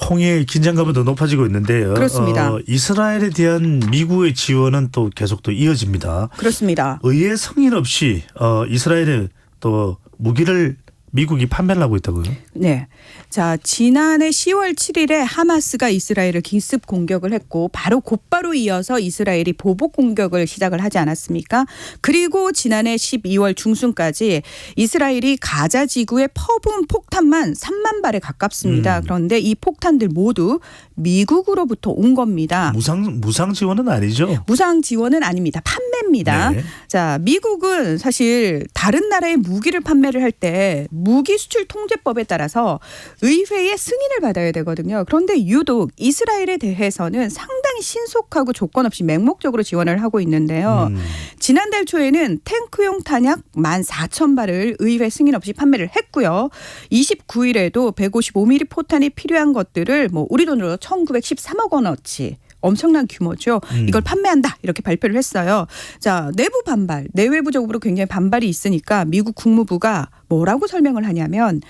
홍해의 긴장감은 더 높아지고 있는데요. 그렇습니다. 이스라엘에 대한 미국의 지원은 또 계속 또 이어집니다. 그렇습니다. 의회 승인 없이 이스라엘에 또 무기를 미국이 판매를 하고 있다고요? 네. 자, 지난해 10월 7일에 하마스가 이스라엘을 기습 공격을 했고 곧바로 이어서 이스라엘이 보복 공격을 시작을 하지 않았습니까? 그리고 지난해 12월 중순까지 이스라엘이 가자 지구에 퍼부은 폭탄만 3만 발에 가깝습니다. 그런데 이 폭탄들 모두 미국으로부터 온 겁니다. 무상 지원은 아니죠? 무상 지원은 아닙니다. 판매입니다. 네. 자, 미국은 사실 다른 나라에 무기를 판매를 할 때 무기 수출 통제법에 따라서 의회의 승인을 받아야 되거든요. 그런데 유독 이스라엘에 대해서는 상당히 신속하고 조건 없이 맹목적으로 지원을 하고 있는데요. 지난달 초에는 탱크용 탄약 14,000발을 의회 승인 없이 판매를 했고요. 29일에도 155mm 포탄이 필요한 것들을 뭐 우리 돈으로 1,913억 원어치 엄청난 규모죠. 이걸 판매한다 이렇게 발표를 했어요. 자, 내부 반발, 내외부적으로 굉장히 반발이 있으니까 미국 국무부가 뭐라고 설명을 하냐면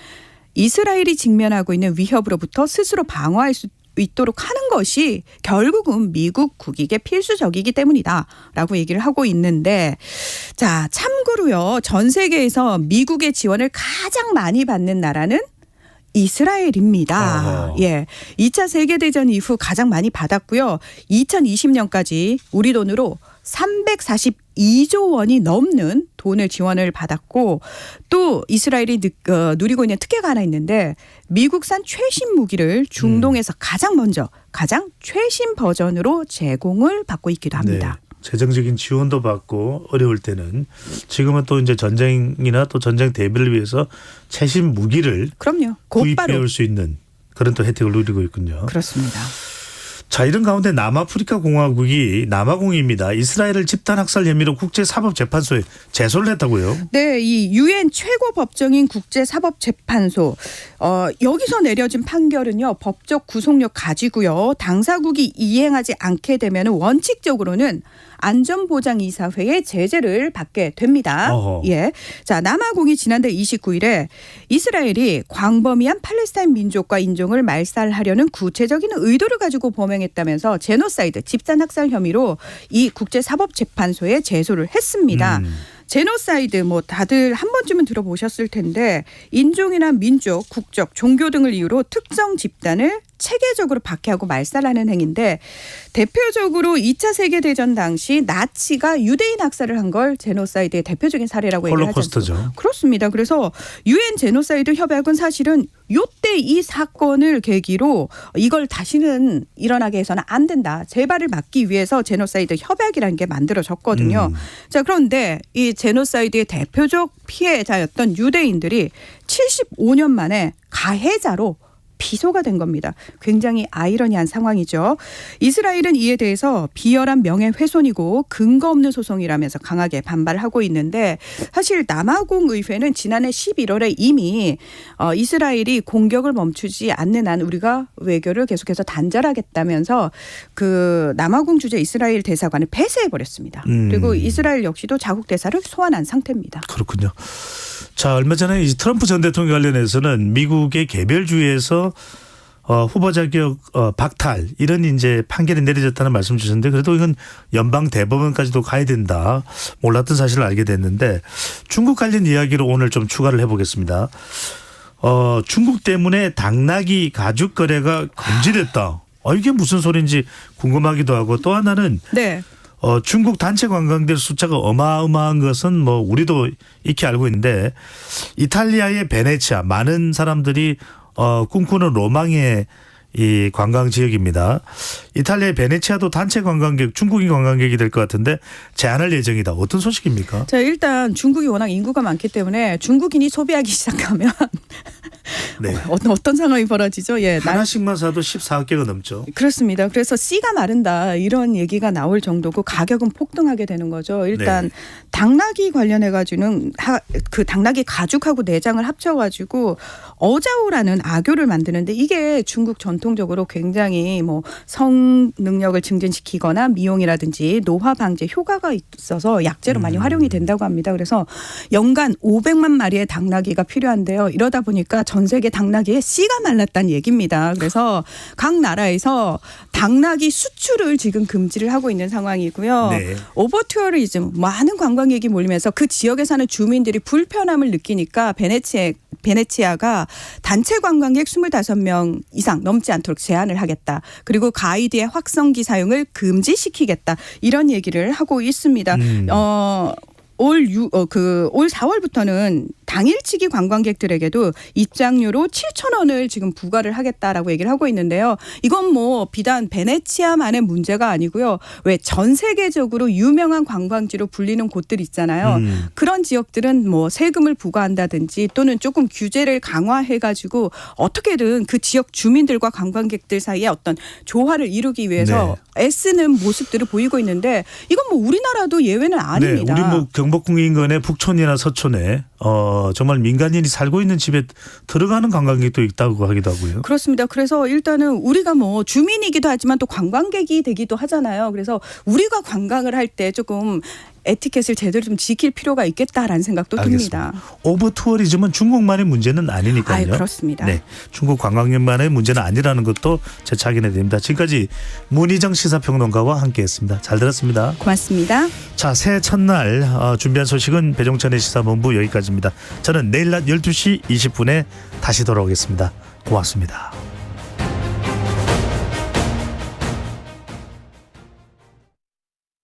이스라엘이 직면하고 있는 위협으로부터 스스로 방어할 수 있도록 하는 것이 결국은 미국 국익의 필수적이기 때문이다라고 얘기를 하고 있는데 자, 참고로요. 전 세계에서 미국의 지원을 가장 많이 받는 나라는 이스라엘입니다. 예. 2차 세계대전 이후 가장 많이 받았고요. 2020년까지 우리 돈으로 342조 원이 넘는 돈을 지원을 받았고 또 이스라엘이 누리고 있는 특혜가 하나 있는데 미국산 최신 무기를 중동에서 가장 최신 버전으로 제공을 받고 있기도 합니다. 네. 재정적인 지원도 받고 어려울 때는 지금은 또 이제 전쟁이나 또 전쟁 대비를 위해서 최신 무기를 구입해 올 수 있는 그런 또 혜택을 누리고 있군요. 그렇습니다. 자, 이런 가운데 남아프리카 공화국이 남아공입니다. 이스라엘을 집단 학살 혐의로 국제사법재판소에 제소를 했다고요? 네, 이 유엔 최고 법정인 국제사법재판소 여기서 내려진 판결은요. 법적 구속력 가지고요. 당사국이 이행하지 않게 되면 원칙적으로는 안전보장이사회의 제재를 받게 됩니다. 예, 자, 남아공이 지난달 29일에 이스라엘이 광범위한 팔레스타인 민족과 인종을 말살하려는 구체적인 의도를 가지고 범행했다면서 제노사이드 집단학살 혐의로 이 국제사법재판소에 제소를 했습니다. 제노사이드 뭐 다들 한 번쯤은 들어보셨을 텐데 인종이나 민족, 국적, 종교 등을 이유로 특정 집단을 체계적으로 박해하고 말살하는 행위인데 대표적으로 2차 세계대전 당시 나치가 유대인 학살을 한 걸 제노사이드의 대표적인 사례라고 얘기를 하지 않습니까? 홀로코스트죠. 그렇습니다. 그래서 유엔 제노사이드 협약은 사실은 요때 이 사건을 계기로 이걸 다시는 일어나게 해서는 안 된다. 재발을 막기 위해서 제노사이드 협약이라는 게 만들어졌거든요. 자, 그런데 이 제노사이드의 대표적 피해자였던 유대인들이 75년 만에 가해자로 피소가 된 겁니다. 굉장히 아이러니한 상황이죠. 이스라엘은 이에 대해서 비열한 명예훼손이고 근거 없는 소송이라면서 강하게 반발하고 있는데 사실 남아공 의회는 지난해 11월에 이미 이스라엘이 공격을 멈추지 않는 한 우리가 외교를 계속해서 단절하겠다면서 그 남아공 주재 이스라엘 대사관을 폐쇄해버렸습니다. 그리고 이스라엘 역시도 자국 대사를 소환한 상태입니다. 그렇군요. 자, 얼마 전에 이 트럼프 전 대통령 관련해서는 미국의 개별주에서 후보 자격 박탈 이런 이제 판결이 내려졌다는 말씀 주셨는데 그래도 이건 연방 대법원까지도 가야 된다. 몰랐던 사실을 알게 됐는데 중국 관련 이야기로 오늘 좀 추가를 해보겠습니다. 중국 때문에 당나귀 가죽 거래가 금지됐다. 이게 무슨 소리인지 궁금하기도 하고 또 하나는 네. 중국 단체 관광객 숫자가 어마어마한 것은 뭐 우리도 익히 알고 있는데 이탈리아의 베네치아 많은 사람들이 꿈꾸는 로망의 이 관광 지역입니다. 이탈리아의 베네치아도 단체 관광객, 중국인 관광객이 될 것 같은데 제한할 예정이다. 어떤 소식입니까? 자, 일단 중국이 워낙 인구가 많기 때문에 중국인이 소비하기 시작하면 네. 어떤 상황이 벌어지죠? 예, 하나씩만 사도 14개가 넘죠. 그렇습니다. 그래서 씨가 마른다 이런 얘기가 나올 정도고 가격은 폭등하게 되는 거죠. 일단 네. 당나귀 관련해 가지고는 그 당나귀 가죽하고 내장을 합쳐 가지고 어자오라는 악교를 만드는데 이게 중국 전통적으로 굉장히 뭐 성 능력을 증진시키거나 미용이라든지 노화 방제 효과가 있어서 약재로 많이 활용이 된다고 합니다. 그래서 연간 500만 마리의 당나귀가 필요한데요. 이러다 보니까 전 세계 당나귀에 씨가 말랐다는 얘기입니다. 그래서 각 나라에서 당나귀 수출을 지금 금지를 하고 있는 상황이고요. 네. 오버투어리즘 많은 관광객이 몰리면서 그 지역에 사는 주민들이 불편함을 느끼니까 베네치아가 단체 관광객 25명 이상 넘지 않도록 제한을 하겠다. 그리고 가이드의 확성기 사용을 금지시키겠다. 이런 얘기를 하고 있습니다. 올 4월부터는 당일치기 관광객들에게도 입장료로 7,000원을 지금 부과를 하겠다라고 얘기를 하고 있는데요. 이건 뭐 비단 베네치아만의 문제가 아니고요. 왜 전 세계적으로 유명한 관광지로 불리는 곳들 있잖아요. 그런 지역들은 뭐 세금을 부과한다든지 또는 조금 규제를 강화해가지고 어떻게든 그 지역 주민들과 관광객들 사이에 어떤 조화를 이루기 위해서 애쓰는 모습들을 보이고 있는데 이건 뭐 우리나라도 예외는 아닙니다. 네, 우리 뭐 경복궁 인근의 북촌이나 서촌에 정말 민간인이 살고 있는 집에 들어가는 관광객도 있다고 하기도 하고요. 그렇습니다. 그래서 일단은 우리가 뭐 주민이기도 하지만 또 관광객이 되기도 하잖아요. 그래서 우리가 관광을 할 때 조금 에티켓을 제대로 좀 지킬 필요가 있겠다라는 생각도 듭니다. 오버 투어리즘은 중국만의 문제는 아니니까요. 그렇습니다. 네, 중국 관광객만의 문제는 아니라는 것도 재차 확인해야 됩니다. 지금까지 문희정 시사평론가와 함께했습니다. 잘 들었습니다. 고맙습니다. 자, 새해 첫날 준비한 소식은 배종찬의 시사본부 여기까지입니다. 저는 내일 낮 12시 20분에 다시 돌아오겠습니다. 고맙습니다.